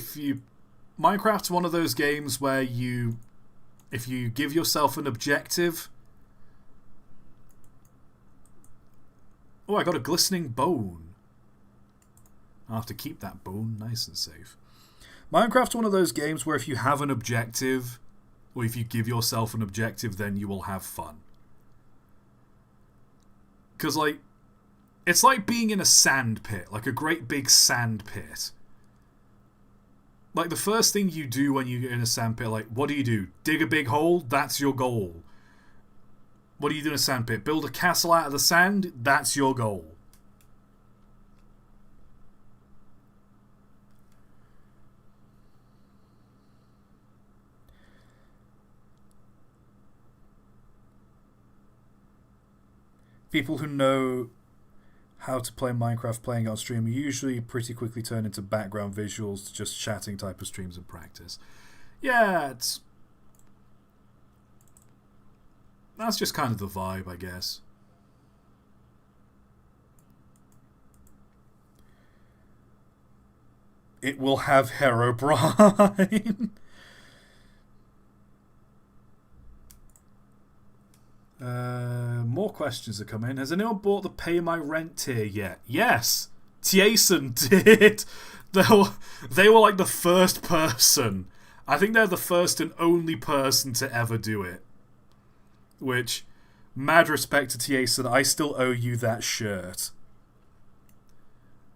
Minecraft's one of those games where if you give yourself an objective. Oh, I got a glistening bone. I'll have to keep that bone nice and safe. Minecraft's one of those games where if you have an objective, or if you give yourself an objective, then you will have fun. Because, like, it's like being in a sand pit, like a great big sand pit. Like, the first thing you do when you're in a sand pit, like, what do? Dig a big hole? That's your goal. What are you doing in a sandpit? Build a castle out of the sand? That's your goal. People who know how to play Minecraft playing on stream usually pretty quickly turn into background visuals to just chatting type of streams in practice. Yeah, that's just kind of the vibe, I guess. It will have Herobrine. More questions are coming. Has anyone bought the Pay My Rent tier yet? Yes, Tieson did. They were like the first person. I think they're the first and only person to ever do it. Which, mad respect to Tieson, I still owe you that shirt.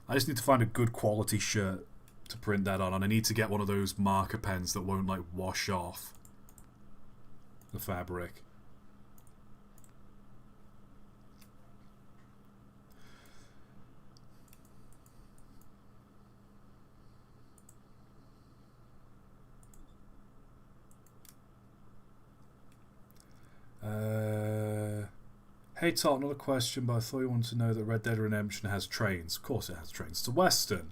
I just need to find a good quality shirt to print that on, and I need to get one of those marker pens that won't like wash off the fabric. Hey ToT, another question, but I thought you wanted to know that Red Dead Redemption has trains. Of course it has trains. It's a Western.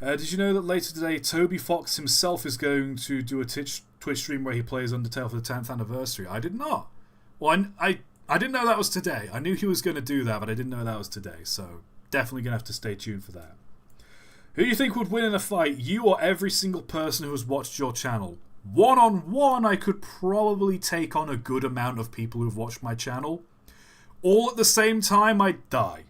Did you know that later today Toby Fox himself is going to do a Twitch stream where he plays Undertale for the 10th anniversary? I did not. Well, I didn't know that was today. I knew he was going to do that, but I didn't know that was today. So definitely going to have to stay tuned for that. Who do you think would win in a fight? You or every single person who has watched your channel? One-on-one, I could probably take on a good amount of people who've watched my channel. All at the same time, I'd die.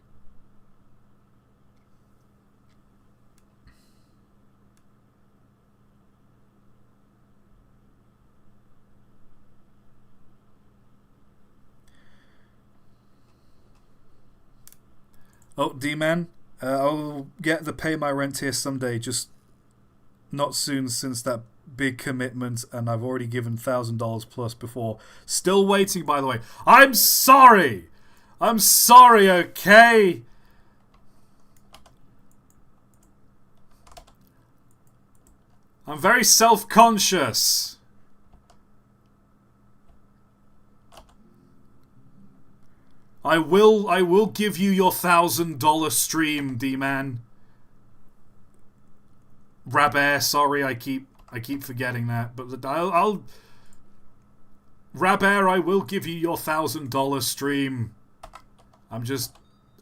Oh, D-Man, I'll get the Pay My Rent here someday, just not soon since that big commitment, and I've already given $1,000 plus before. Still waiting, by the way. I'm sorry! I'm sorry, okay? I'm very self-conscious. I will give you your $1,000 stream, D-Man. Rabair, sorry, I keep forgetting that, but I'll Rabair, I will give you your $1,000 stream. I'm just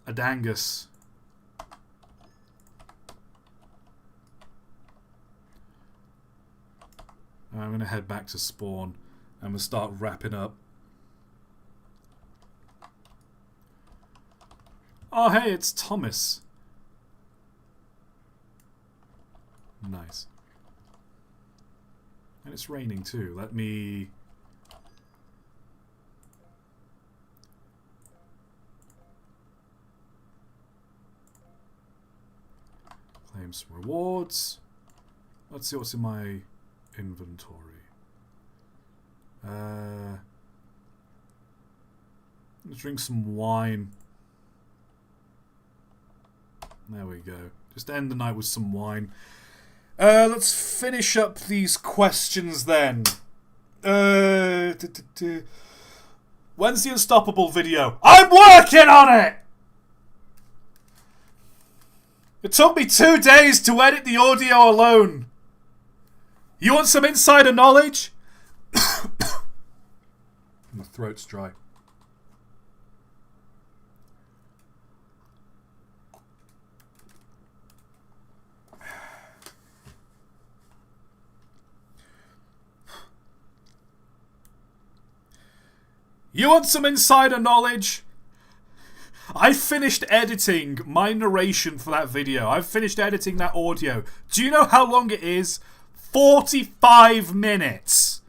a dangus. I'm gonna head back to spawn. I'm gonna start wrapping up. Oh hey, it's Thomas. Nice. And it's raining too. Let me... claim some rewards. Let's see what's in my inventory. Let's drink some wine. There we go. Just end the night with some wine. Let's finish up these questions then. When's the Unstoppable video? I'm working on it! It took me 2 days to edit the audio alone. You want some insider knowledge? My throat's dry. You want some insider knowledge? I finished editing my narration for that video. I've finished editing that audio. Do you know how long it is? 45 minutes.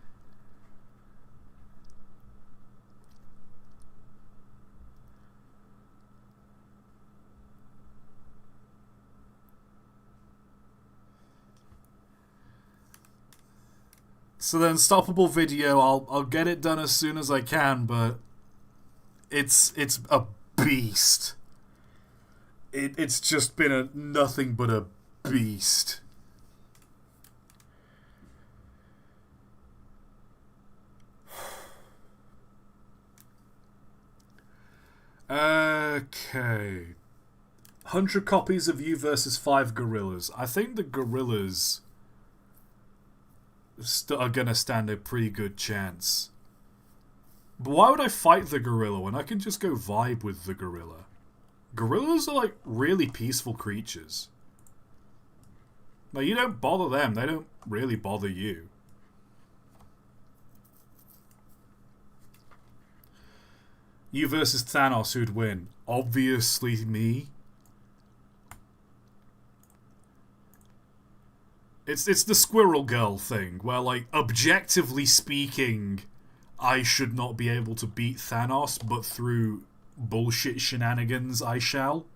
So the Unstoppable video, I'll get it done as soon as I can, but It's a beast. It's just been a nothing but a beast. Okay. 100 copies of you versus 5 gorillas. I think the gorillas are going to stand a pretty good chance. But why would I fight the gorilla when I can just go vibe with the gorilla? Gorillas are like really peaceful creatures. Now you don't bother them, they don't really bother you. You versus Thanos, who'd win? Obviously me. It's the Squirrel Girl thing, where, like, objectively speaking, I should not be able to beat Thanos, but through bullshit shenanigans, I shall.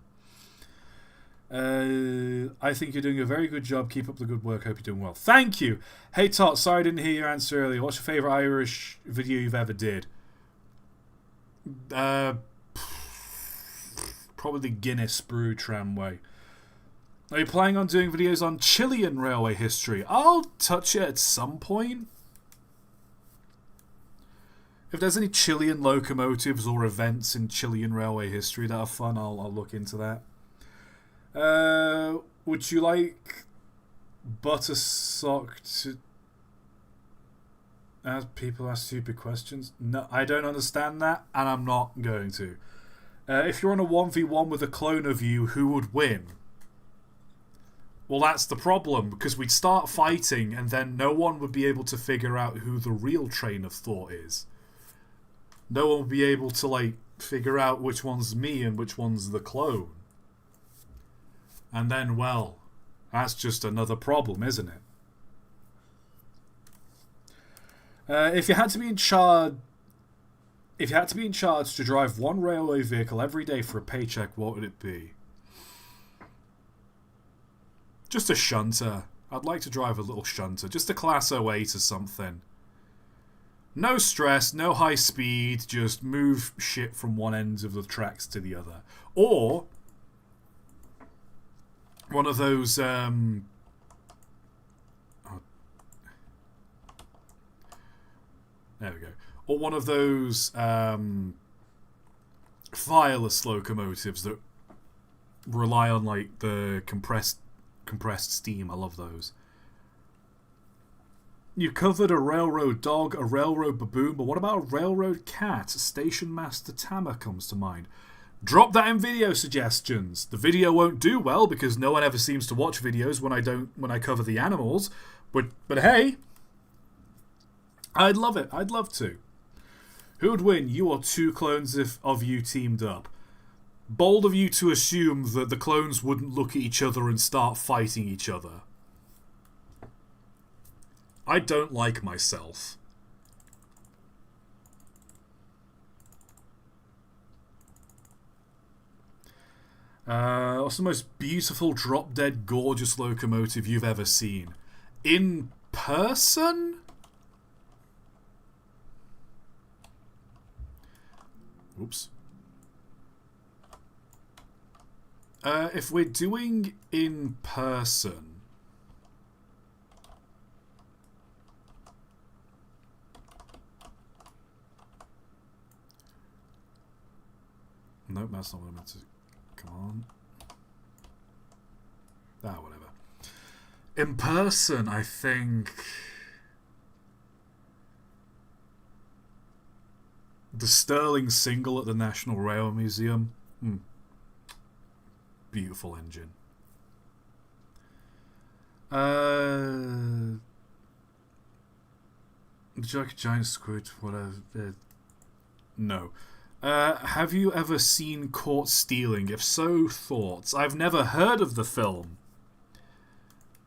I think you're doing a very good job. Keep up the good work. Hope you're doing well. Thank you. Hey, ToT, sorry I didn't hear your answer earlier. What's your favourite Irish video you've ever did? Probably the Guinness Brew Tramway. Are you planning on doing videos on Chilean railway history? I'll touch it at some point. If there's any Chilean locomotives or events in Chilean railway history that are fun, I'll look into that. Would you like Buttersock to... Ask people ask stupid questions? No, I don't understand that, and I'm not going to. If you're on a 1v1 with a clone of you, who would win? Well, that's the problem, because we'd start fighting, and then no one would be able to figure out who the real train of thought is. No one would be able to, like, figure out which one's me and which one's the clone. And then, well, that's just another problem, isn't it? If you had to be in charge to drive one railway vehicle every day for a paycheck, what would it be? Just a shunter. I'd like to drive a little shunter. Just a Class 08 or something. No stress, no high speed, just move shit from one end of the tracks to the other. Or one of those there we go. Or one of those fireless locomotives that rely on, like, the compressed steam. I love those. You covered a railroad dog, a railroad baboon, but what about a railroad cat? Station Master Tama comes to mind. Drop that in video suggestions. The video won't do well because no one ever seems to watch videos when I cover the animals. But hey, I'd love it. I'd love to. Who would win? You or 2 clones of you teamed up? Bold of you to assume that the clones wouldn't look at each other and start fighting each other. I don't like myself. What's the most beautiful, drop-dead, gorgeous locomotive you've ever seen? In person? Oops. If we're doing in person... Nope, that's not what I meant to... Come on. Ah, whatever. In person, I think... The Stirling single at the National Rail Museum. Beautiful engine. Giant squid, whatever. No. Have you ever seen Caught Stealing? If so, thoughts? I've never heard of the film.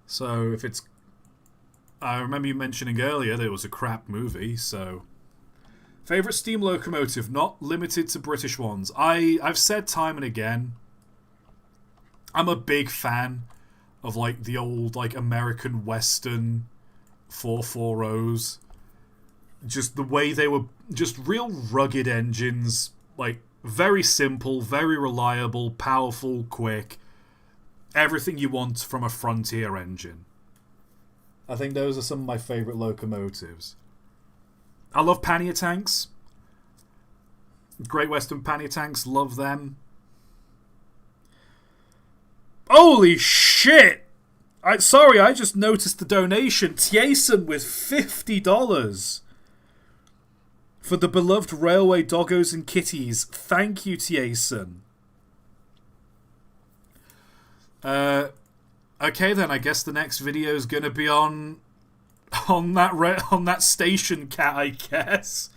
So, if it's... I remember you mentioning earlier that it was a crap movie, so... Favourite steam locomotive, not limited to British ones. I've said time and again, I'm a big fan of, like, the old, like, American Western 440s. Just the way they were just real rugged engines, Like, very simple, very reliable, powerful, quick. Everything you want from a Frontier engine. I think those are some of my favourite locomotives. I love pannier tanks. Great Western pannier tanks, love them. Holy shit! I just noticed the donation. Tieson with $50 for the beloved railway doggos and kitties. Thank you, Tieson. Okay then, I guess the next video is gonna be on that station cat, I guess.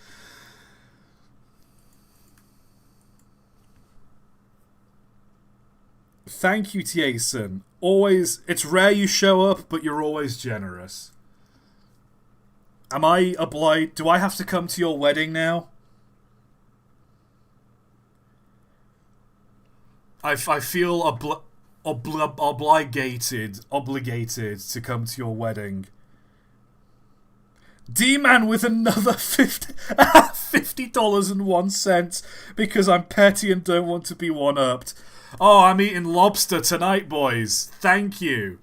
Thank you, Tieson. Always, it's rare you show up, but you're always generous. Am I obliged? Do I have to come to your wedding now? I feel obligated to come to your wedding. D-Man with another $50.01 because I'm petty and don't want to be one-upped. Oh, I'm eating lobster tonight, boys. Thank you.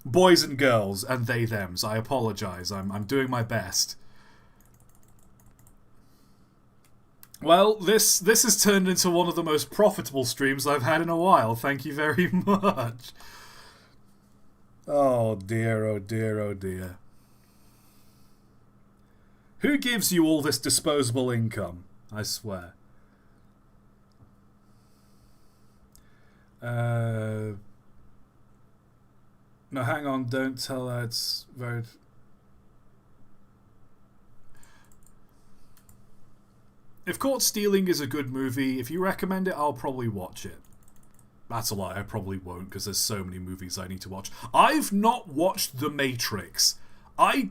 Boys and girls, and they, thems. I apologise. I'm doing my best. Well, this has turned into one of the most profitable streams I've had in a while. Thank you very much. Oh dear, oh dear, oh dear. Who gives you all this disposable income? I swear. No, hang on, don't tell her it's very... If Caught Stealing is a good movie, if you recommend it, I'll probably watch it. That's a lie, I probably won't, because there's so many movies I need to watch. I've not watched The Matrix. I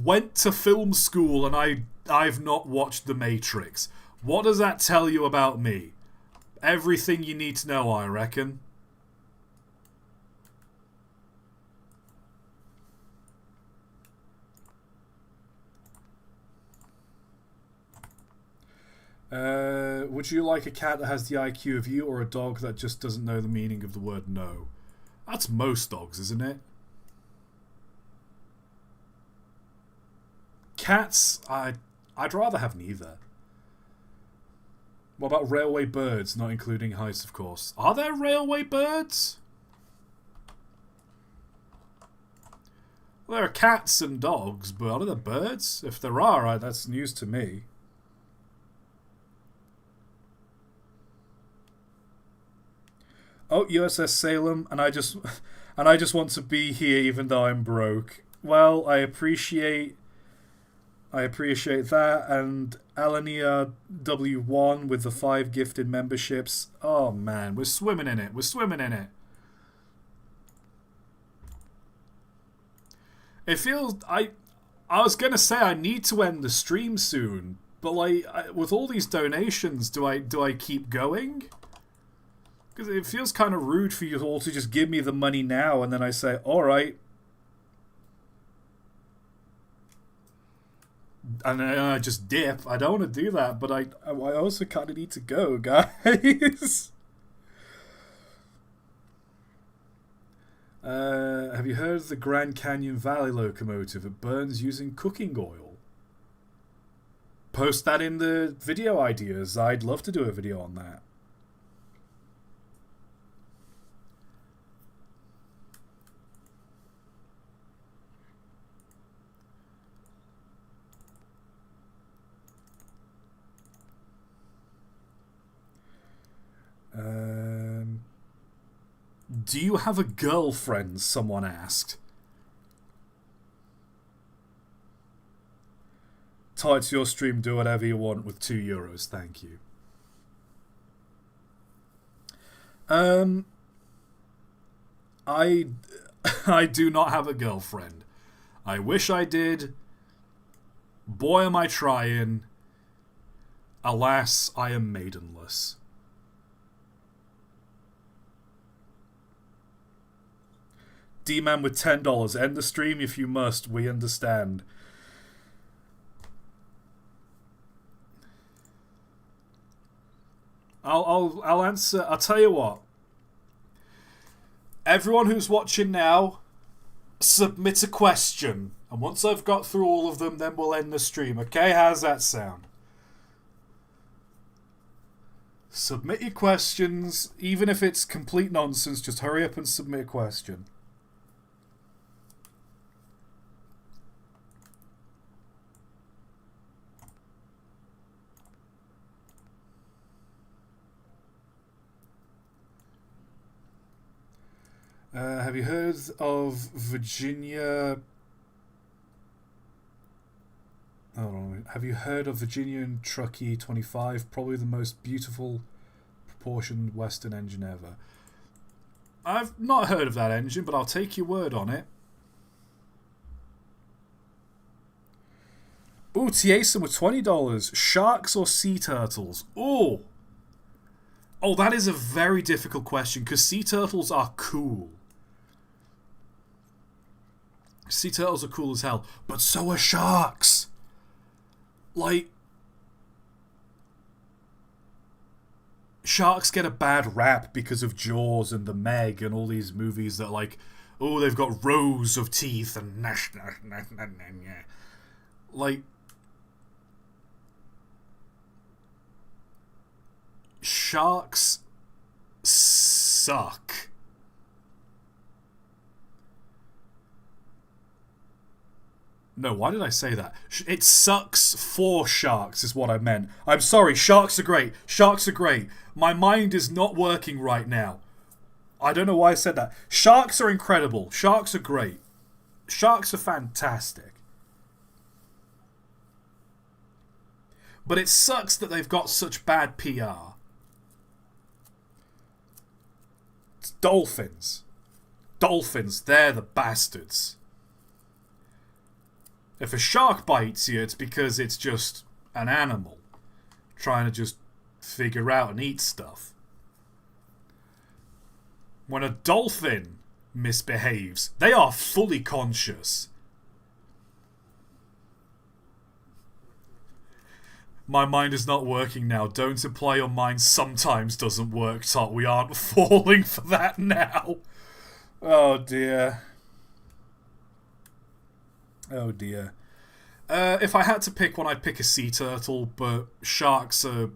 went to film school and I've not watched The Matrix. What does that tell you about me? Everything you need to know, I reckon. Would you like a cat that has the IQ of you or a dog that just doesn't know the meaning of the word no? That's most dogs, isn't it? Cats, I'd rather have neither. What about railway birds, not including heights, of course? Are there railway birds? Well, there are cats and dogs, but are there birds? If there are, that's news to me. Oh, USS Salem, and I just want to be here even though I'm broke. Well, I appreciate that, and Alania W1 with the 5 gifted memberships. Oh man, we're swimming in it. We're swimming in it. It feels... I was gonna say I need to end the stream soon, but like with all these donations, do I keep going? Because it feels kind of rude for you all to just give me the money now and then I say, all right. And then I just dip. I don't want to do that, but I also kind of need to go, guys. Have you heard of the Grand Canyon Valley locomotive? It burns using cooking oil. Post that in the video ideas. I'd love to do a video on that. Do you have a girlfriend? Someone asked. Tie to your stream, do whatever you want with €2. Thank you. I do not have a girlfriend. I wish I did. Boy, am I trying. Alas, I am maidenless. D-Man with $10. End the stream if you must. We understand. I'll answer. I'll tell you what. Everyone who's watching now, submit a question, and once I've got through all of them, then we'll end the stream. Okay? How's that sound? Submit your questions, even if it's complete nonsense. Just hurry up and submit a question. Have you heard of Virginia? Hold on. Have you heard of Virginian Truckee 25? Probably the most beautiful proportioned Western engine ever. I've not heard of that engine, but I'll take your word on it. Ooh, Tiason with $20. Sharks or sea turtles? Ooh. Oh, that is a very difficult question, because sea turtles are cool. Sea turtles are cool as hell, but so are sharks. Like, sharks get a bad rap because of Jaws and The Meg and all these movies that, like, oh, they've got rows of teeth and like, sharks suck. No, why did I say that? It sucks for sharks is what I meant. I'm sorry, sharks are great. Sharks are great. My mind is not working right now. I don't know why I said that. Sharks are incredible. Sharks are great. Sharks are fantastic. But it sucks that they've got such bad PR. It's dolphins. Dolphins, they're the bastards. If a shark bites you, it's because it's just an animal trying to just figure out and eat stuff. When a dolphin misbehaves, they are fully conscious. My mind is not working now. Don't imply your mind sometimes doesn't work, ToT. We aren't falling for that now. Oh dear. Oh dear. If I had to pick one, I'd pick a sea turtle, but sharks are...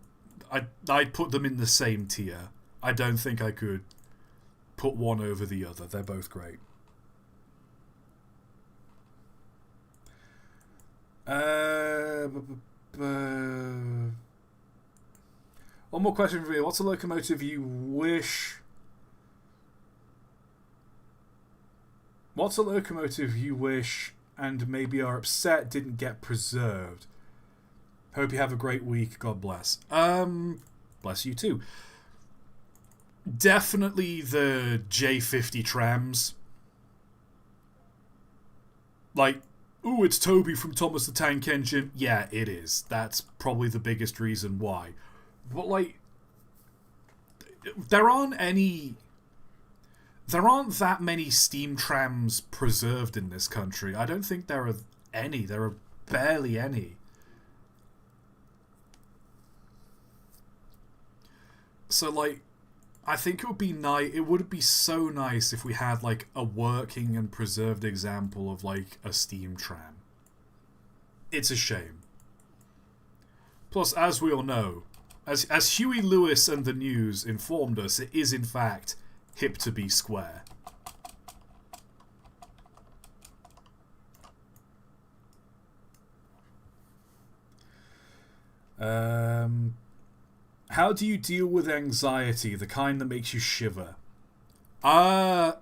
I'd put them in the same tier. I don't think I could put one over the other. They're both great. One more question for you. What's a locomotive you wish... What's a locomotive you wish and maybe are upset didn't get preserved? Hope you have a great week. God bless. Bless you too. Definitely the J50 trams. Like, ooh, it's Toby from Thomas the Tank Engine. Yeah, it is. That's probably the biggest reason why. But, like, there aren't that many steam trams preserved in this country. I don't think there are any. There are barely any. So, like, I think it would be nice. It would be so nice if we had, like, a working and preserved example of, like, a steam tram. It's a shame. Plus, as we all know, as Huey Lewis and the news informed us, it is in fact hip to be square. How do you deal with anxiety, the kind that makes you shiver? I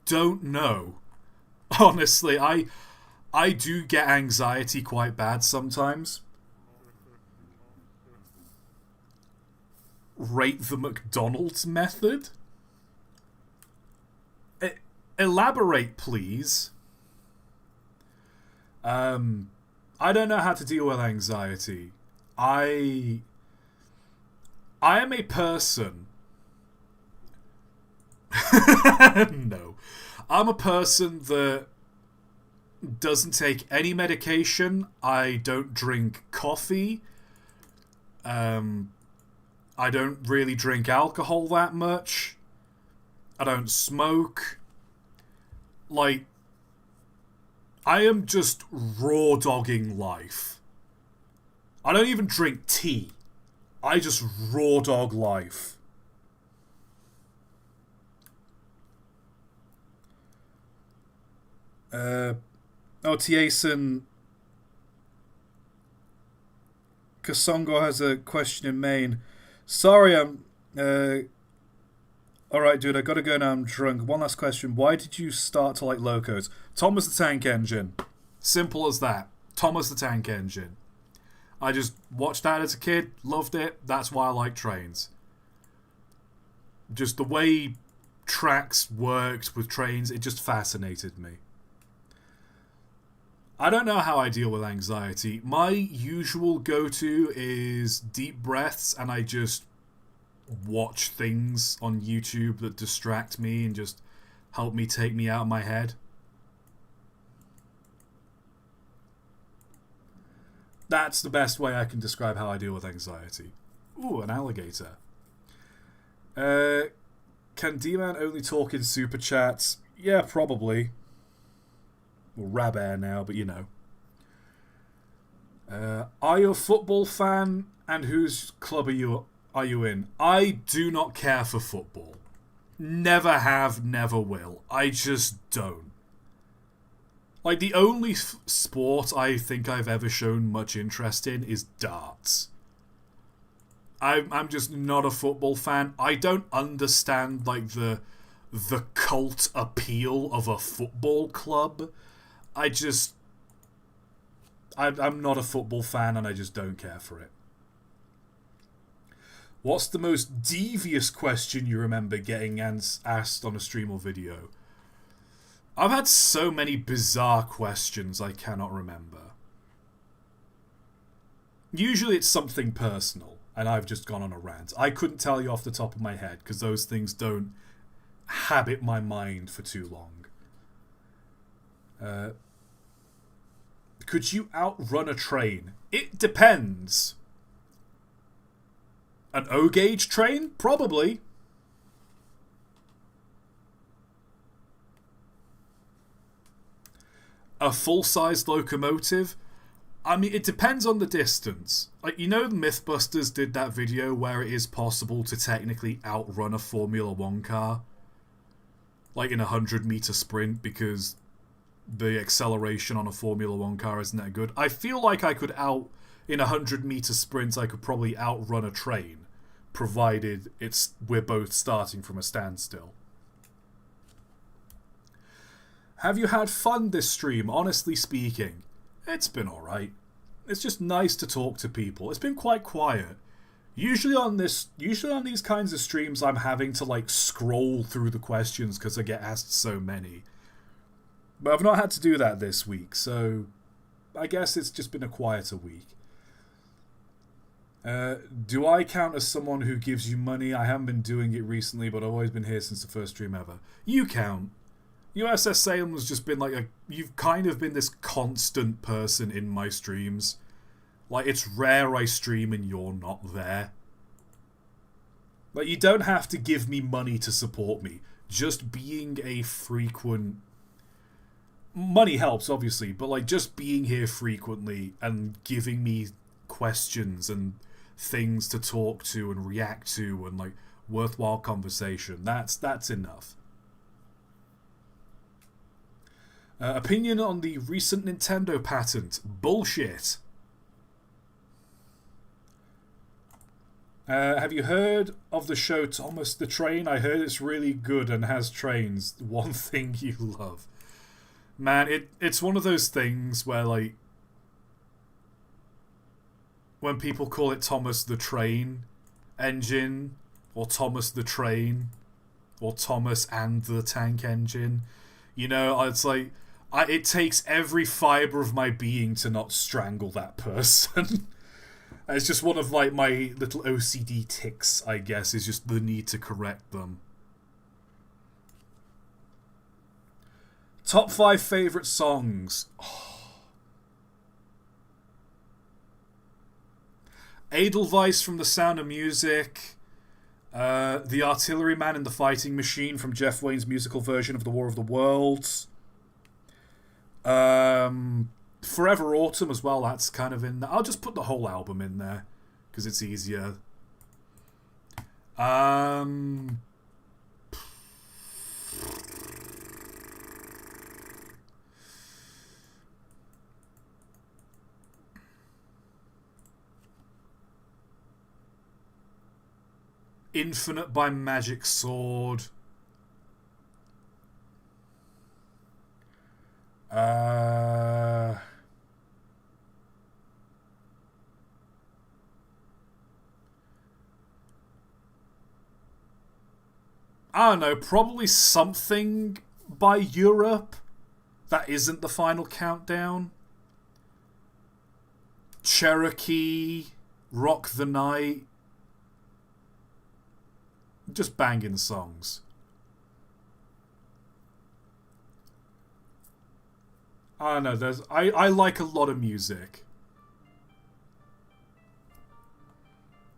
don't know. Honestly, I do get anxiety quite bad sometimes. Rate the McDonald's method? Elaborate, please. I don't know how to deal with anxiety. I am a person... No. I'm a person that doesn't take any medication. I don't drink coffee. I don't really drink alcohol that much. I don't smoke. Like, I am just raw dogging life. I don't even drink tea. I just raw dog life. Tiason Kasongo has a question in Maine. Sorry, I'm... Alright, dude, I gotta go now, I'm drunk. One last question. Why did you start to like locos? Thomas the Tank Engine. Simple as that. Thomas the Tank Engine. I just watched that as a kid, loved it. That's why I like trains. Just the way tracks worked with trains, it just fascinated me. I don't know how I deal with anxiety. My usual go-to is deep breaths, and I just watch things on YouTube that distract me and just help me take me out of my head. That's the best way I can describe how I deal with anxiety. Ooh, an alligator. Can D-Man only talk in super chats? Yeah, probably. Well, Rabair now, but you know. Are you a football fan? And whose club are you in? I do not care for football. Never have, never will. I just don't. Like, the only sport I think I've ever shown much interest in is darts. I'm just not a football fan. I don't understand, like, the cult appeal of a football club. I'm not a football fan, and I just don't care for it. What's the most devious question you remember getting asked on a stream or video? I've had so many bizarre questions I cannot remember. Usually it's something personal, and I've just gone on a rant. I couldn't tell you off the top of my head, because those things don't habit my mind for too long. Could you outrun a train? It depends. An O-gauge train? Probably. A full-sized locomotive? I mean, it depends on the distance. Like, you know, Mythbusters did that video where it is possible to technically outrun a Formula 1 car? Like in a 100-meter sprint, because the acceleration on a Formula 1 car isn't that good. I feel like I could in a 100-meter sprint, I could probably outrun a train, provided we're both starting from a standstill. Have you had fun this stream? Honestly speaking, it's been alright. It's just nice to talk to people. It's been quite quiet. Usually on these kinds of streams, I'm having to like scroll through the questions because I get asked so many. But I've not had to do that this week, so I guess it's just been a quieter week. Do I count as someone who gives you money? I haven't been doing it recently, but I've always been here since the first stream ever. You count. USS Salem has just been like you've kind of been this constant person in my streams. Like, it's rare I stream and you're not there. Like, you don't have to give me money to support me. Just being a frequent... Money helps, obviously, but like just being here frequently and giving me questions and things to talk to and react to and like worthwhile conversation, that's enough. Opinion on the recent Nintendo patent. Bullshit. Have you heard of the show Thomas the Train? I heard it's really good and has trains. One thing you love. Man, it's one of those things where, like, when people call it Thomas the Train Engine, or Thomas the Train, or Thomas and the Tank Engine, you know, it's like, it takes every fibre of my being to not strangle that person. It's just one of, like, my little OCD tics, I guess, is just the need to correct them. Top 5 favourite songs. Oh. Edelweiss from The Sound of Music. The Artilleryman and the Fighting Machine from Jeff Wayne's musical version of The War of the Worlds. Forever Autumn as well, that's kind of in there. I'll just put the whole album in there because it's easier. Infinite by Magic Sword. I don't know, probably something by Europe that isn't the final countdown. Cherokee, Rock the Night. Just banging songs. I don't know, I like a lot of music.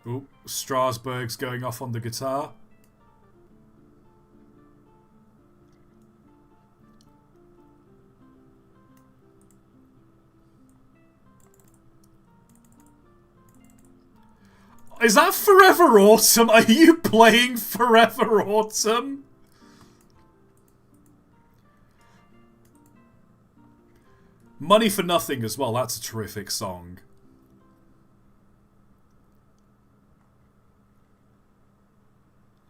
Ooh, Strasbourg's going off on the guitar. Is that Forever Autumn? Are you playing Forever Autumn? Money for Nothing as well, that's a terrific song.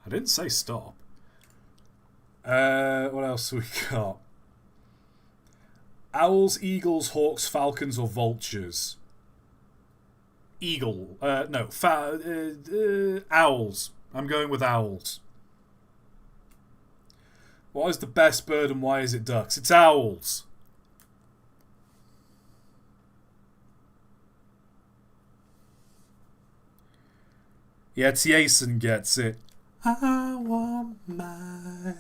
I didn't say stop. What else we got? Owls, Eagles, Hawks, Falcons, or Vultures? Eagle. No. Owls. I'm going with owls. What is the best bird and why is it ducks? It's owls. Yeah, Jason gets it. I want my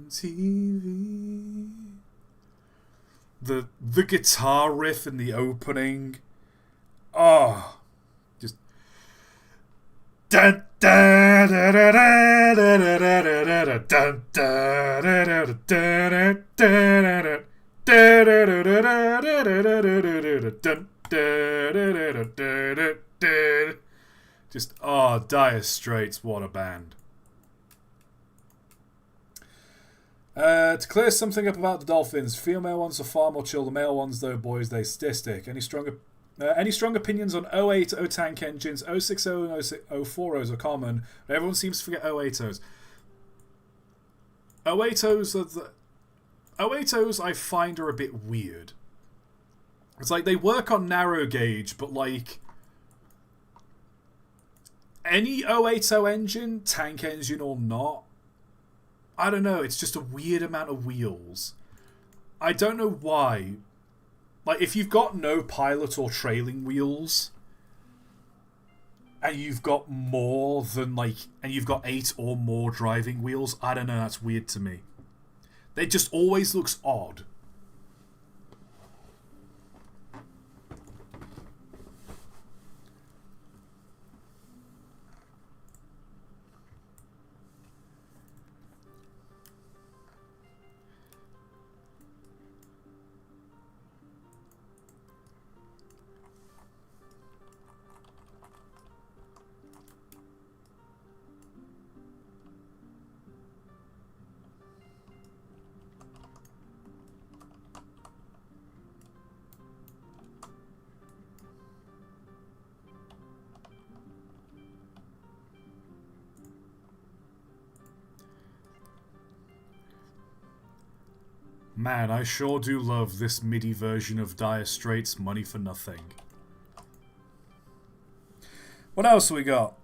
MTV. The guitar riff in the opening, just dun dun dun dun dun dun dun dun. Just Dire Straits, what a band. To clear something up about the Dolphins, female ones are far more chill. The male ones, though, boys, they stick. Any strong opinions on 080 tank engines? 060 and 040s are common, but everyone seems to forget 080s. 080s I find are a bit weird. It's like they work on narrow gauge, but like any 080 engine, tank engine or not, I don't know, it's just a weird amount of wheels. I don't know why. Like, if you've got no pilot or trailing wheels, and you've got more than, like, and you've got 8 or more driving wheels, I don't know, that's weird to me. It just always looks odd. Man, I sure do love this MIDI version of Dire Straits' Money for Nothing. What else we got?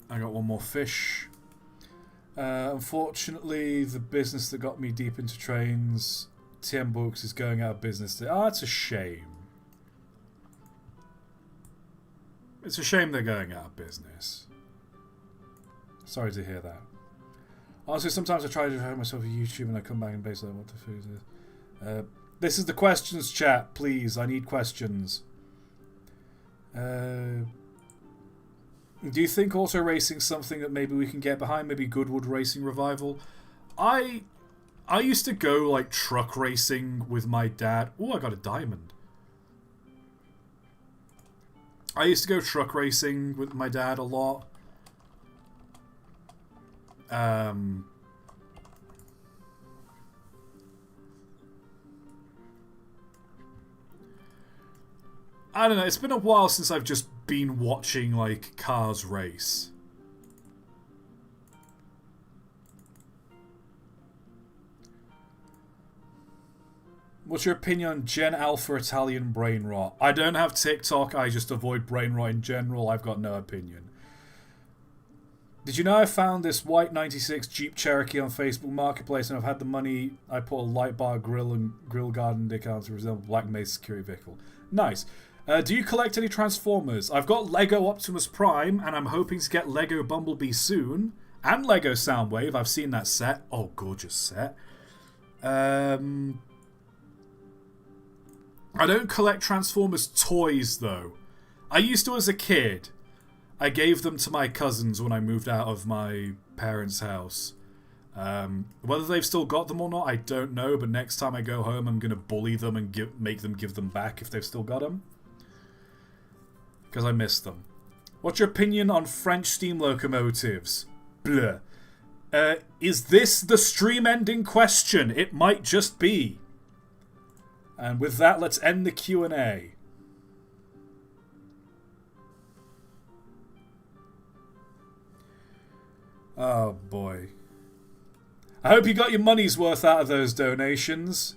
I got one more fish. Unfortunately, the business that got me deep into trains, TM Books, is going out of business. Oh, that's a shame. It's a shame they're going out of business. Sorry to hear that. Honestly, sometimes I try to drive myself to YouTube and I come back and basically what the food is. This is the questions chat, please. I need questions. Do you think auto racing something that maybe we can get behind? Maybe Goodwood Racing Revival? I used to go like truck racing with my dad. Oh, I got a diamond. I used to go truck racing with my dad a lot. I don't know, it's been a while since I've just been watching, like, cars race. What's your opinion on Gen Alpha Italian brain rot? I don't have TikTok, I just avoid brain rot in general, I've got no opinion. Did you know I found this white 96 Jeep Cherokee on Facebook Marketplace and I've had the money, I put a light bar grill and grill garden decal to resemble Black Mesa security vehicle. Nice. Do you collect any Transformers? I've got Lego Optimus Prime, and I'm hoping to get Lego Bumblebee soon. And Lego Soundwave, I've seen that set. Oh, gorgeous set. I don't collect Transformers toys, though. I used to as a kid. I gave them to my cousins when I moved out of my parents' house. Whether they've still got them or not, I don't know, but next time I go home, I'm going to bully them and make them give them back if they've still got them. Because I miss them. What's your opinion on French steam locomotives? Bleh. Is this the stream-ending question? It might just be. And with that, let's end the Q&A. Oh, boy. I hope you got your money's worth out of those donations.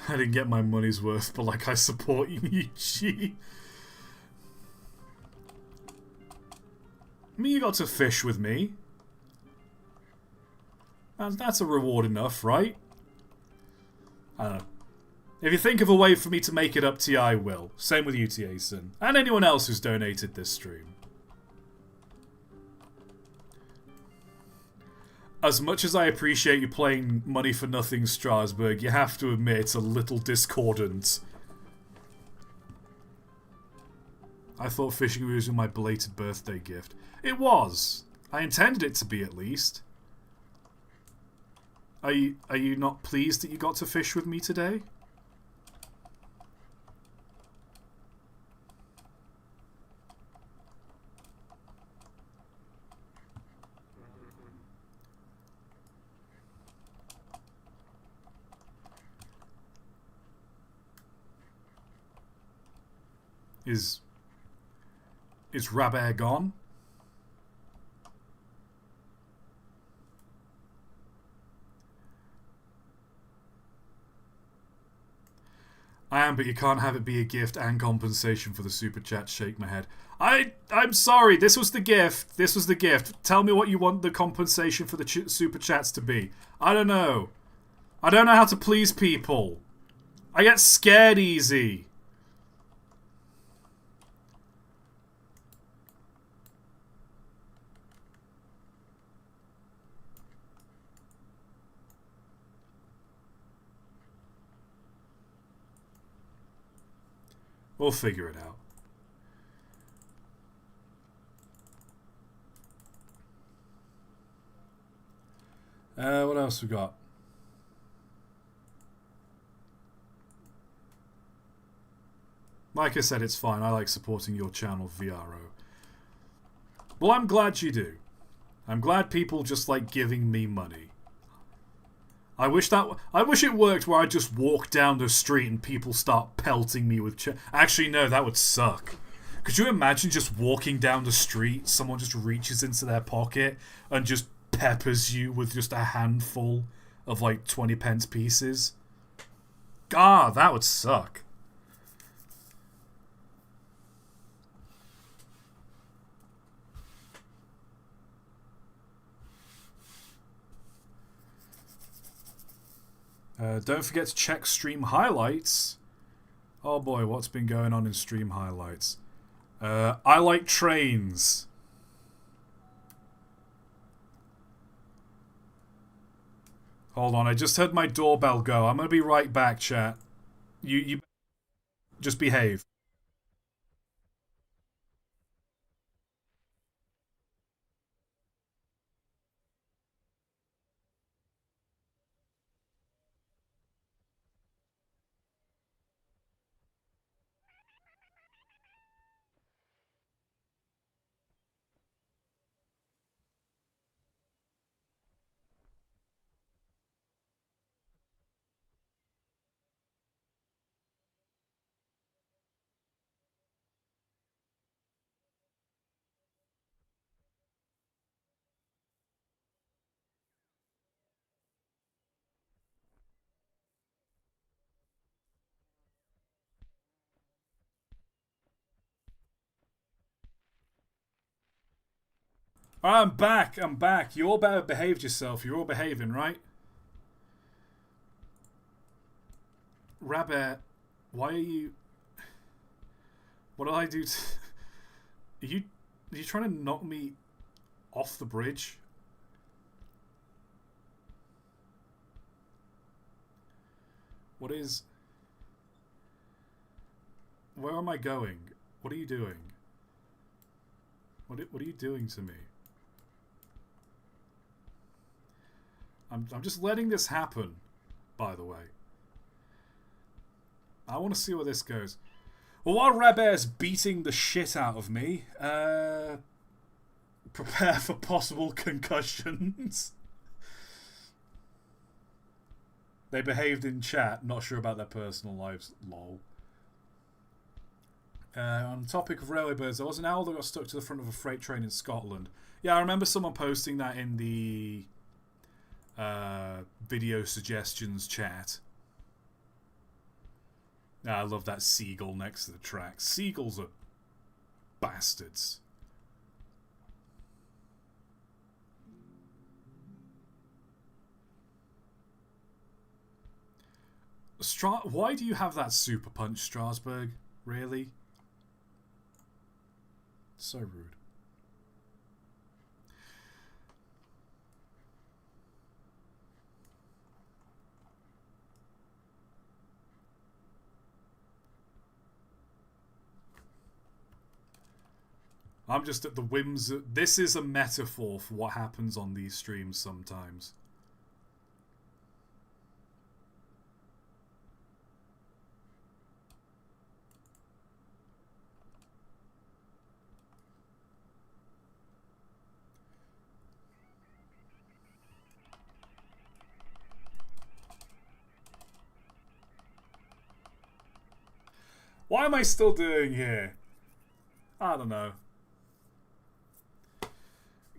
I didn't get my money's worth, but like I support you, Yuji. I mean, you got to fish with me. That's a reward enough, right? I don't know. If you think of a way for me to make it up to you, I will. Same with you, Tiason. And anyone else who's donated this stream. As much as I appreciate you playing Money for Nothing Strasbourg, you have to admit it's a little discordant. I thought fishing was my belated birthday gift. It was. I intended it to be, at least. Are you not pleased that you got to fish with me today? Is Rabert gone? I am, but you can't have it be a gift and compensation for the super chat. Shake my head. I'm sorry. This was the gift. This was the gift. Tell me what you want the compensation for the super chats to be. I don't know. I don't know how to please people. I get scared easy. We'll figure it out. What else we got? Like I said, it's fine. I like supporting your channel, VRO. Well, I'm glad you do. I'm glad people just like giving me money. I wish it worked where I just walk down the street and people start pelting me with actually, no, that would suck. Could you imagine just walking down the street, someone just reaches into their pocket and just peppers you with just a handful of like 20p pieces? God, that would suck. Don't forget to check stream highlights. Oh boy, what's been going on in stream highlights? I like trains. Hold on, I just heard my doorbell go. I'm gonna be right back, chat. You just behave. Alright, I'm back. I'm back. You all better behaved yourself. You're all behaving, right? Rabbit, why are you? What did I do? Are you trying to knock me off the bridge? What is? Where am I going? What are you doing? What are you doing to me? I'm just letting this happen, by the way. I want to see where this goes. Well, while Rabear's beating the shit out of me, prepare for possible concussions. They behaved in chat, not sure about their personal lives, lol. On the topic of railway birds, there was an owl that got stuck to the front of a freight train in Scotland. Yeah, I remember someone posting that in the video suggestions chat. I love that seagull next to the tracks. Seagulls are bastards. Why do you have that super punch, Strasbourg? Really? So rude. I'm just at the whims. This is a metaphor for what happens on these streams sometimes. Why am I still doing here? I don't know.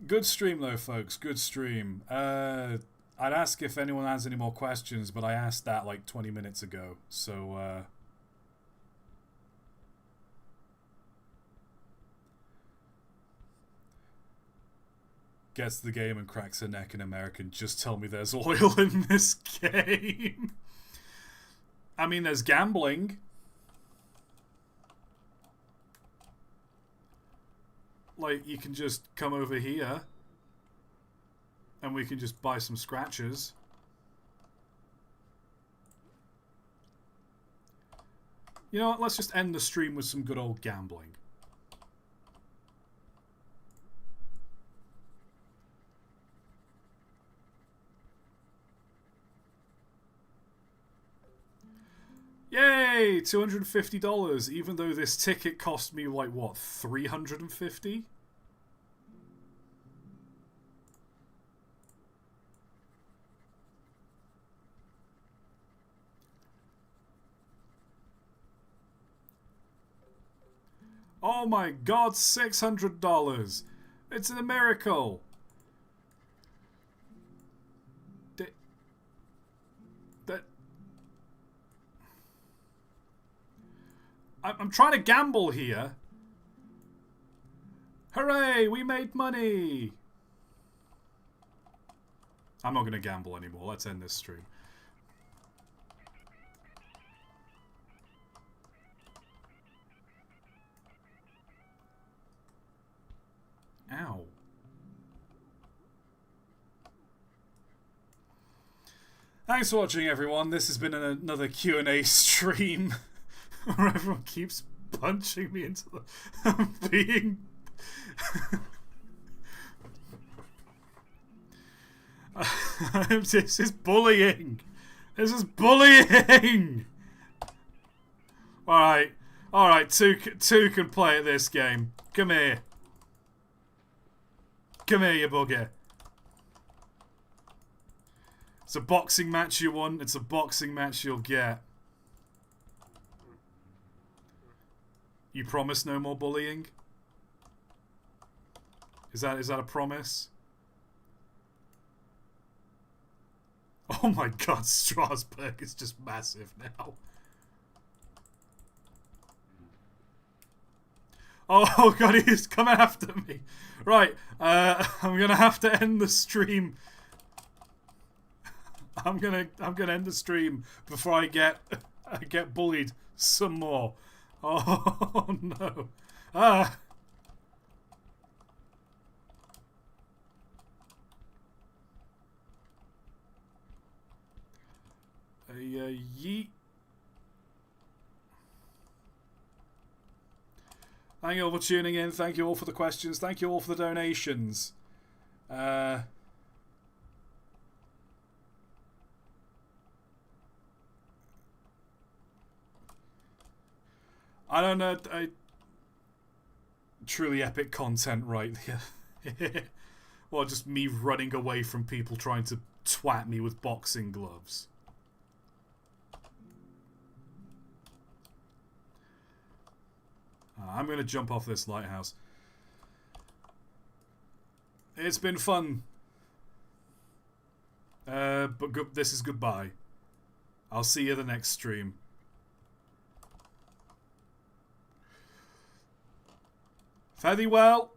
Good stream though, folks. Good stream. I'd ask if anyone has any more questions, but I asked that like 20 minutes ago. So, gets the game and cracks her neck in American. Just tell me there's oil in this game. I mean, there's gambling. Like, you can just come over here and we can just buy some scratchers. You know what? Let's just end the stream with some good old gambling. Yay! $250, even though this ticket cost me, like, what, $350? Oh my god, $600. It's a miracle. I'm trying to gamble here. Hooray, we made money. I'm not going to gamble anymore. Let's end this stream. Ow. Thanks for watching, everyone. This has been another Q&A stream where everyone keeps punching me into the being. This is bullying. This is bullying. All right. Two can play at this game. Come here. Come here, you bugger. It's a boxing match you want. It's a boxing match you'll get. You promise no more bullying? Is that a promise? Oh my god, Strasbourg is just massive now. Oh god, he's coming after me. Right, I'm gonna have to end the stream. I'm gonna end the stream before I get bullied some more. Oh no. Ah. Yeet. Thank you all for tuning in. Thank you all for the questions. Thank you all for the donations. I don't know. Truly epic content right here. Or just me running away from people trying to twat me with boxing gloves. I'm going to jump off this lighthouse. It's been fun. But this is goodbye. I'll see you the next stream. Fare thee well.